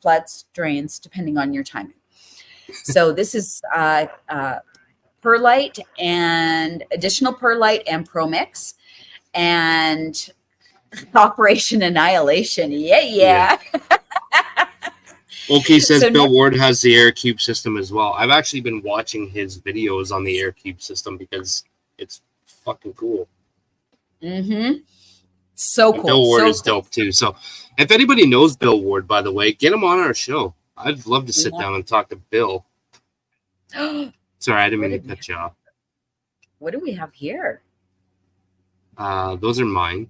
depending on your timing. So this is perlite and additional perlite and ProMix and Operation Annihilation. Yeah. Okay, says Bill Ward has the air cube system as well. I've actually been watching his videos on the air cube system because it's fucking cool. So cool. And Bill Ward is dope too. So if anybody knows Bill Ward, by the way, get him on our show. I'd love to sit down and talk to Bill. Sorry, I didn't mean to cut you off. What do we have here? Those are mine.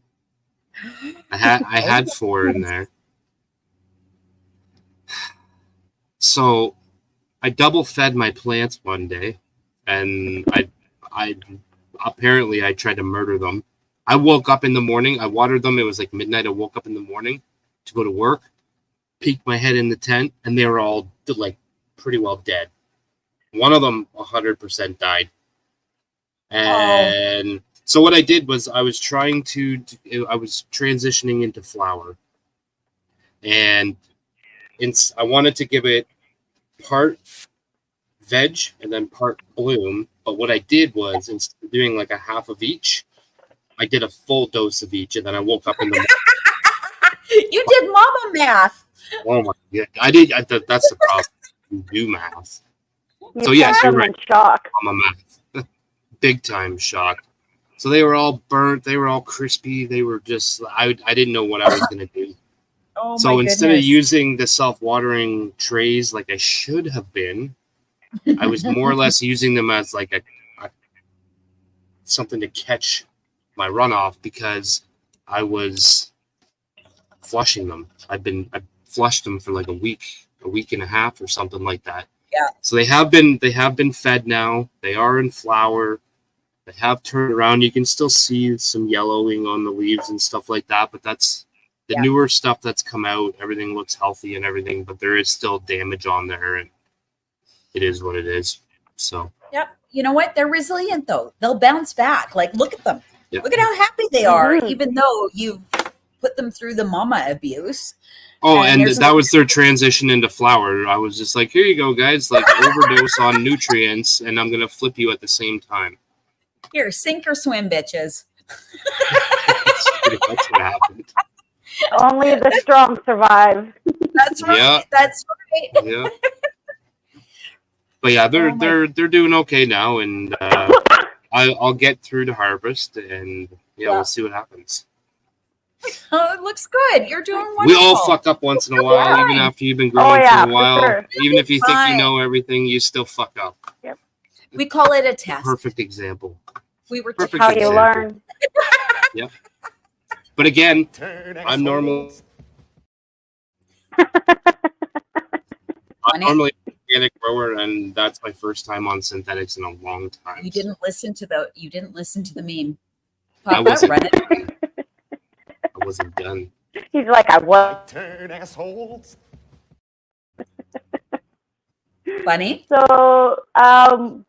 I had 4 in there. So I double fed my plants one day, and I apparently I tried to murder them. I woke up in the morning. I watered them. It was like midnight. I woke up in the morning to go to work, peeked my head in the tent, and they were all like pretty well dead. One of them 100% died. And so what I did was I was transitioning into flower, and I wanted to give it part veg and then part bloom. But what I did was, instead of doing like a half of each, I did a full dose of each, and then I woke up in the morning. You did mama math. Oh my god, I did. That's the problem. You do math. So yes, you're right. Shock. Mama math. Big time shock. So they were all burnt. They were all crispy. They were just. I didn't know what I was gonna do. Oh so my instead goodness. of using the self-watering trays like I should have been, I was more or less using them as like a something to catch my runoff because I was flushing them. I flushed them for like a week and a half or something like that. Yeah. So they have been fed now. They are in flower. They have turned around. You can still see some yellowing on the leaves and stuff like that, but that's the newer stuff that's come out. Everything looks healthy and everything, but there is still damage on there, and it is what it is. So. Yep. You know what? They're resilient though. They'll bounce back. Like, look at them. Yep. Look at how happy they are, even though you've put them through the mama abuse. Oh, and that was their transition into flower. I was just like, here you go, guys. Like, overdose on nutrients, and I'm going to flip you at the same time. Here, sink or swim, bitches. That's what happened. Only the strong survive. That's right. Yeah. That's right. Yeah. But yeah, they're doing okay now, and I'll get through to harvest, and we'll see what happens. Oh, it looks good. You're doing wonderful. We all fuck up once in a while, even after you've been growing for a while. Sure. Even if you think you know everything, you still fuck up. Yep. We call it a test. Perfect example. We were perfect how you learn. Yep. But again, I'm normal. I'm normally an organic grower, and that's my first time on synthetics in a long time. You didn't listen to the meme. I wasn't done. He's like, I was. Turn assholes. Funny. So I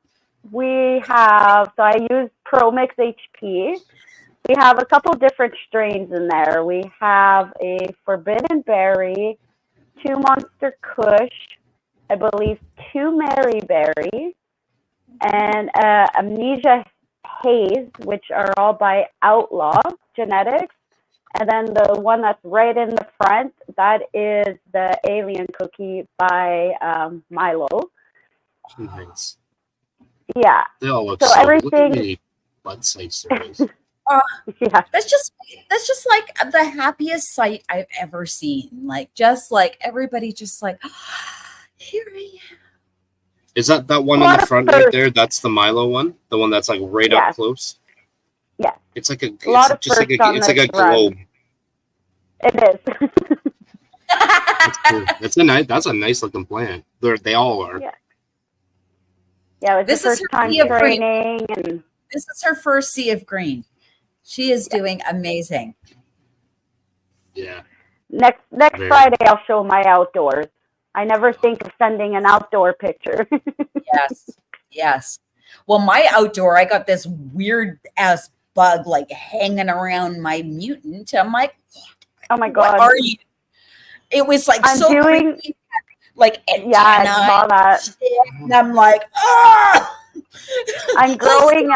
use ProMix HP. We have a couple different strains in there. We have a Forbidden Berry, 2 Monster Kush, I believe 2 Mary Berry, and Amnesia Haze, which are all by Outlaw Genetics. And then the one that's right in the front, that is the alien cookie by Milo. Nice. Yeah. They all look So so good. Look at everything. me butt size stories. Yeah. That's just like the happiest sight I've ever seen. Like just like everybody just like here I am. Is that one in the front right there? That's the Milo one, the one that's like right up Yes. close. Yeah. It's like a lot of just like firsts a on it's like a this run. globe. It is. That's cool. That's a nice looking plant. They all are. Yeah. Yeah, it was This the is first her time sea of green. training, and This is her first sea of green. She is doing amazing. Yeah. next Very. Friday I'll show my outdoors. I never think of sending an outdoor picture. Yes. Well, my outdoor, I got this weird ass bug like hanging around my mutant. I'm like, oh my what God. are you? It was like I'm so doing- creepy. Like antenna. Yeah, I saw that. And I'm like, oh! I'm growing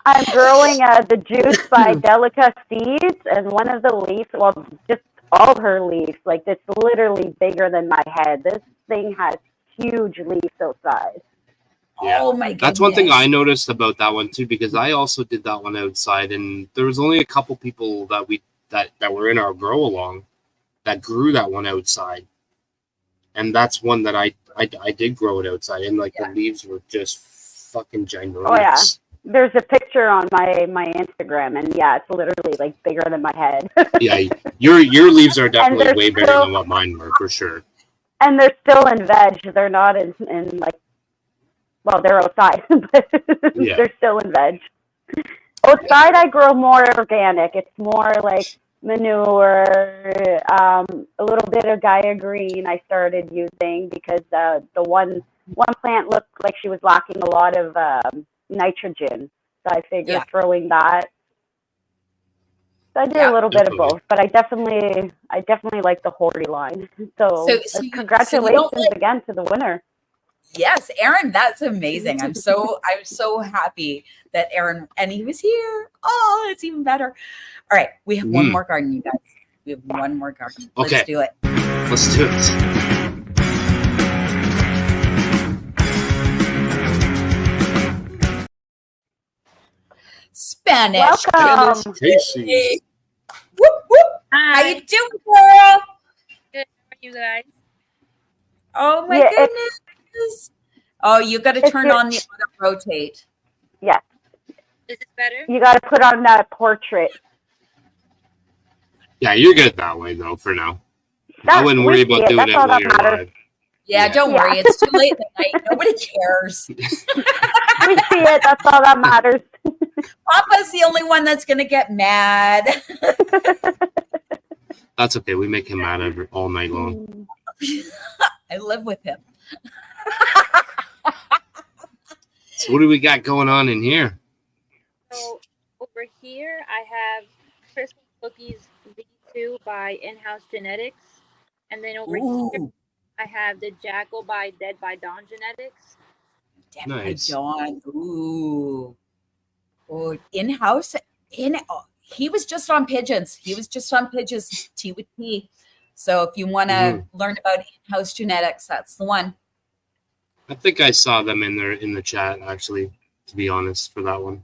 I'm growing the juice by Delica Seeds, and one of the leaves, well, just all her leaves, like it's literally bigger than my head. This thing has huge leaves outside. Yeah. Oh my goodness. That's one thing I noticed about that one too, because I also did that one outside, and there was only a couple people that were in our grow along that grew that one outside, and that's one that I did grow it outside, and like the leaves were just fucking ginormous. Oh yeah, there's a picture on my Instagram, and yeah, it's literally like bigger than my head. Yeah, your leaves are definitely they're way bigger still- than what mine were for sure. And they're still in veg. They're not in like, well, they're outside, but Yeah. they're still in veg. Outside, I grow more organic. It's more like manure, a little bit of Gaia Green I started using because the one plant looked like she was lacking a lot of nitrogen. So I figured throwing that. So I did a little bit of both, but I definitely like the Hori line. So, congratulations again to the winner. Yes, Aaron, that's amazing. I'm so happy that Aaron, and he was here. Oh, it's even better. All right, we have one more garden, you guys. We have one more garden. Okay. Let's do it. Let's do it. Spanish. Welcome. Cece. Whoop, whoop. How you doing, girl? Good. How are you guys? Oh my Yeah, goodness. Oh, you got to turn on the auto rotate. Yeah. Is this better? You got to put on that portrait. Yeah, you're good that way though for now. I wouldn't worry about doing it while you're live. Yeah, don't worry. It's too late at night. Nobody cares. We see it. That's all that matters. Papa's the only one that's going to get mad. That's okay. We make him mad all night long. I live with him. So what do we got going on in here? So over here, I have Crystal Cookies V2 by In-House Genetics. And then over here, I have the Jackal by Dead by Dawn Genetics. Dead Nice. by Dawn. Ooh. Oh, in-house. He was just on Pigeons. He was just on Pigeons, T with T. So if you want to learn about in-house genetics, that's the one. I think I saw them in the chat actually, to be honest, for that one.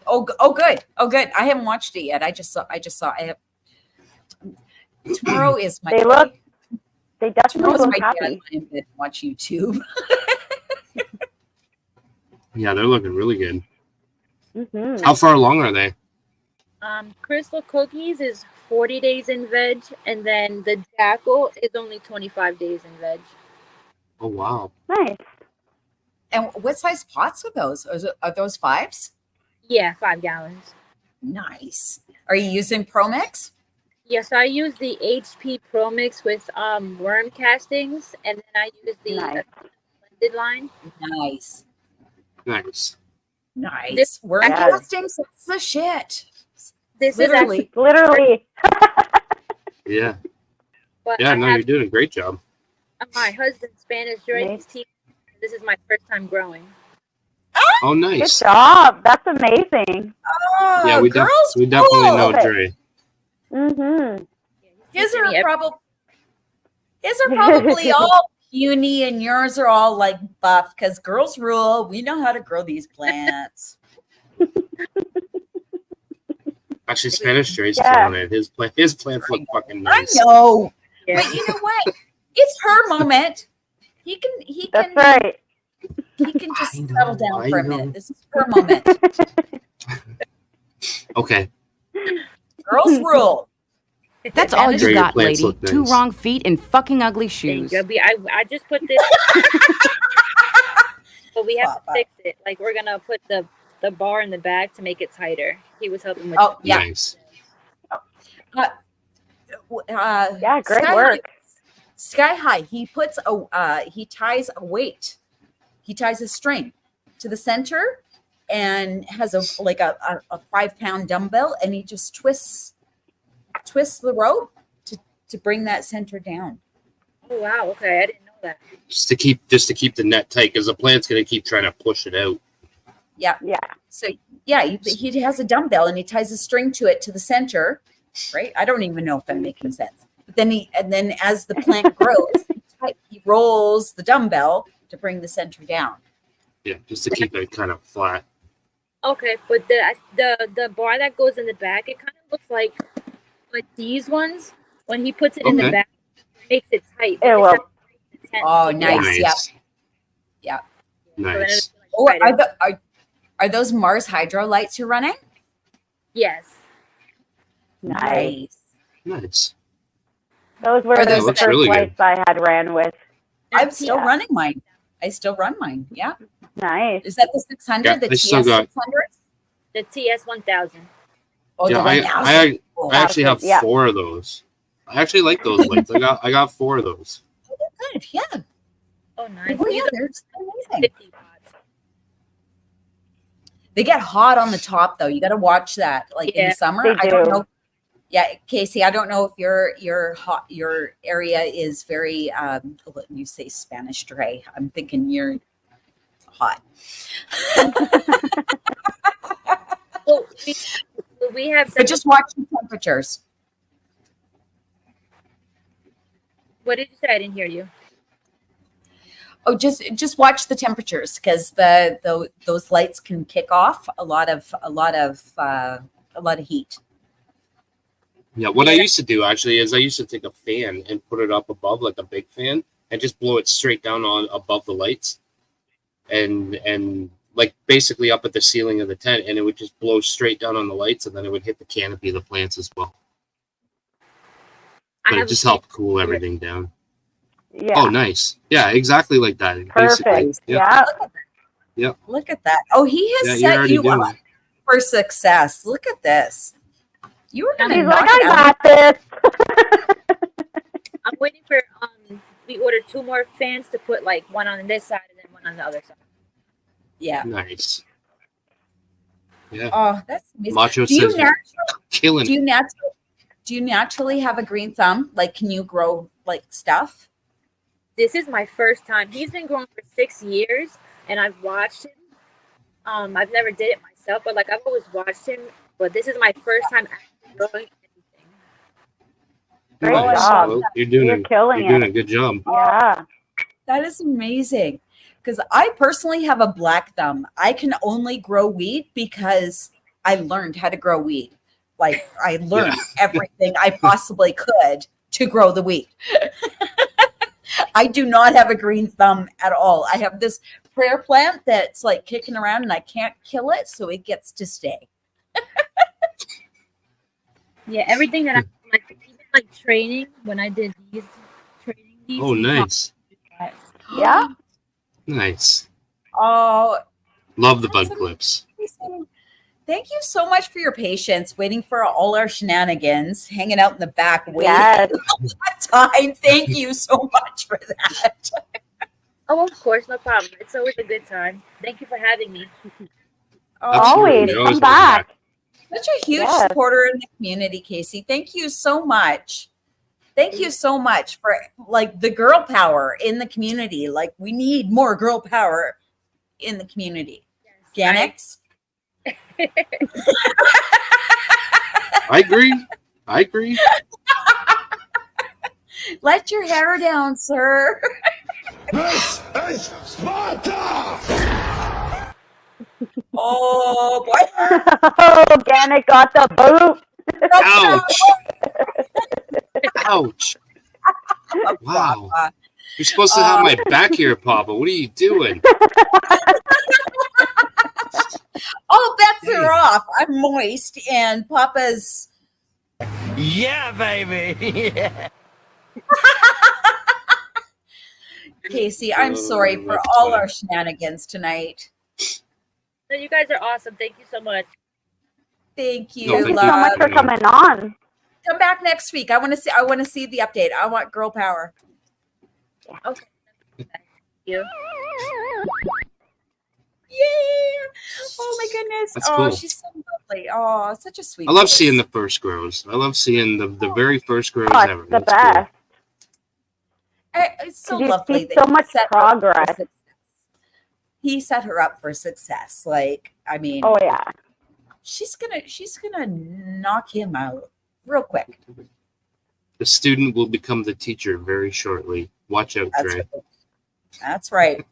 Oh, good. Oh, good. I haven't watched it yet. I just saw. I have. Tomorrow is my. They definitely look my happy. day. I am going to watch YouTube. Yeah, they're looking really good. Mm-hmm. How far along are they? Crystal Cookies is 40 days in veg, and then the Jackal is only 25 days in veg. Oh wow! Nice. And what size pots are those? Are those 5s? Yeah, 5 gallons. Nice. Are you using Pro Mix? Yes, I use the HP Pro Mix with worm castings, and then I use the blended line. Nice. Nice. Nice. Worm castings. That's the shit. This literally. is literally. Yeah. But Yeah. I No, have you're doing a great job. my husband's Spanish Drake's tea. This is my first time growing. Oh, nice. Good job. That's amazing. Oh, Yeah, we definitely know Dre. Mm-hmm. His are probably all puny and yours are all like buff because girls rule. We know how to grow these plants. Actually, Spanish Dre's killing it. His plants look fucking nice. I know. But you know what? It's her moment. He can That's right. He can just settle down for a minute. This is her moment. Okay. Girls rule. That's all Dre, you your got, plants lady. look nice. 2 wrong feet and fucking ugly shoes. I just put this, but we have to fix it. Like we're gonna put the bar in the back to make it tighter. He was helping with. Oh yeah. Nice. Yeah, great Sky work. Sky High. He puts he ties a weight. He ties a string to the center and has a 5-pound dumbbell, and he just twists the rope to bring that center down. Oh wow! Okay, I didn't know that. Just to keep the net tight, because the plant's gonna keep trying to push it out. Yeah. Yeah. So yeah, he has a dumbbell and he ties a string to it to the center, right? I don't even know if I'm making sense. But then as the plant grows, he rolls the dumbbell to bring the center down. Yeah, just to keep it kind of flat. Okay, but the bar that goes in the back, it kind of looks like these ones. When he puts it in the back, it makes it tight. It will. Oh, nice. Nice. Yeah. Nice. Oh, are those Mars Hydro lights you're running? Yes. Nice. Nice. Those were the first really lights I had ran with. I'm still running mine. I still run mine. Yeah. Nice. Is that the 600? Yeah, the they TS still got- 600? The TS 1000. Oh, Yeah, the 1000. I actually have 4 of those. I actually like those lights. I got 4 of those. Good. Yeah. Oh, nice. Oh, yeah, they're amazing. They get hot on the top though. You got to watch that. Like in the summer, they I don't do. know. Yeah, Casey, I don't know if your area is very. When you say Spanish Dre, I'm thinking you're hot. Well, we have. But just watch the temperatures. What did you say? I didn't hear you. Oh, just watch the temperatures because those lights can kick off a lot of heat. Yeah, what I used to do actually is I used to take a fan and put it up above, like a big fan, and just blow it straight down on above the lights, and like basically up at the ceiling of the tent, and it would just blow straight down on the lights, and then it would hit the canopy of the plants as well. But it just helped cool everything down. Yeah. Oh, nice. Yeah, exactly like that. Perfect. Basically. Yeah. Yep. Look at that. Oh, he has Yeah, you're set already you doing up it. for success. Look at this. You were gonna He's knock like, it I out. got this. I'm waiting for we ordered 2 more fans to put like one on this side and then one on the other side. Yeah. Nice. Yeah. Oh, that's amazing. Macho do you says naturally, killing it. do you naturally have a green thumb? Like, can you grow like stuff? This is my first time. He's been growing for 6 years, and I've watched him. I've never did it myself, but like I've always watched him. But this is my first time actually growing anything. Great Nice. job. Well, you're doing a good job. Yeah. That is amazing. Because I personally have a black thumb. I can only grow weed because I learned how to grow weed. Like I learned everything I possibly could to grow the weed. I do not have a green thumb at all. I have this prayer plant that's like kicking around and I can't kill it, so it gets to stay. Yeah, everything that I like, even like training when I did these training. Oh, nice. Yeah. Nice. Oh, Love the bug clips. thank you so much for your patience, waiting for all our shenanigans, hanging out in the back, waiting Yes. all that time. Thank you so much for that. Oh, of course, no problem. It's always a good time. Thank you for having me. Always. You're Come welcome back. Such a huge Yes. supporter in the community, Casey. Thank you so much. Thank you so much for like the girl power in the community. Like we need more girl power in the community. Ganix? I agree. Let your hair down, sir. This is Sparta! Oh, boy. Oh, Organic got the boot. Ouch. Ouch. Wow. You're supposed to have my back here, Papa. What are you doing? All bets are off. I'm moist, and Papa's. Yeah, baby. Yeah. Casey, I'm sorry for all our shenanigans tonight. No, you guys are awesome. Thank you so much. Thank you. Thank you so love. much for coming on. Come back next week. I want to see the update. I want girl power. Okay. Thank you. Yeah. Oh my goodness. That's oh, cool. she's so lovely. Oh, such a sweet. I love voice. seeing the first grows. I love seeing the very first grows Oh, it's ever. the That's cool. best. It's so You lovely. see that so he much set her up for progress. success. He set her up for success. Like, I mean, Oh yeah. she's gonna knock him out real quick. The student will become the teacher very shortly. Watch out, That's Trey. right. That's right.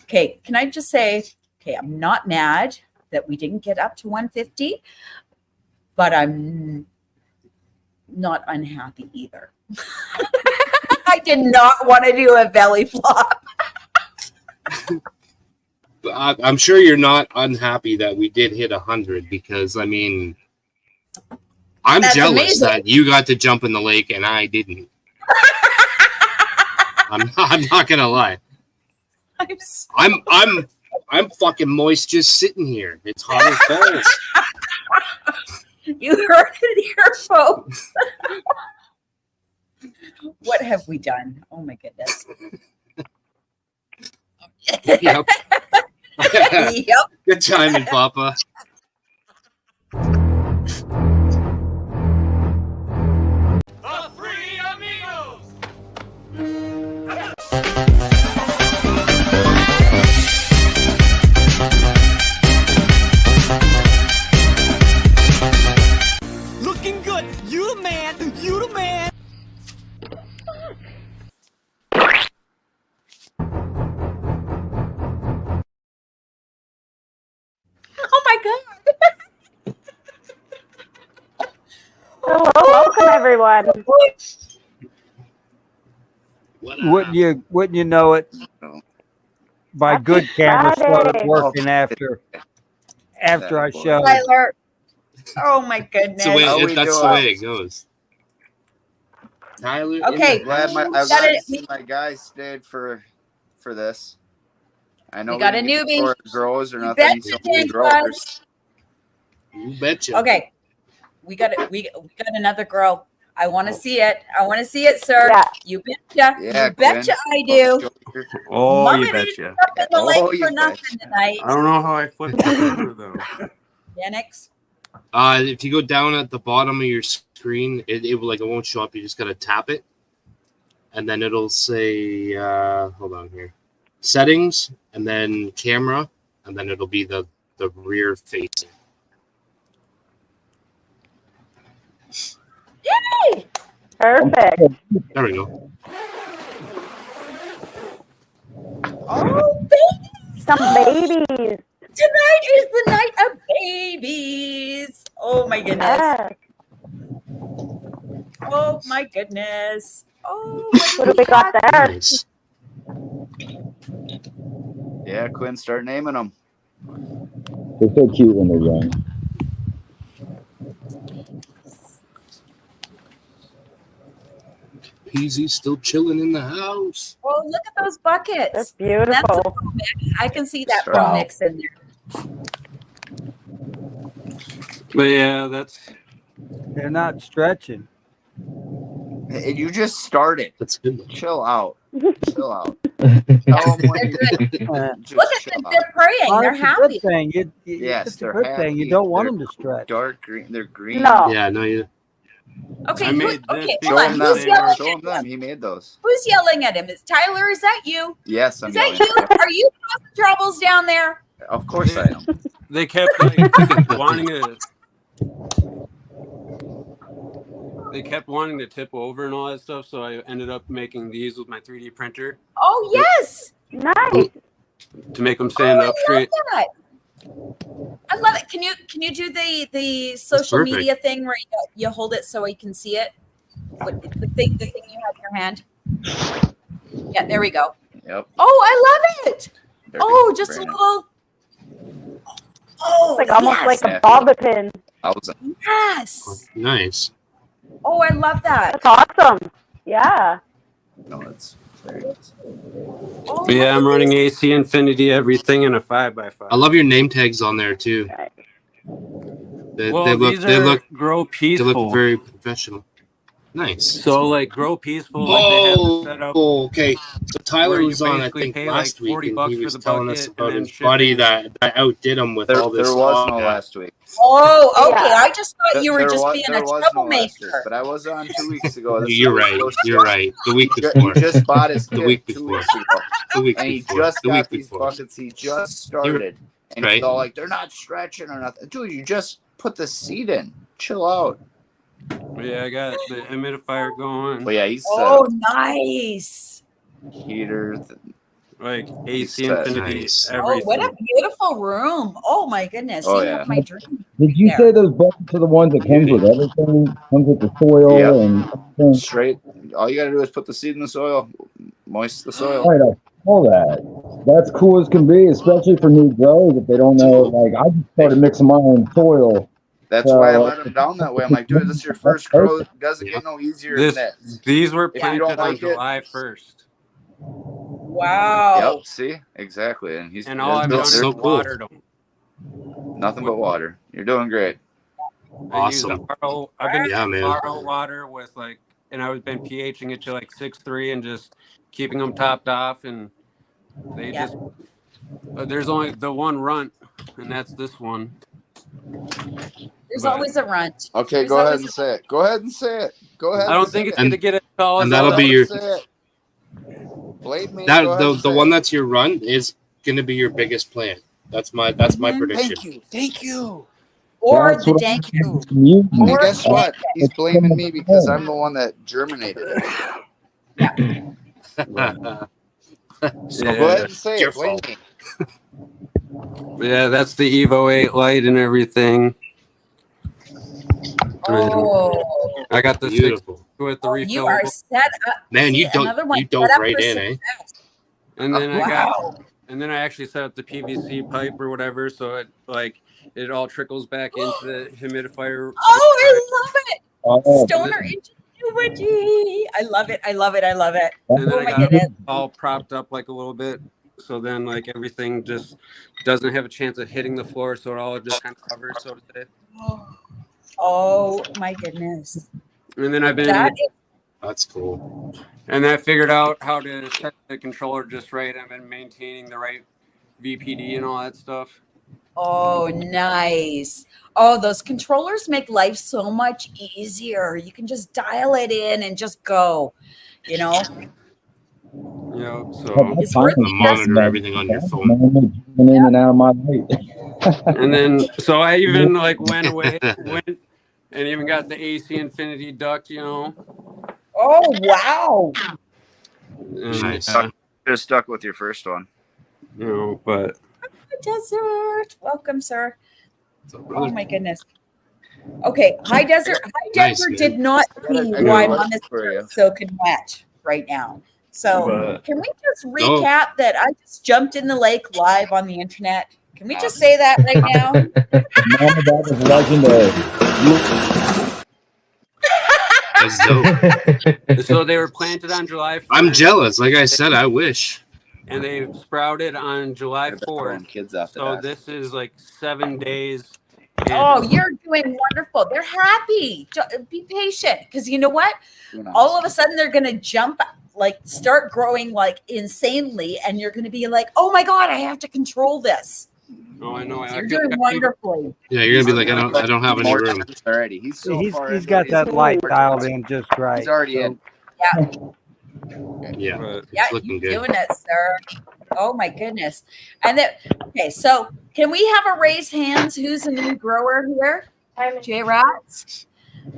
Okay, can I just say, okay, I'm not mad that we didn't get up to 150, but I'm not unhappy either. I did not want to do a belly flop. I'm sure you're not unhappy that we did hit 100 because, I mean, I'm That's jealous amazing. that you got to jump in the lake and I didn't. I'm not gonna lie. I'm fucking moist just sitting here. It's hot as balls. You heard it here, folks. What have we done? Oh my goodness. Yep. Yep. Good timing, Papa. The Three Amigos! Looking good. You the man. You the man. Oh my god. Hello, welcome everyone. Wouldn't you know it? My good camera started Friday. working after I showed. Tyler. Oh my goodness. That's the way it goes. Tyler. Okay. I'm glad Got to it. see my guys stayed for this. I know We got a didn't get newbie. for grows or You nothing. betcha, So Dan growers. You betcha. Okay. We got another girl. I want to see it. I want to see it, sir. Yeah. You betcha. Yeah, You betcha Quinn. I do. Oh, Mama you didn't betcha. jump in the lake Oh, you for nothing tonight. I don't know how I flipped it over, though. Yannick's. If you go down at the bottom of your screen, it won't show up. You just gotta tap it, and then it'll say, hold on here, settings, and then camera, and then it'll be the rear facing. Yay! Perfect. There we go. Oh, baby. Some babies. Tonight is the night of babies. Oh my goodness. Yes. Oh my goodness. Oh, What do we got there? Nice. Yeah, Quinn, start naming them. They're so cute when they're young. Peasy's still chilling in the house. Oh, look at those buckets. That's beautiful. That's a pro mix. I can see that pro Wow. mix in there. But yeah, they're not stretching. Hey, you just started. That's good. Chill out. Chill out. Tell them what you're doing. Just Look at chill them. out. They're praying. Well, They're that's a happy. good thing. Yes, It's a they're good happy. thing. You don't want They're them to stretch. Dark green. They're green. No. Yeah, no, you. Okay, I made this okay, because hold on. Who's they yelling were- Show at him them. He made those. Who's yelling at him? Is Tyler? Is that you? Yes, I'm Is that yelling. you? Are you causing troubles down there? Of course I am. They kept like wanting to. They kept wanting to tip over and all that stuff, so I ended up making these with my 3D printer. Oh yes, nice. To make them stand up straight. I love it. Can you do the social perfect. media thing where you hold it so you can see it? What, the thing you have in your hand. Yeah, there we go. Yep. Oh, I love it. There Oh, we go, just a Brandon. little. Oh, It's like almost yes. like a bobby pin. Yes. Nice. Oh, I love that. That's awesome. Yeah. No, it's very nice. But yeah, I'm running AC Infinity everything in a 5x5. I love your name tags on there too. They, Well, they look these they are look Grow they Peaceful. look very professional. Nice. So like Grow Peaceful, like they have the setup. Oh, okay. So Tyler where you was on, I basically think, pay last like week, 40 and bucks he for was the telling us bucket about and then his buddy shipping. that outdid him with all this. There was stuff. no last week. Oh, okay. Yeah. I just thought you were There just was, being there a was no last week, troublemaker. but I was on 2 weeks ago. This You're is right. supposed to You're get- right. The week He before. just bought his The kit week 2 before. weeks ago. The week And he before. just The got week these before. buckets. He just started. And Right. he's all like, they're not stretching or nothing. Dude, you just put the seat in. Chill out. But yeah, I got the humidifier going. But yeah, he's Oh, nice. heater. Like AC set. Infinity, Nice. Oh, everything. what a beautiful room. Oh my goodness. Oh, You yeah. have my dream. Did you say those buckets are the ones that comes with everything? Comes with the soil Yep. and everything? Straight. All you got to do is put the seed in the soil, moist the soil. Right, I saw that. That's cool as can be, especially for new growers if they don't know. Like, I just started mixing my own soil. That's why I let him down that way. I'm like, dude, this is your first grow. It doesn't get no easier than this. These were If you planted don't on like it, July 1st. Wow. Yep. See, exactly. And he's And all I've done is watered them. Nothing but water. You're doing great. I use the RO, I've been Yeah, using man. RO water with like, and I've been pHing it to like 6.3 and just keeping them topped off, and they just. There's only the one runt, and that's this one. There's But- always a runt. Okay, There's go ahead always and say it. Go ahead and say it. Go ahead. I don't and think say it's it. going to get as tall And as that'll be your Say it. Blade me. that go ahead the and the say one it. that's your run is gonna be your biggest plant. That's my prediction. Thank you. Thank you. Or That's the what dank. You- And Or guess the what? dank. He's blaming me because I'm the one that germinated it. So go ahead and say Your it. Blame fault. me. Yeah, that's the Evo 8 light and everything. Oh, I got the Beautiful. 6 with the you refill. are set up. Man, See, you don't another one you set dove up right for in, eh? success. And then I Wow. got, and then I actually set up the PVC pipe or whatever, so it like it all trickles back into the humidifier. Oh, I love it. Oh, Stoner ingenuity. I love it. I love it. I love it. And then Oh I my got it goodness. all propped up like a little bit, so then like everything just doesn't have a chance of hitting the floor, so it all just kind of covers, so to say. Oh my goodness. And then I've been, That is That's cool. and I figured out how to set the controller just right. I've been maintaining the right VPD and all that stuff. oh nice. Oh, those controllers make life so much easier. You can just dial it in and just go. You know? You know, so It's worth To the monitor everything on your phone. In and out of my light. and then so I even like went and even got the AC Infinity duct, you know. Oh wow. And, Nice. Just stuck with your first one. you know, but Desert. Welcome, sir. So, Oh brother, my goodness. Okay, High Desert. High Nice, Desert man. did not see I got why a Mom question is for you. soaking wet right now. So But- can we just recap that I just jumped in the lake live on the internet? Can we just say that right now? Mama, that was legendary. That's dope. so they were planted on July 1st. I'm jealous. Like I said, I wish. And they sprouted on July I've been throwing 4th. kids off the So desk. this is like 7 days. And Oh, you're doing wonderful. They're happy. Be patient, because you know what? Who knows? All of a sudden they're going to jump, like start growing like insanely, and you're going to be like, oh my God, I have to control this. Oh, I know. You're doing wonderfully. Yeah, you're gonna be like, I don't have any room. Already, he's so far. He's got that light dialed in just right. He's already in. Yeah. Yeah, Yeah, it's looking you're good. doing it, sir. Oh my goodness. And then, okay, so can we have a raised hands? Who's a new grower here? J Rats,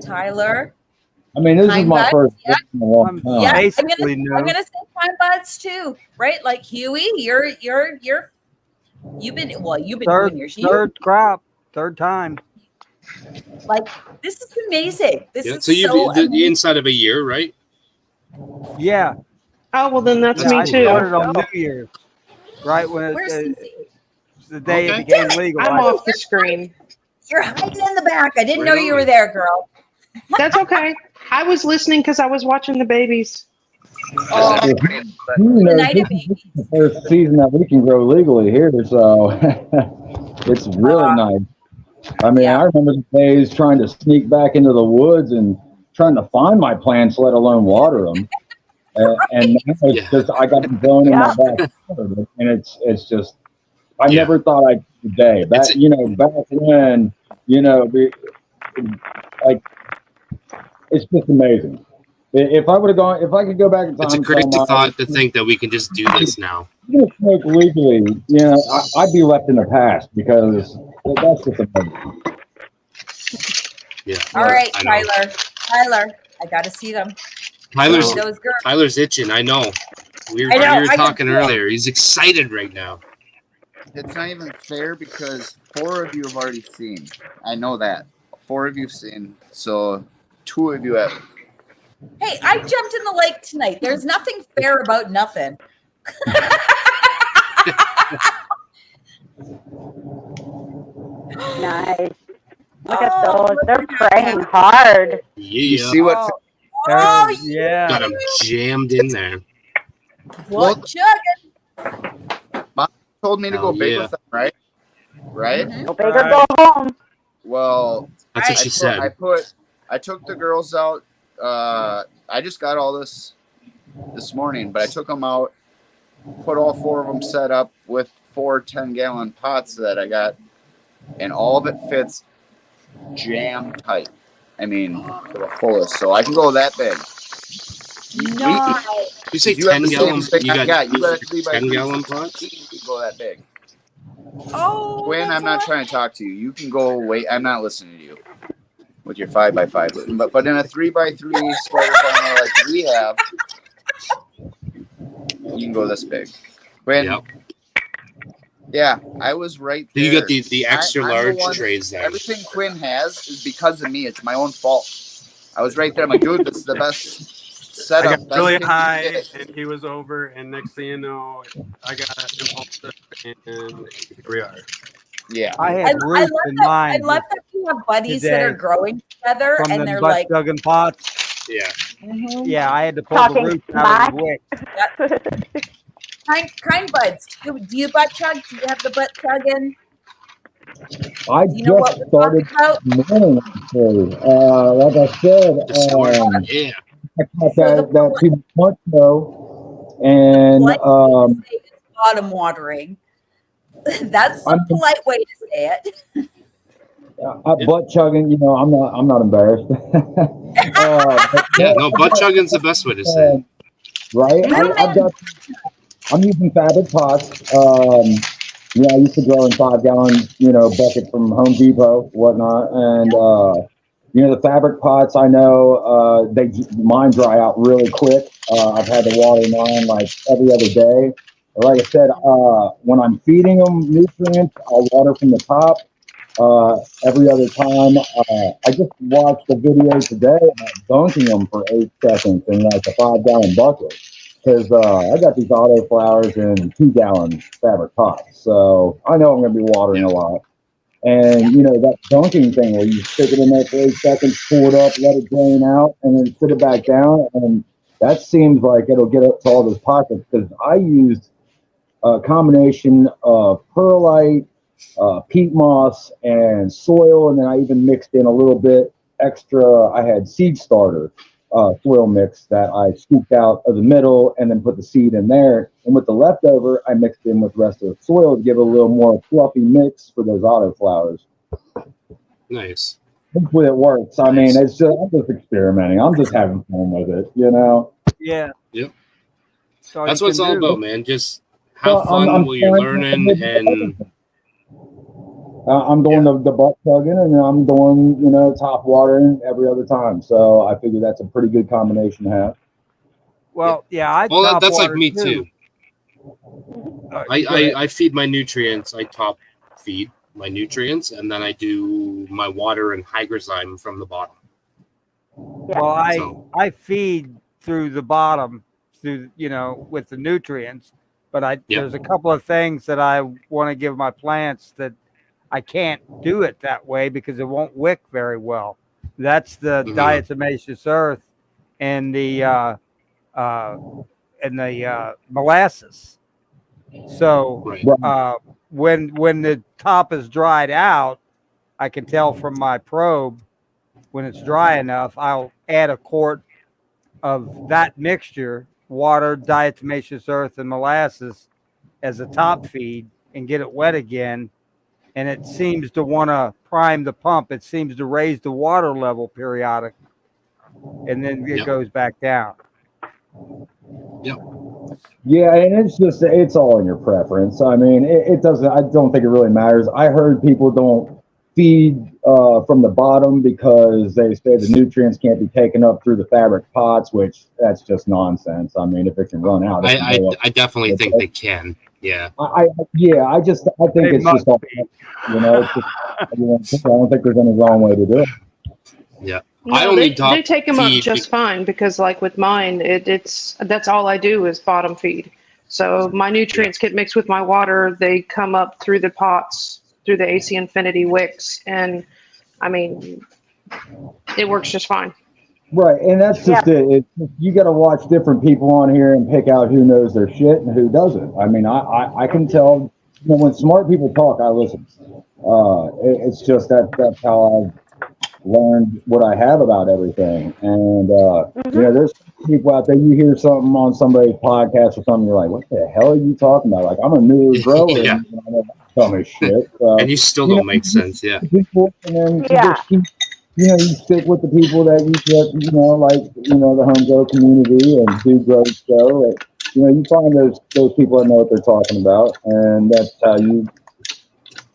Tyler. I mean, this is my Buds, first. yeah. in a long time. Yeah, Basically I'm new. gonna say Pine Buds too, right? Like Huey, you've been Third, doing yours. third crop, third time. Like this is amazing. This Yeah, is so you've so amazing. inside of a year, right? Yeah. Oh, well, then that's Yeah, me I too. started on New Year's, right when Where's the day Okay. it became legal. I'm off the screen. You're hiding in the back. I didn't Right know you on. were there, girl. That's okay. I was listening because I was watching the babies. Oh, You know, night this of is the first season that we can grow legally here, so it's really nice. I mean, I remember the days trying to sneak back into the woods and trying to find my plants, let alone water them. And now it's just I got them growing in my backyard, and it's just I never thought I'd see the day. Back back when like it's just amazing. If I would have gone, if I could go back in time, It's a crazy thought to think that we can just do this now. smoke legally, I'd be left in the past because that's just amazing. Yeah. all right, I know. Tyler, I got to see them. Tyler's Those girls. Tyler's itching. I know. We were I know, I can talking feel it. earlier. He's excited right now. It's not even fair because 4 of you have already seen. I know that 4 of you've seen, so 2 of you have. Hey, I jumped in the lake tonight. There's nothing fair about nothing. Nice. Look at those. They're praying hard. You see what? Oh, yeah. Got him jammed in there. What chugging? Mom told me to go big yeah. with them, right? Right? Go big or go home. Well, That's what she said. I took the girls out. I just got all this morning, but I took them out, put all 4 of them set up with 4 10-gallon pots that I got, and all of it fits jam tight. I mean, to the fullest, so I can go that big. Nice. You say You have the 10 gallon? same thing I got. You got a 3 by 10 3. gallon pot? You can go that big. Oh, Quinn, I'm not trying to talk to you. You can go away. I'm not listening to you with your 5 by 5. But in a 3 by 3 starter farmer like we have, you can go this big. Quinn, Yep. yeah, I was right there. You got the extra I'm the large one- trays there. Everything Quinn has is because of me. It's my own fault. I was right there. I'm like, dude, this is the best I setup. got really best thing high, you did. and he was over, and next thing you know, I got impulsive, and here we are. Yeah, I I had love roots in that. I mine love that you have buddies that are today growing together, from and the they're butt like, chugging pots. Yeah. Yeah, I had to pull Talking the roots out of the smack. wick. kind buds. Do you butt chug? Do you have the butt chugging? I Do you know what just we're started talking about? this morning, actually. Like I said, This morning, yeah. I caught that 2 months ago, and It's bottom watering. That's the polite way to say it. butt chugging. I'm not embarrassed. Yeah, no, butt chugging's the best way to say it. Right? I'm using fabric pots. I used to grow in 5-gallon, bucket from Home Depot, whatnot, and the fabric pots. I know mine dry out really quick. I've had to water mine like every other day. Like I said, when I'm feeding them nutrients, I'll water from the top. Every other time, I just watched a video today about dunking them for 8 seconds in like a 5-gallon bucket. Because I got these autoflowers in 2-gallon fabric pots, so I know I'm going to be watering a lot. And that dunking thing where you stick it in there for 8 seconds, pull it up, let it drain out, and then put it back down, and that seems like it'll get up to all those pockets. Because I used a combination of perlite, peat moss, and soil, and then I even mixed in a little bit extra. I had seed starter. soil mix that I scooped out of the middle and then put the seed in there. And with the leftover, I mixed in with the rest of the soil to give it a little more fluffy mix for those autoflowers. Nice. Hopefully it works. I mean, I'm just experimenting. I'm just having fun with it, you know? Yeah. Yep. So That's what it's all about, man. Just have Well, fun I'm while you're trying to- learning, and I'm doing the butt plugging, and I'm doing, you know, top watering every other time. So I figure that's a pretty good combination to have. Well, yeah, I well, top that's like water me too. I feed my nutrients. I top feed my nutrients, and then I do my water and hygrozyme from the bottom. Well, I feed through the bottom, through, you know, with the nutrients, but there's a couple of things that I want to give my plants that I can't do it that way because it won't wick very well. That's the diatomaceous earth and the molasses. So when the top is dried out, I can tell from my probe when it's dry enough. I'll add a quart of that mixture, water, diatomaceous earth, and molasses as a top feed and get it wet again. And it seems to want to prime the pump. It seems to raise the water level periodically, and then it goes back down. Yep. Yeah, and it's all in your preference. I mean, it doesn't. I don't think it really matters. I heard people don't feed from the bottom because they say the nutrients can't be taken up through the fabric pots, which that's just nonsense. I mean, if it can run out, I definitely think they can. Yeah. I think it's just all, you know. It's just, I don't think there's any wrong way to do it. Yeah. No, they take them up just fine because, like with mine, that's all I do is bottom feed. So my nutrients get mixed with my water. They come up through the pots, through the AC Infinity wicks, and I mean, it works just fine. Right, and that's just it. You got to watch different people on here and pick out who knows their shit and who doesn't. I mean, I can tell, you know, when smart people talk, I listen. It's just that's how I've learned what I have about everything. And you know, there's people out there, you hear something on somebody's podcast or something, you're like, what the hell are you talking about? Like, I'm a new grower, and you know, tell me shit. And you still don't make sense, yeah. People, and then you just keep, you know, you stick with the people that you know, like, you know, the home grow community and do grow show. Like, you know, you find those people that know what they're talking about, and that's how you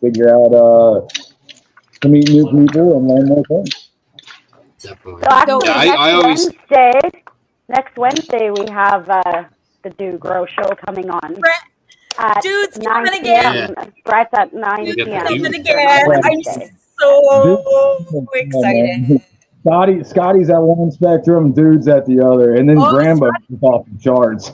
figure out to meet new people and learn more things. Definitely. So actually, next Wednesday we have the Do Grow Show coming on. At Dude's 9 coming p.m. again. Brett's at 9 Dude's p.m. coming again. I'm so excited. Scotty's at one spectrum, Dude's at the other, and then Grambo's off the charts.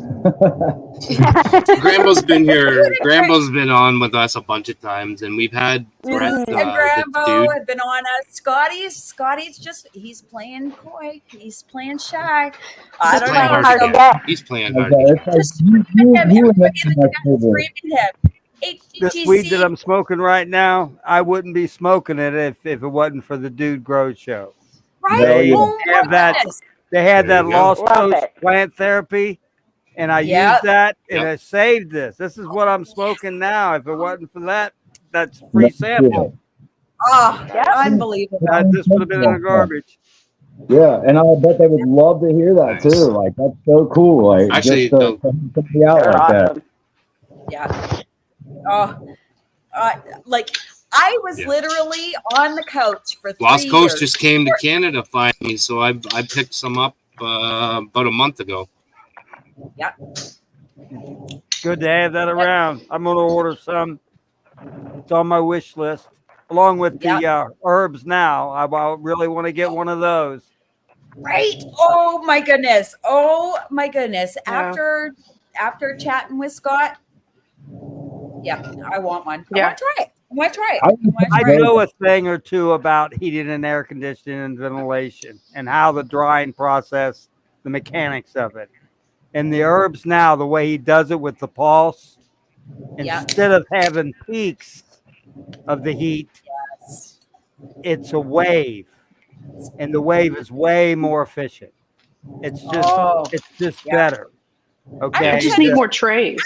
Grambo's been here. Grambo's been on with us a bunch of times, and we've had Brett, and Grambo have been on us. Scotty's just, he's playing coy. He's playing shy. I don't know. He's playing hard. This weed that I'm smoking right now, I wouldn't be smoking it if it wasn't for the Dude Grow Show. Right? They had that Lost Coast plant therapy, and I used that, and it saved this. This is what I'm smoking now. If it wasn't for that, that's free sample. Oh, unbelievable. This would have been in the garbage. Yeah, and I bet they would love to hear that too. Like, that's so cool. Like, actually, just to be out like that. Yeah. Like, I was literally on the couch for 3 Lost years. Coast just came to Canada finally, so I picked some up about a month ago. Yeah. Good to have that around. I'm going to order some. It's on my wish list, along with the herbs now. I really want to get one of those. Right? Oh my goodness. After chatting with Scott, I want one. I want to try it. I know a thing or two about heating and air conditioning and ventilation and how the drying process, the mechanics of it. And the herbs now, the way he does it with the pulse, instead of having peaks of the heat, it's a wave. And the wave is way more efficient. It's just better. Okay. I just need more trays.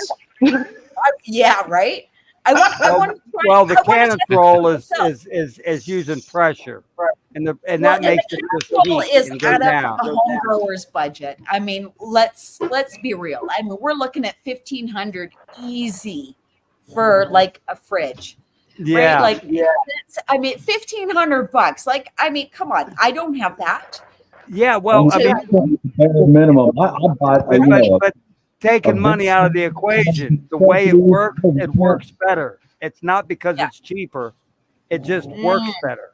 Yeah, right. I want to try, the Cana Cribs is using pressure, and that makes it just heat is and go out down. of the home grower's budget. I mean, let's be real. I mean, we're looking at $1,500 easy for like a fridge. Yeah. Right? Like, I mean, $1,500. Like, I mean, come on. I don't have that. Yeah. Well, I mean, minimum. I bought, but taking money out of the equation, the way it works better. It's not because it's cheaper; it just works better.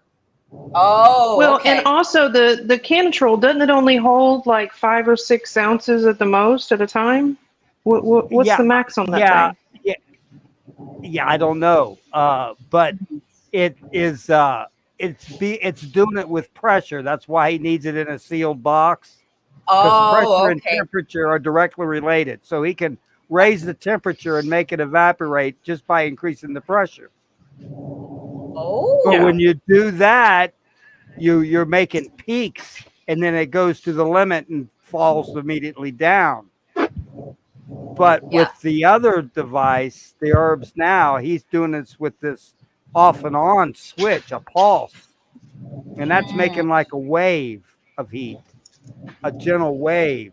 Oh, well, okay. and also the Canatrol, doesn't it only hold like 5 or 6 ounces at the most at a time? What's the max on that thing? Yeah, I don't know, but it is. It's doing it with pressure. That's why he needs it in a sealed box. Because pressure and temperature are directly related. So he can raise the temperature and make it evaporate just by increasing the pressure. Oh. But when you do that, you're making peaks, and then it goes to the limit and falls immediately down. But with the other device, the Herbs Now, he's doing this with this off and on switch, a pulse. And that's making like a wave of heat. A gentle wave,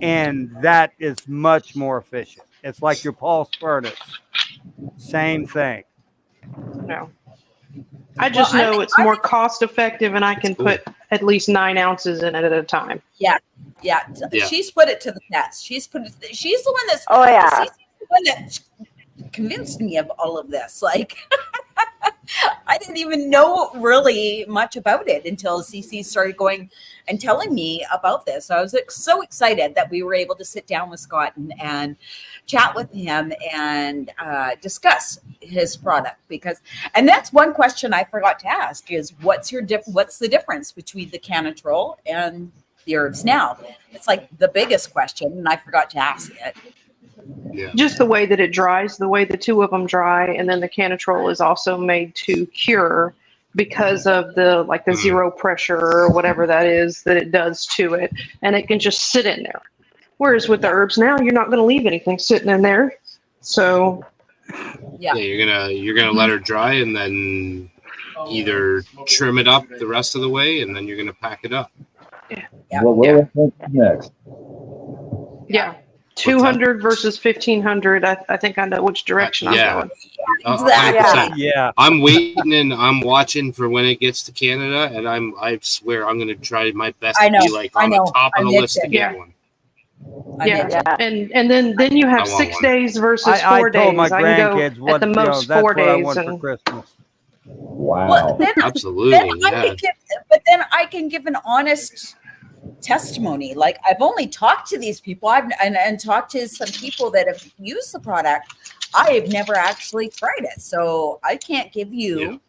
and that is much more efficient. It's like your pulse furnace. Same thing. No. I just know it's more cost effective, and I can put at least 9 ounces in it at a time. Yeah. She's put it to the test. She's the one that's. She's the one that convinced me of all of this. Like, I didn't even know really much about it until Cece started going and telling me about this. So I was so excited that we were able to sit down with Scott and chat with him and discuss his product, and that's one question I forgot to ask is what's the difference between the Canatrol and the Herbs Now? It's like the biggest question, and I forgot to ask it. Yeah. Just the way that it dries, the way the two of them dry, and then the Canatrol is also made to cure because of the zero pressure or whatever that is that it does to it, and it can just sit in there. Whereas with the Herbs Now, you're not going to leave anything sitting in there. So you're gonna let her dry and then either trim it up the rest of the way, and then you're gonna pack it up. What's next? Yeah. 200 versus 1,500. I think I know which direction I'm going. Exactly. Yeah. I'm waiting and I'm watching for when it gets to Canada, and I swear I'm going to try my best to be like on the top of the list to get one. Yeah. And then you have 6 days versus 4 days. I told my I grandkids can go at the most 4 days. I want for Christmas. Wow. Well, absolutely. But then I can give an honest testimony. Like, I've only talked to these people and talked to some people that have used the product. I have never actually tried it, so I can't give you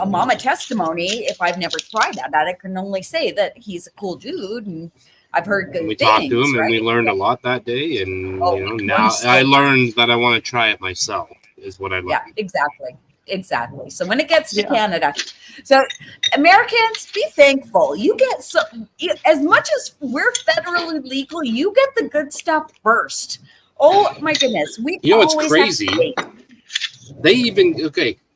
a mama testimony if I've never tried that. I can only say that he's a cool dude, and I've heard good we things. talked to him, and we learned a lot that day. And now I learned that I want to try it myself. Is what I learned. Yeah, exactly. So when it gets to Canada, so Americans, be thankful. You get as much as we're federally legal, you get the good stuff first. Oh my goodness, it's crazy. They even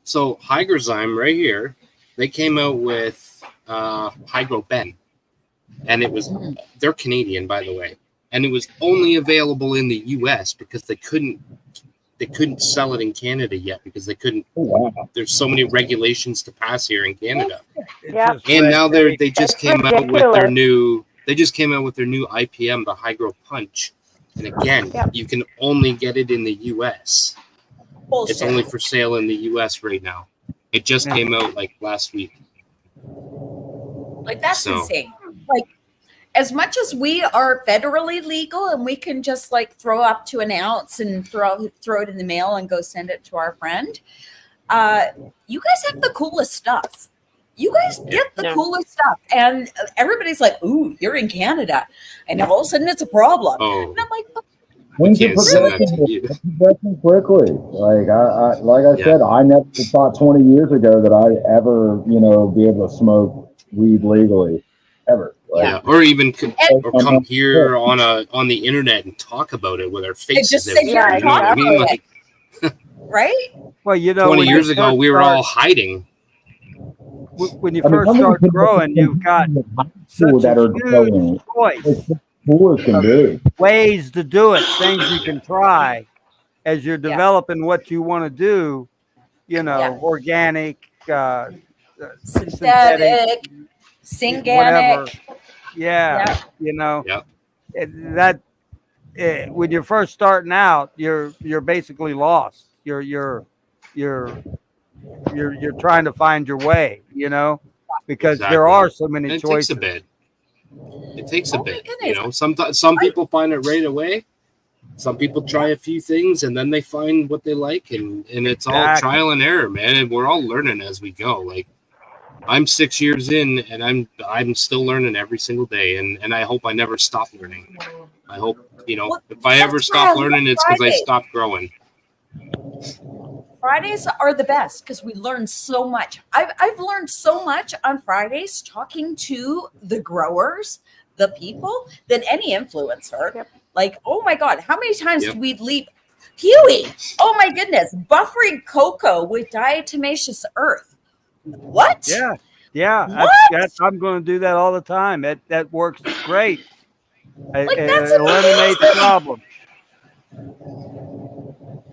so Hygrozyme right here, they came out with Hydroben, and it was they're Canadian, by the way, and it was only available in the U.S. because they couldn't sell it in Canada yet because they couldn't. There's so many regulations to pass here in Canada. Yeah. And now they just came out with their new IPM, the Hydro Punch. And again, you can only get it in the US. It's only for sale in the US right now. It just came out like last week. Like, that's insane. Like, as much as we are federally legal and we can just like throw up to an ounce and throw it in the mail and go send it to our friend, you guys have the coolest stuff. You guys get the coolest stuff. And everybody's like, ooh, you're in Canada. And all of a sudden it's a problem. Oh. And I'm like, Things are progressing quickly. Like I said, I never thought 20 years ago that I'd ever, be able to smoke weed legally, ever. Yeah, or even or come here on the internet and talk about it with our faces. Just sit here and talk about it. Right? Well, 20 years ago, we were all hiding. When you first start growing, you've got such a huge choice of ways to do it, things you can try as you're developing what you want to do, organic, synthetic, whatever. synganic. Yeah. That when you're first starting out, you're basically lost. You're trying to find your way, because there are so many and choices. It takes a bit. Some people find it right away. Some people try a few things and then they find what they like, and it's all trial and error, man. And we're all learning as we go. Like, I'm 6 years in, and I'm still learning every single day, and I hope I never stop learning. I hope if I ever stop learning, it's because I stopped growing. Fridays are the best because we learn so much. I've learned so much on Fridays talking to the growers, the people, than any influencer. Yep. Like, oh my God, how many times did we leave? Huey, oh my goodness, buffering cocoa with diatomaceous earth. What? Yeah. What? I'm going to do that all the time. That works great. It eliminates the problem.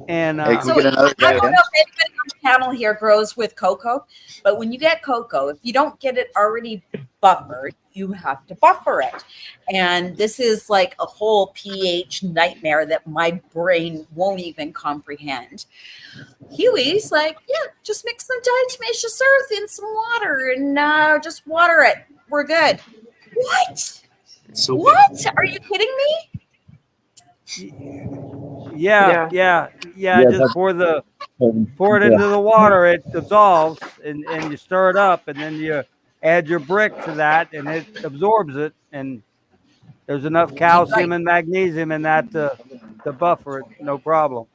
And Hey, can we get another guy I don't know if anybody on the panel here grows with cocoa, but when you get cocoa, if you don't get it already buffered, you have to buffer it. And this is like a whole pH nightmare that my brain won't even comprehend. Huey's like, yeah, just mix some diatomaceous earth in some water and just water it. We're good. What? So what? Are you kidding me? Yeah. Just pour it into the water. It dissolves, and you stir it up, and then you add your brick to that, and it absorbs it. And there's enough calcium and magnesium in that to buffer it, no problem.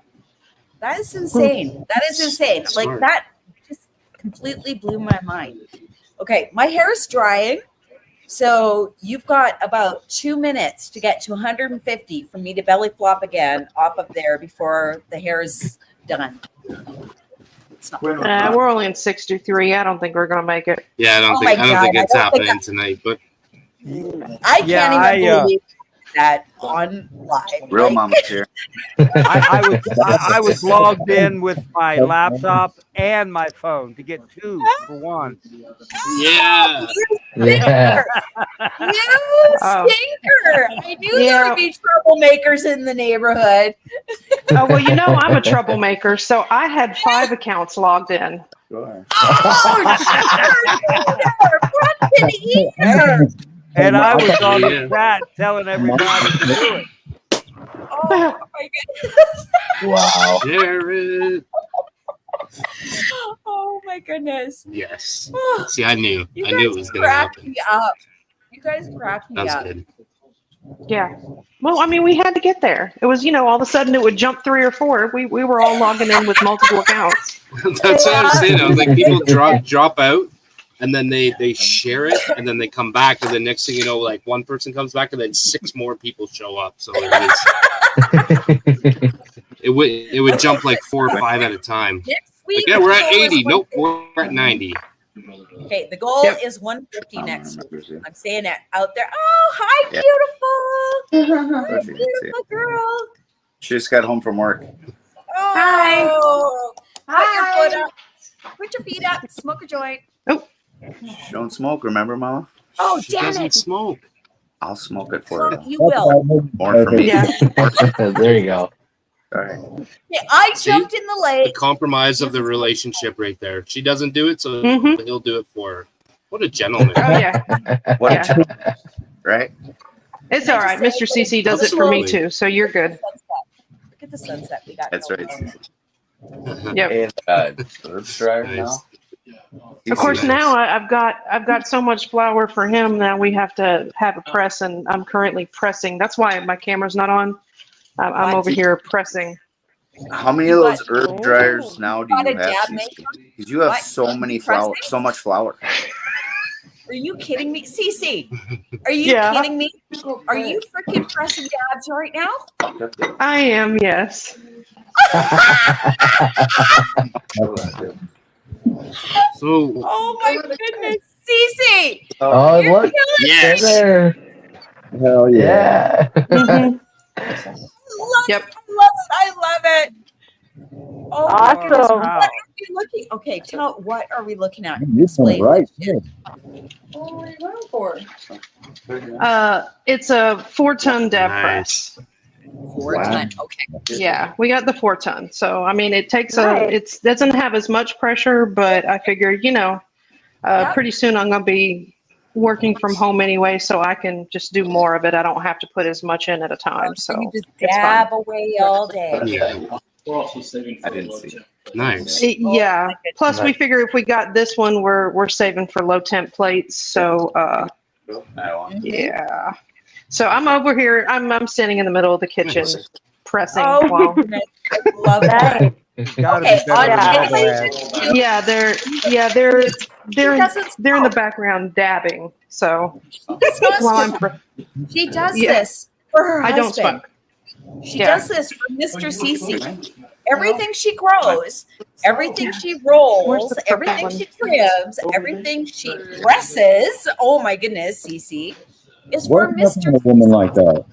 That is insane. That is insane. Smart. Like, that just completely blew my mind. Okay, my hair is drying. So you've got about 2 minutes to get to 150 for me to belly flop again off of there before the hair is done. We're only in 63. I don't think we're going to make it. Yeah, I don't think it's happening tonight. But I can't even believe that on live. Real mama's here. I was logged in with my laptop and my phone to get 2 for 1. Yeah. You stinker! I knew there would be troublemakers in the neighborhood. Oh, well, I'm a troublemaker, so I had 5 accounts logged in. Sure. And I was on the chat telling everybody to do it. Oh my goodness! Wow, Jared. Oh my goodness! Yes. See, I knew it was going to happen. Me up. You guys cracked me That's up. good. Yeah. Well, I mean, we had to get there. It was, all of a sudden it would jump 3 or 4. We were all logging in with multiple accounts. That's what I was saying. I was like, people drop out. And then they share it, and then they come back, and the next thing you know, like, one person comes back, and then 6 more people show up. So it would jump like 4 or 5 at a time. Like, yeah, we're at 80. Nope, we're at 90. Okay, the goal is 150 next week. I'm saying it out there. Oh, hi, beautiful. Hi, beautiful girl. She just got home from work. Oh, hi. Put your foot up. Put your feet up. Smoke a joint. Oh. She don't smoke, remember, Mama? Oh, She damn doesn't it. smoke. I'll smoke it for you. You will. More for me. Yeah. There you go. All right. Okay, I jumped in the The lake. compromise of the relationship right there. She doesn't do it, so he'll do it for her. What a gentleman. Oh, yeah. What Yeah. a gentleman. Right? It's all right. Mr. Cece does it for me, Absolutely. too, so you're good. Look at the sunset we got. That's going right. on. Yep. And let's try it now. Of course, now I've got so much flour for him. Now we have to have a press, and I'm currently pressing. That's why my camera's not on. I'm over here pressing. How many of those herb dryers now do Got you a have? dab Cece? maker? Because you have What? so many Pressing? flour, so much flour. Are you kidding me? Cece, are you kidding me? Are you freaking pressing dabs right now? I am, yes. So. Oh my goodness, Cece! Oh, You're look. killing Yes. me. There. Hell yeah. Yep. I love it. Oh my goodness. Awesome. What are we looking? Okay, what are we looking at? You're doing Explain it right. this shit. What are we going for? It's a 4-ton dab Nice. press. 4-ton. Okay. Yeah, we got the 4-ton. So I mean, it takes Nice. it doesn't have as much pressure, but I figured, Yep. pretty soon I'm gonna be working from home anyway, so I can just do more of it. I don't have to put as much in at a time. So you just it's fine. dab away all day. Yeah. I didn't see. Nice. Yeah. Plus, we figure if we got this one, we're saving for low temp plates. So yeah. So I'm over here. I'm standing in the middle of the kitchen pressing. Oh, while, goodness. I love that. Gotta Okay, be better than on double ads. occasion, yeah, they're in the background dabbing. So while I'm she does Yeah. this for her I don't husband. smoke. She Yeah. does this for Mr. Cece. Everything she grows, everything she rolls, the purple everything one? she trims, everything she presses. Oh my goodness, Cece, is for What's Mr. a woman like that?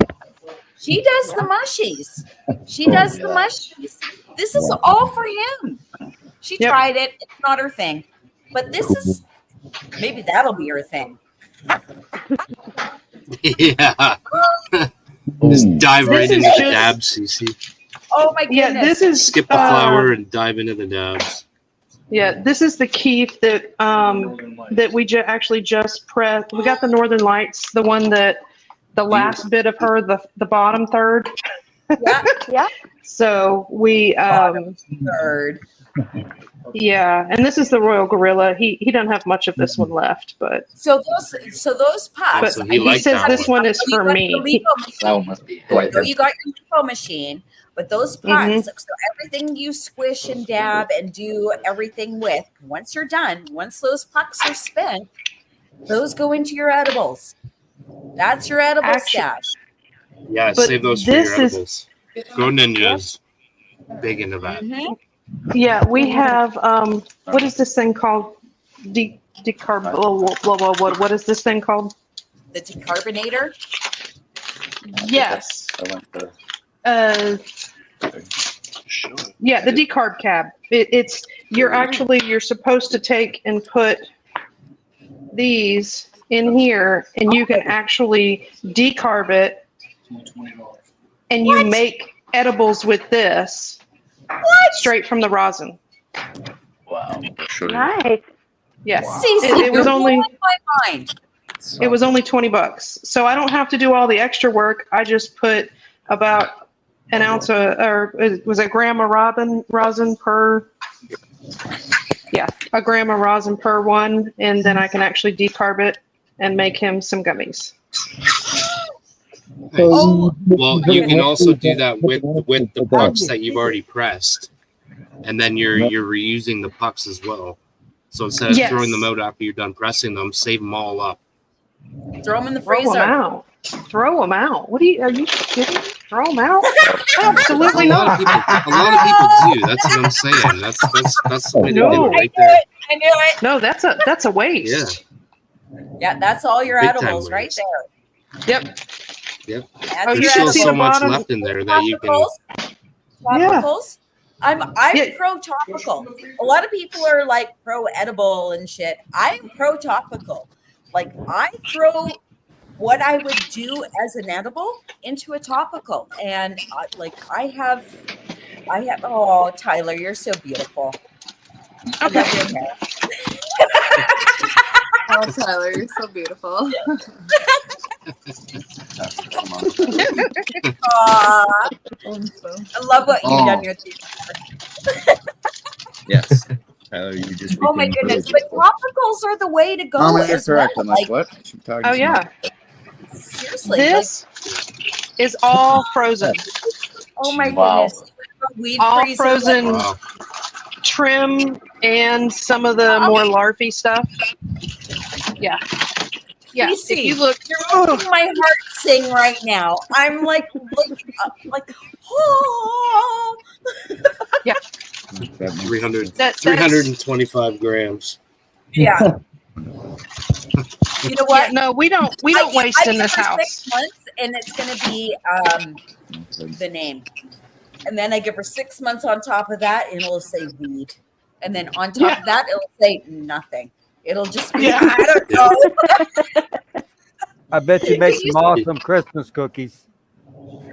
She does the mushies. She does the mushies. This is all for him. She tried it. It's not her thing. But this is, maybe that'll be her thing. Yeah. Just dive right This into is the just- dabs, Cece. Oh my goodness. Yeah, this is Skip the flour and dive into the dabs. Yeah, this is the keef that that we actually just pressed. We got the Northern Lights, the one that the last bit of her, the bottom third. Yeah. Yeah. So we third. Yeah, and this is the Royal Gorilla. He doesn't have much of this one left, but So those pots. but So he says this one is for me. That one must be. So you got your lipo machine, but those pots, so everything you squish and dab and do everything with, once you're done, once those pucks are spent, those go into your edibles. That's your edible stash. Yeah, But save those for this your is- edibles. Grow Ninja's big into that. Yeah, we have what is this thing called? Decarb. What is this thing called? The decarbonator. Yes. Yeah, the decarb cab. You're supposed to take and put these in here, and you can actually decarb it, and you make edibles with this straight from the rosin. Wow. Nice. Yeah, Cece, it was you're only blowing my mind. it was only $20, so I don't have to do all the extra work. I just put about an ounce or it was a gram of rosin per. Yeah, a gram of rosin per one, and then I can actually decarb it and make him some gummies. Well, you can also do that with the pucks that you've already pressed, and then you're reusing the pucks as well. So instead of Yes. throwing them out after you're done pressing them, save them all up. Throw them in the Throw freezer. them out. Throw them out. Are you kidding? Throw them out? Absolutely A lot not. of people do. That's what I'm saying. That's the way to do No. it right there. I knew it. No, that's a waste. Yeah. Yeah, that's all your Big time edibles right waste. there. Yep. Yep. That's Oh, you There's should still see so the much bottom. left in there that you can. Topicals. I'm Yeah. pro topical. A lot of people are like pro edible and shit. I'm pro topical. Like I throw what I would do as an edible into a topical, and I have. Oh, Tyler, you're so beautiful. I love your hair. Oh, Tyler, you're so beautiful. Aw. I love what you've done with these. Yes. Tyler, you just. Oh my became goodness! really But topicals are the way to go. Mom, you're as well. correct. I'm like, what? She talking Oh to yeah. Seriously. This is all frozen. Oh my Wow. goodness! Weed All freezer. frozen Wow. trim and some of the more larvae stuff. Yeah. Yeah. Cece, If you look, you're making my heart sing right now. I'm like looking up, like, oh. Yeah. 325 grams. Yeah. You know what? Yeah, no, we don't waste in this house. 6 months, and it's going to be the name. And then I give her 6 months on top of that, and it'll say weed. And then on top of that, it'll say nothing. It'll just be, I don't know. I bet you make some awesome Christmas cookies.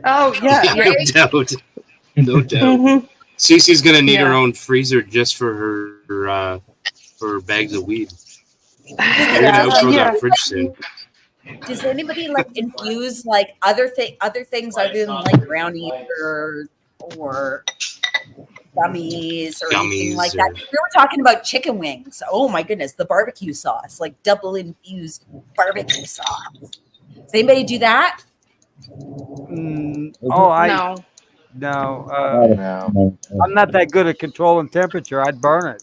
Oh, yeah. No doubt. No doubt. Mm-hmm. Cece's going to need her own freezer just for her bags of weed. We're going to outgrow that fridge soon. Does anybody like infuse like other things other than like brownies or gummies or anything like that? We were talking about chicken wings. Oh my goodness, the barbecue sauce, like double infused barbecue sauce. Does anybody do that? No. I'm not that good at controlling temperature. I'd burn it.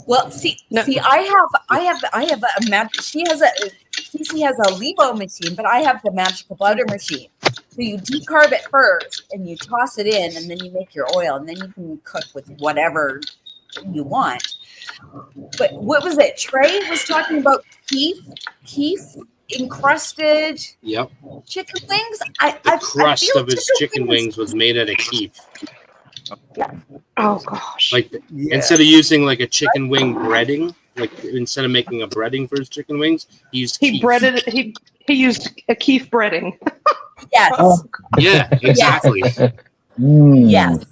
Well, see, I have a Cece has a Lebo machine, but I have the magical butter machine. So you decarb it first, and you toss it in, and then you make your oil, and then you can cook with whatever you want. But what was it? Trey was talking about keef encrusted chicken wings. The crust of his chicken wings was made out of keef. Oh gosh! Like instead of using like a chicken wing breading, like instead of making a breading for his chicken wings, he used keef. He used a keef breading. Yes. Yeah, exactly. Yes.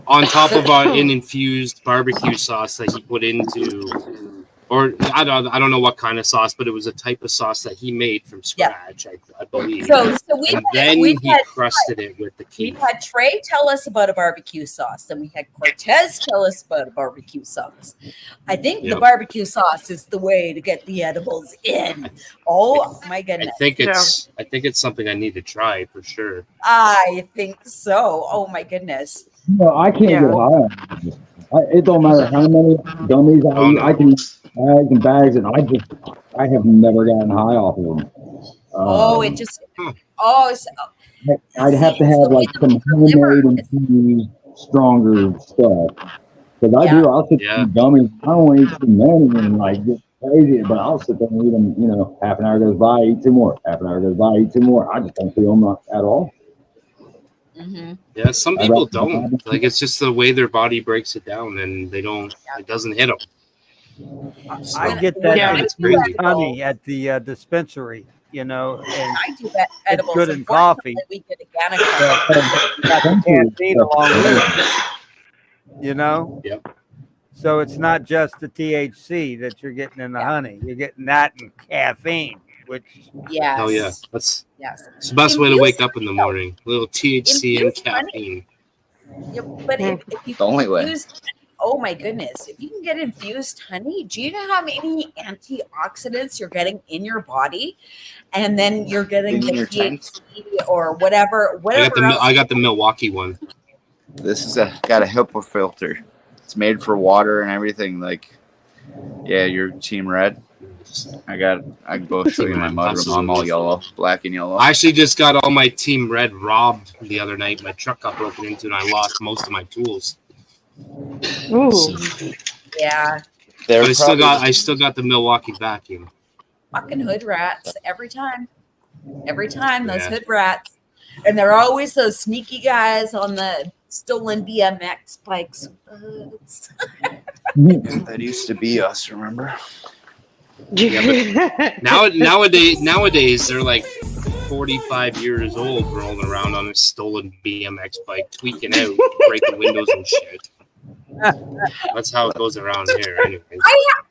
On top of an infused barbecue sauce that he put into, or I don't know what kind of sauce, but it was a type of sauce that he made from scratch, I believe. So he crusted it with the keef. We had Trey tell us about a barbecue sauce, then we had Cortez tell us about a barbecue sauce. I think the barbecue sauce is the way to get the edibles in. Oh my goodness! I think it's something I need to try for sure. I think so. Oh my goodness! No, I can't get high on it. It don't matter how many gummies I eat. I can eat bags and bags, and I have never gotten high off of them. I'd have to have like some homemade infused stronger stuff. Because I'll sit there and gummies. I don't want to eat too many and like get crazy, but I'll sit there and eat them. Half an hour goes by, eat two more. Half an hour goes by, eat two more. I just don't feel them at all. Mm-hmm. Yeah, some people don't. Like it's just the way their body breaks it down, and they don't. It doesn't hit them. So, I get that infused honey at the dispensary, and I do that edibles. It's good in coffee. We get organic coffee. Got the caffeine along with it. Yep. So it's not just the THC that you're getting in the honey. You're getting that and caffeine, which oh yeah, it's the best Infused way to wake up in the morning. A little THC and caffeine. Yeah, but if you The only way. Oh my goodness! If you can get infused honey, do you know how many antioxidants you're getting in your body, and then you're getting the THC or whatever I got the Milwaukee one. This is got a HIPAA filter. It's made for water and everything. Like, you're team red. I can go show you my mudroom. I'm all yellow, black and yellow. I actually just got all my team red robbed the other night. My truck got broken into, and I lost most of my tools. Ooh. Yeah. But I still got the Milwaukee vacuum. Fucking hood rats every time. Those hood rats, and they're always those sneaky guys on the stolen BMX bikes. That used to be us, remember? Yeah, but nowadays they're like 45 years old, rolling around on a stolen BMX bike, tweaking out, breaking windows and shit. That's how it goes around here, anyways.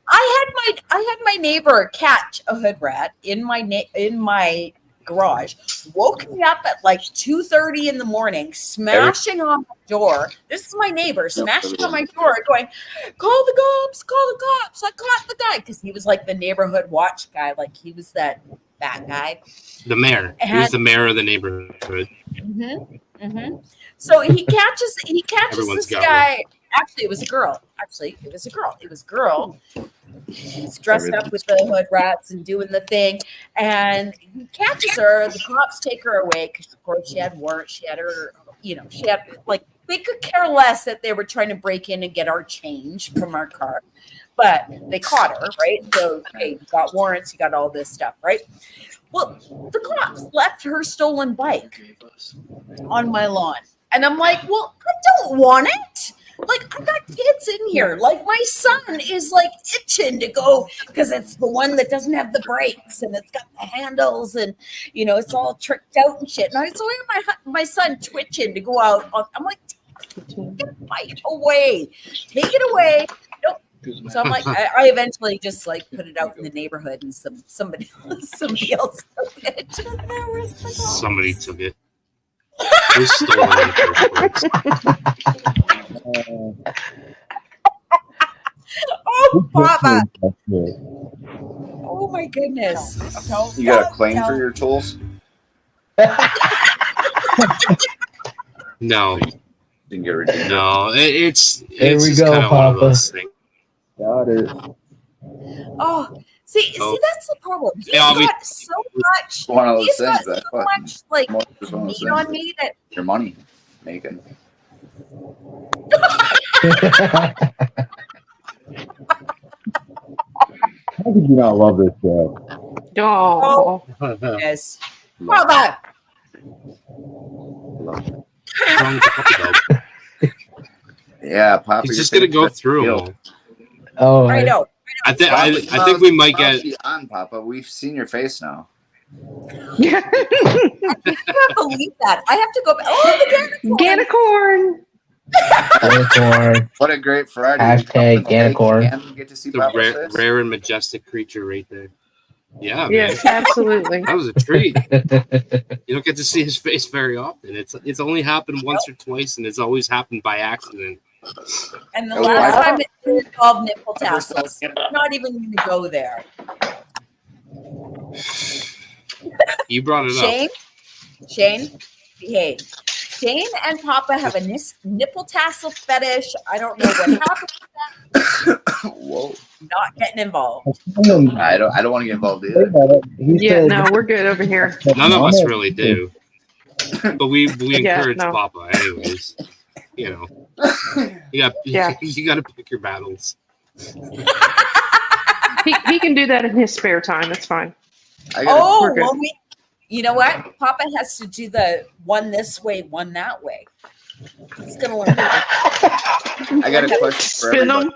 I had my neighbor catch a hood rat in my garage, woke me up at like 2:30 in the morning, smashing on my door. This is my neighbor smashing on my door, going, "Call the cops! Call the cops! I caught the guy!" Because he was like the neighborhood watch guy, like he was that guy. The mayor. He was the mayor of the neighborhood. So he catches Everyone's this guy Actually, it was a girl. It was a girl. She was dressed up with the hood rats and doing the thing, and he catches her. The cops take her away because, of course, she had warrants. She had her, she had they could care less that they were trying to break in and get our change from our car, but they caught her, right? So, hey, you got warrants, you got all this stuff, right? Well, the cops left her stolen bike on my lawn, and I'm like, well, I don't want it. Like, I got kids in here. Like, my son is itching to go because it's the one that doesn't have the brakes and it's got the handles and it's all tricked out and shit. And I saw my son twitching to go out. I'm like, get the bike away, take it away. Nope. So I'm like, I eventually just put it out in the neighborhood and somebody else took it. Somebody took it. Who stole it? Oh, Papa! Oh my goodness! You got a claim for your tools? No. Didn't get redeemed. No, it's There we just go, kind of one of Papa. those things. Got it. Oh, see, that's the problem. He's Yeah, got so much. One of those He's things got that so much just one of those meat on things me that. your money making. How could you not love this show? Oh. Yes. Papa. Yeah, Papa. He's just gonna go through them all. Oh, I know. I think we might get on, Papa. We've seen your face now. I can't believe that. I have to go back. Oh, the Ganicorn. Ganicorn. What a great Friday. Hashtag Ganicorn. And get to see the Papa's face. rare and majestic creature right there. Yeah, Yes, man. absolutely. That was a treat. You don't get to see his face very often. It's only happened once or twice, and it's always happened by accident. And the last time it involved nipple tassels. Not even going to go there. You brought it up. Shane, behave. Shane and Papa have a nipple tassel fetish. I don't know what happened with that. Whoa. Not getting involved. I don't want to get involved either. Yeah, no, we're good over here. None of us really do. But we encourage no. Papa anyways. You got to pick your battles. He can do that in his spare time. That's fine. Oh, well, you know what? Papa has to do the one this way, one that way. He's gonna learn. I got a question for Spin everybody. them.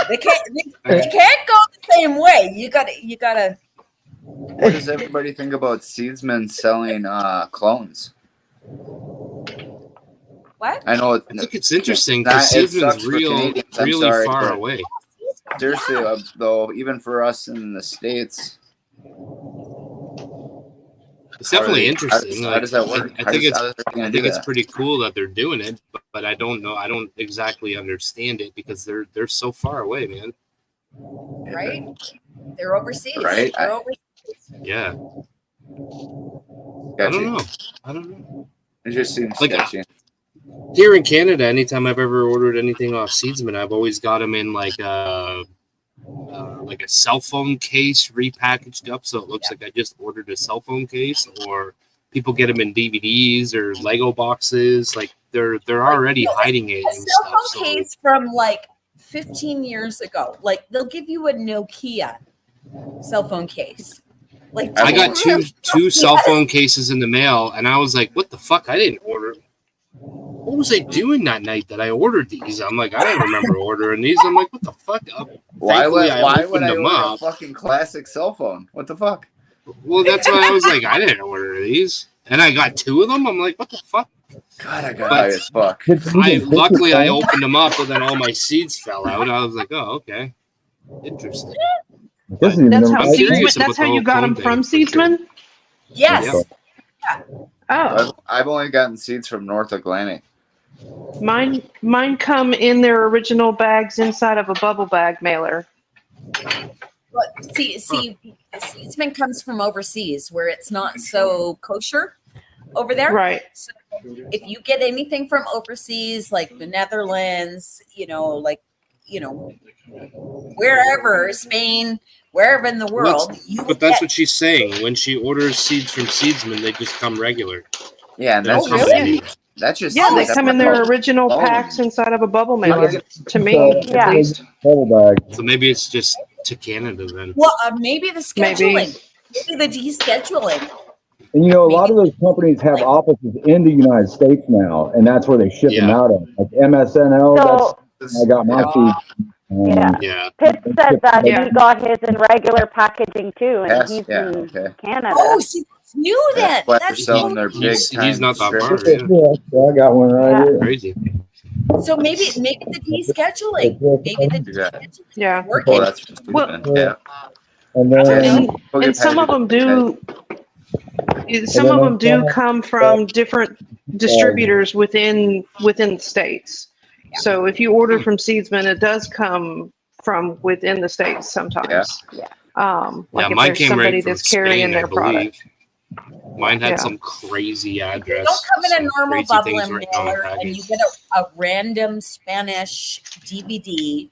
They can't go the same way. You gotta. What does everybody think about seedsmen selling clones? What? I know. I think it's interesting because seedsman's really far away. Seriously, though, even for us in the States. It's definitely interesting. How does that work? I think it's pretty cool that they're doing it, but I don't know. I don't exactly understand it because they're so far away, man. Right? They're overseas. Right? They're overseas. Yeah. Gotcha. I don't know. It just seems sketchy. Here in Canada, anytime I've ever ordered anything off Seedsman, I've always got them in like a cell phone case repackaged up, so it looks like I just ordered a cell phone case. Or people get them in DVDs or Lego boxes. Like they're already hiding it. A And cell stuff, phone case from 15 years ago. Like they'll give you a Nokia cell phone case. Like I got two cell phone cases in the mail, and I was like, "What the fuck? I didn't order. What was I doing that night that I ordered these?" I'm like, "I don't remember ordering these." I'm like, "What the fuck?" Why would I opened them order a up. fucking classic cell phone? What the fuck? Well, that's why I was like, "I didn't order these," and I got two of them. I'm like, "What the fuck?" God, I got high as fuck. Luckily, I opened them up, and then all my seeds fell out. I was like, "Oh, okay, interesting." That's how you got them from Seedsman? Yes. Yeah. Oh. I've only gotten seeds from North Atlantic. Mine come in their original bags inside of a bubble bag mailer. But see, Seedsman comes from overseas where it's not so kosher. over there. Right. So if you get anything from overseas, like the Netherlands, wherever, Spain, wherever in the world, But that's what she's saying. When she orders seeds from seedsmen, they just come regular. Yeah, and They're that's really? That's just Yeah, they that's come in their original packs inside of a bubble mailer. To me, at least. So maybe it's just to Canada then. Well, maybe the scheduling, maybe the descheduling. And a lot of those companies have offices in the United States now, and that's where they ship them out of. Like MSNL, I got my seeds. Pitt said that he got his in regular packaging too, and he's in Canada. Oh, she knew that. That's why they're selling their big time. He's not that far. Yeah, I got one right here. Crazy. So maybe the descheduling, maybe the descheduling. Yeah. Working. And then, And some of them do. Some of them do come from different distributors within the states. So if you order from Seedsman, it does come from within the states sometimes. Like if mine there's came somebody right from that's carrying Spain, their I believe. product. Mine had Yeah. some crazy address. Don't come in a some normal crazy bubble things and written on the mailer and package. you get a random Spanish DVD.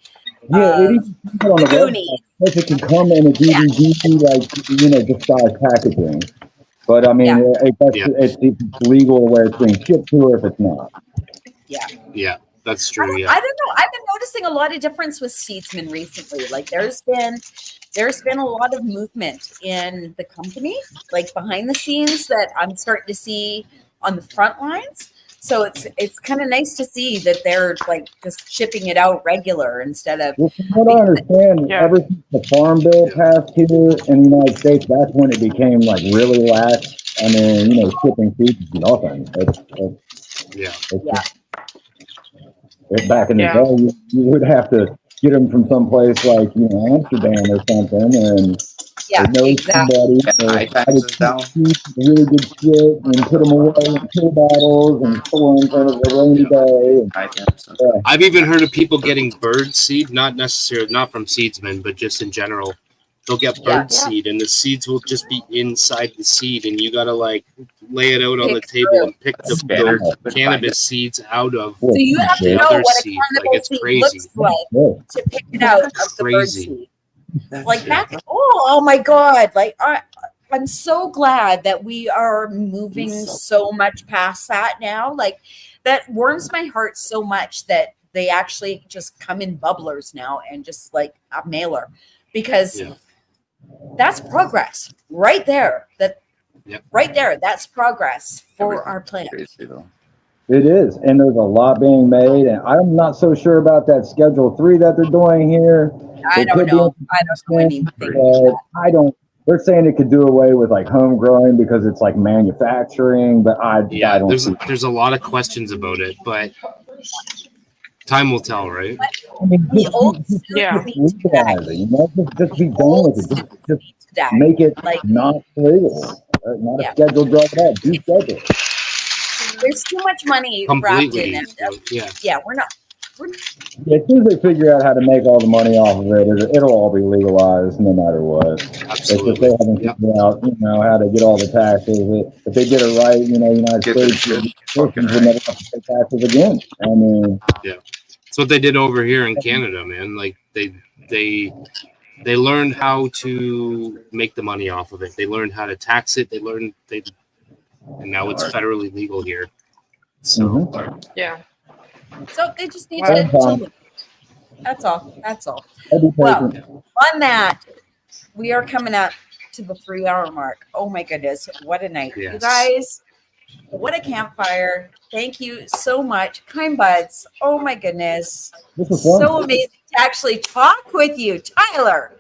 yeah, it even comes on the website. If it can come in a DVD, like, just size packaging. But I mean, it's legal where it's being shipped to, or if it's not. Yeah, that's true. Yeah. I don't know. I've been noticing a lot of difference with Seedsman recently. Like there's been a lot of movement in the company, like behind the scenes, that I'm starting to see on the front lines. So it's kind of nice to see that they're like just shipping it out regular instead of. Well, from what I understand, ever since the Farm Bill passed here in the United States, that's when it became like really lax. I mean, shipping seeds is nothing. Back in the day, you would have to get them from someplace like Amsterdam or something, and know somebody. I would keep really good shit and put them away in pill bottles and store them in front of a rainy day. I've even heard of people getting bird seed, not from seedsmen, but just in general. They'll get bird seed, and the seeds will just be inside the seed, and you gotta like lay it out on the table and pick the cannabis seeds out of So you have to the know other what a seed. cannabis Like it's seed crazy. looks like to pick it out of the bird Crazy. seed. Like back, oh my God! Like I'm so glad that we are moving so much past that now. Like that warms my heart so much that they actually just come in bubblers now and just like a mailer, because that's progress right there. Right there, that's progress for our planet. It is, and there's a lot being made, and I'm not so sure about that Schedule 3 that they're doing here. I don't know anything. I don't. They're saying it could do away with like home growing because it's like manufacturing, but I don't. There's a lot of questions about it, but time will tell, right? I mean, just be done with it. Just make it not illegal, not a scheduled drug at all. Deschedule. There's too much money wrapped in it. Yeah, we're not. Yeah, as soon as they figure out how to make all the money off of it, it'll all be legalized no matter what. Absolutely. It's just they haven't figured out, how to get all the taxes. If they did it right, United States would never have to pay taxes again. I mean, That's what they did over here in Canada, man. Like they learned how to make the money off of it. They learned how to tax it. And now it's federally legal here. So So they just need to. That's all. That's all. Well, on that, we are coming up to the 3-hour mark. Oh my goodness, what a night, you guys! What a campfire! Thank you so much, Kind Buds. Oh my goodness, so amazing to actually talk with you, Tyler.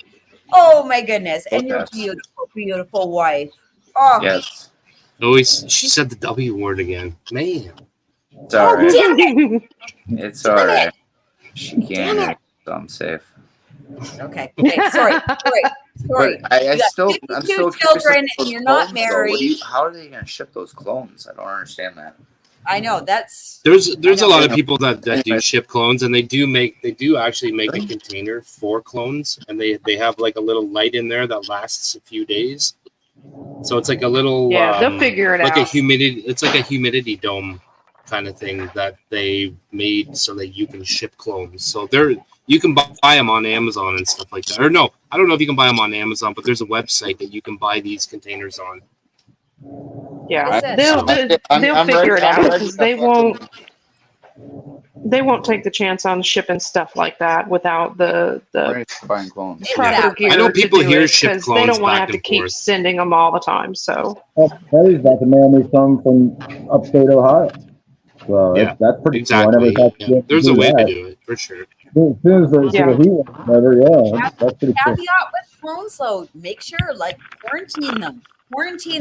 Oh my goodness, and your beautiful, beautiful wife. Oh yes. Always, she said the W word again, man. It's all right. Damn it. It's all right. She can't hear me, so I'm safe. Okay. Sorry. But I'm still children, and you're not married. How are they going to ship those clones? I don't understand that. I know that's. There's a lot of people that do ship clones, and they do actually make a container for clones, and they have like a little light in there that lasts a few days. So it's like a little they'll figure it like out. It's like a humidity dome kind of thing that they made so that you can ship clones. So you can buy them on Amazon and stuff like that. Or no, I don't know if you can buy them on Amazon, but there's a website that you can buy these containers on. Yeah, they'll figure it out because they won't take the chance on shipping stuff like that without the buying clones. proper gear. I know people to do here it, ship 'cause they clones don't want to back have to and keep forth. sending them all the time. So Betty's about to mail me some from upstate Ohio. So Yeah, that's pretty exactly. cool. I never thought Yeah. There's a way to do it for sure. As soon as the heat was over, that's pretty cool. Caveat with clones though, make sure like quarantine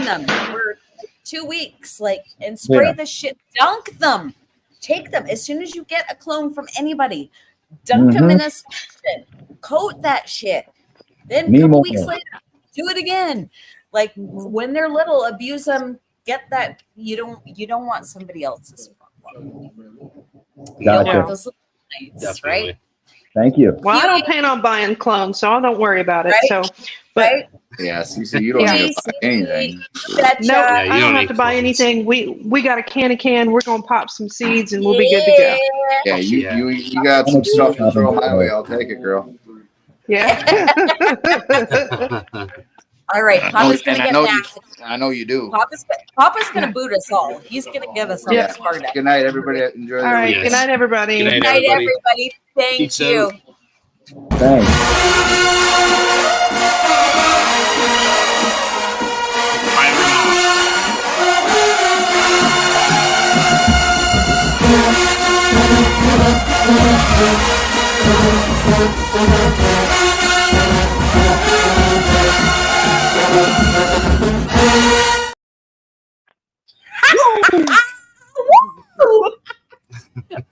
them for 2 weeks, like, and spray the shit, dunk them, take them as soon as you get a clone from anybody, dunk them in a solution, coat that shit, then a couple weeks later do it again. Like when they're little, abuse them, get that. You don't want somebody else's problem. You don't want those little nights, right? Thank you. well, I don't plan on buying clones, so I don't worry about it. So, but Yeah, Cece, you don't need to buy anything. no, I don't have to buy anything. We got a can. We're gonna pop some seeds and we'll be good to go. Yeah, you got some stuff to throw my way. I'll take it, girl. Yeah. All right, Papa's gonna get mad. I know you do. Papa's gonna boot us all. He's gonna give us all this part. Good night, everybody. Enjoy All the right. weekend. Good night, everybody. Good night, everybody. Thank Pizza. you. Thanks.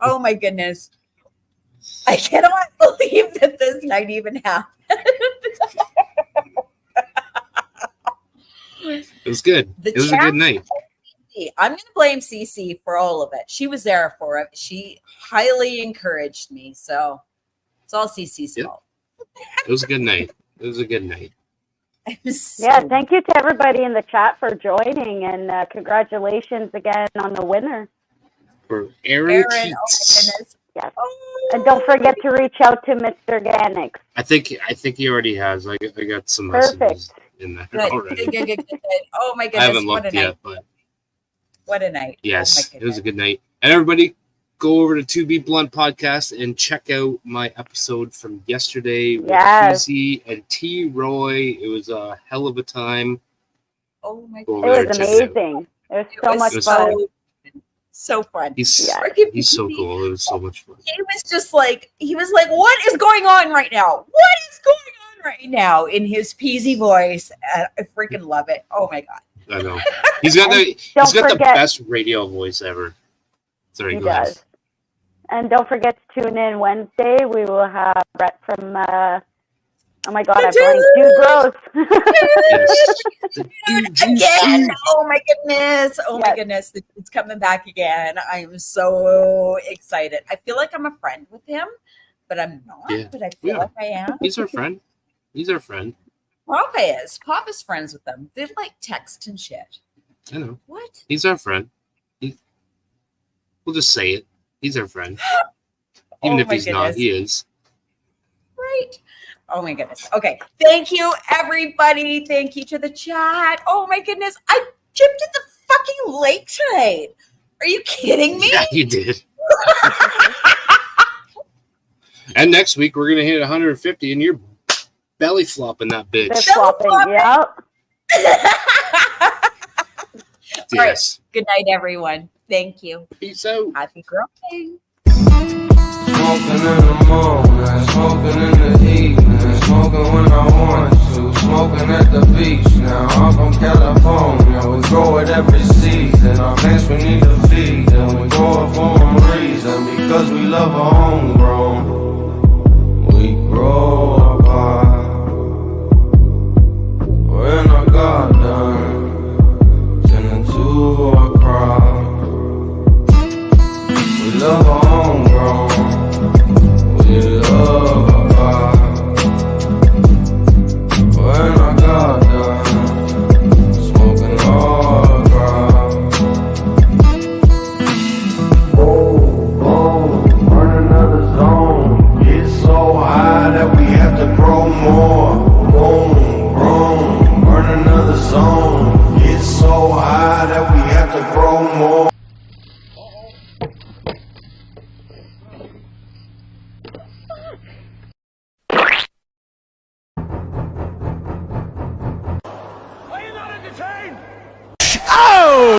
Oh my goodness. I cannot believe that this night even happened. It was good. It was a good night. I'm going to blame Cece for all of it. She was there for it. She highly encouraged me. So it's all Cece's fault. It was a good night. It was a good night. Yeah, thank you to everybody in the chat for joining, and congratulations again on the winner. For Aaron oh my Keats. goodness. Yes. And don't forget to reach out to Mr. Ganix. I think he already has. I got some Perfect. messages in there already. Good. Oh my goodness. I haven't what looked a night. yet, but What a night. yes, it was a good night. And everybody, go over to 2B Blunt Podcast and check out my episode from yesterday with Cece and T. Roy. It was a hell of a time. Oh my Go goodness. over It was there, check it out. amazing. It was so much was fun. So fun. He's so cool. It was so much fun. He was just like, what is going on right now? What is going on right now? In his peasy voice. I freaking love it. Oh my God. I know. He's got the best radio voice ever. Sorry, He go ahead. does. And don't forget to tune in Wednesday. We will have Brett from, oh my God, I blanked. Dude Gross. Again. Oh my goodness. Oh my goodness. It's coming back again. I am so excited. I feel like I'm a friend with him, but I'm not. Yeah. But I feel like I am. He's our friend. He's our friend. Papa is. Papa's friends with them. They like text and shit. I know. What? He's our friend. We'll just say it. He's our friend. Even if he's not, he is. Right. Oh my goodness. Okay. Thank you, everybody. Thank you to the chat. Oh my goodness. I chipped at the fucking lake tonight. Are you kidding me? Yeah, you did. And next week we're gonna hit 150, and you're belly flopping that bitch. Yep. All right. Good night, everyone. Thank you. Peace out. Happy growing. Smoking in the morning, smoking in the evening, smoking when I want to, smoking at the beach now. I'm from California, we grow it every season. Our plants we need to feed them, we grow it for a reason, because we love our homegrown. We grow our vibe, we're in our garden, tending to our crowd. We love our homegrown. We love our vibe. When I got done chain!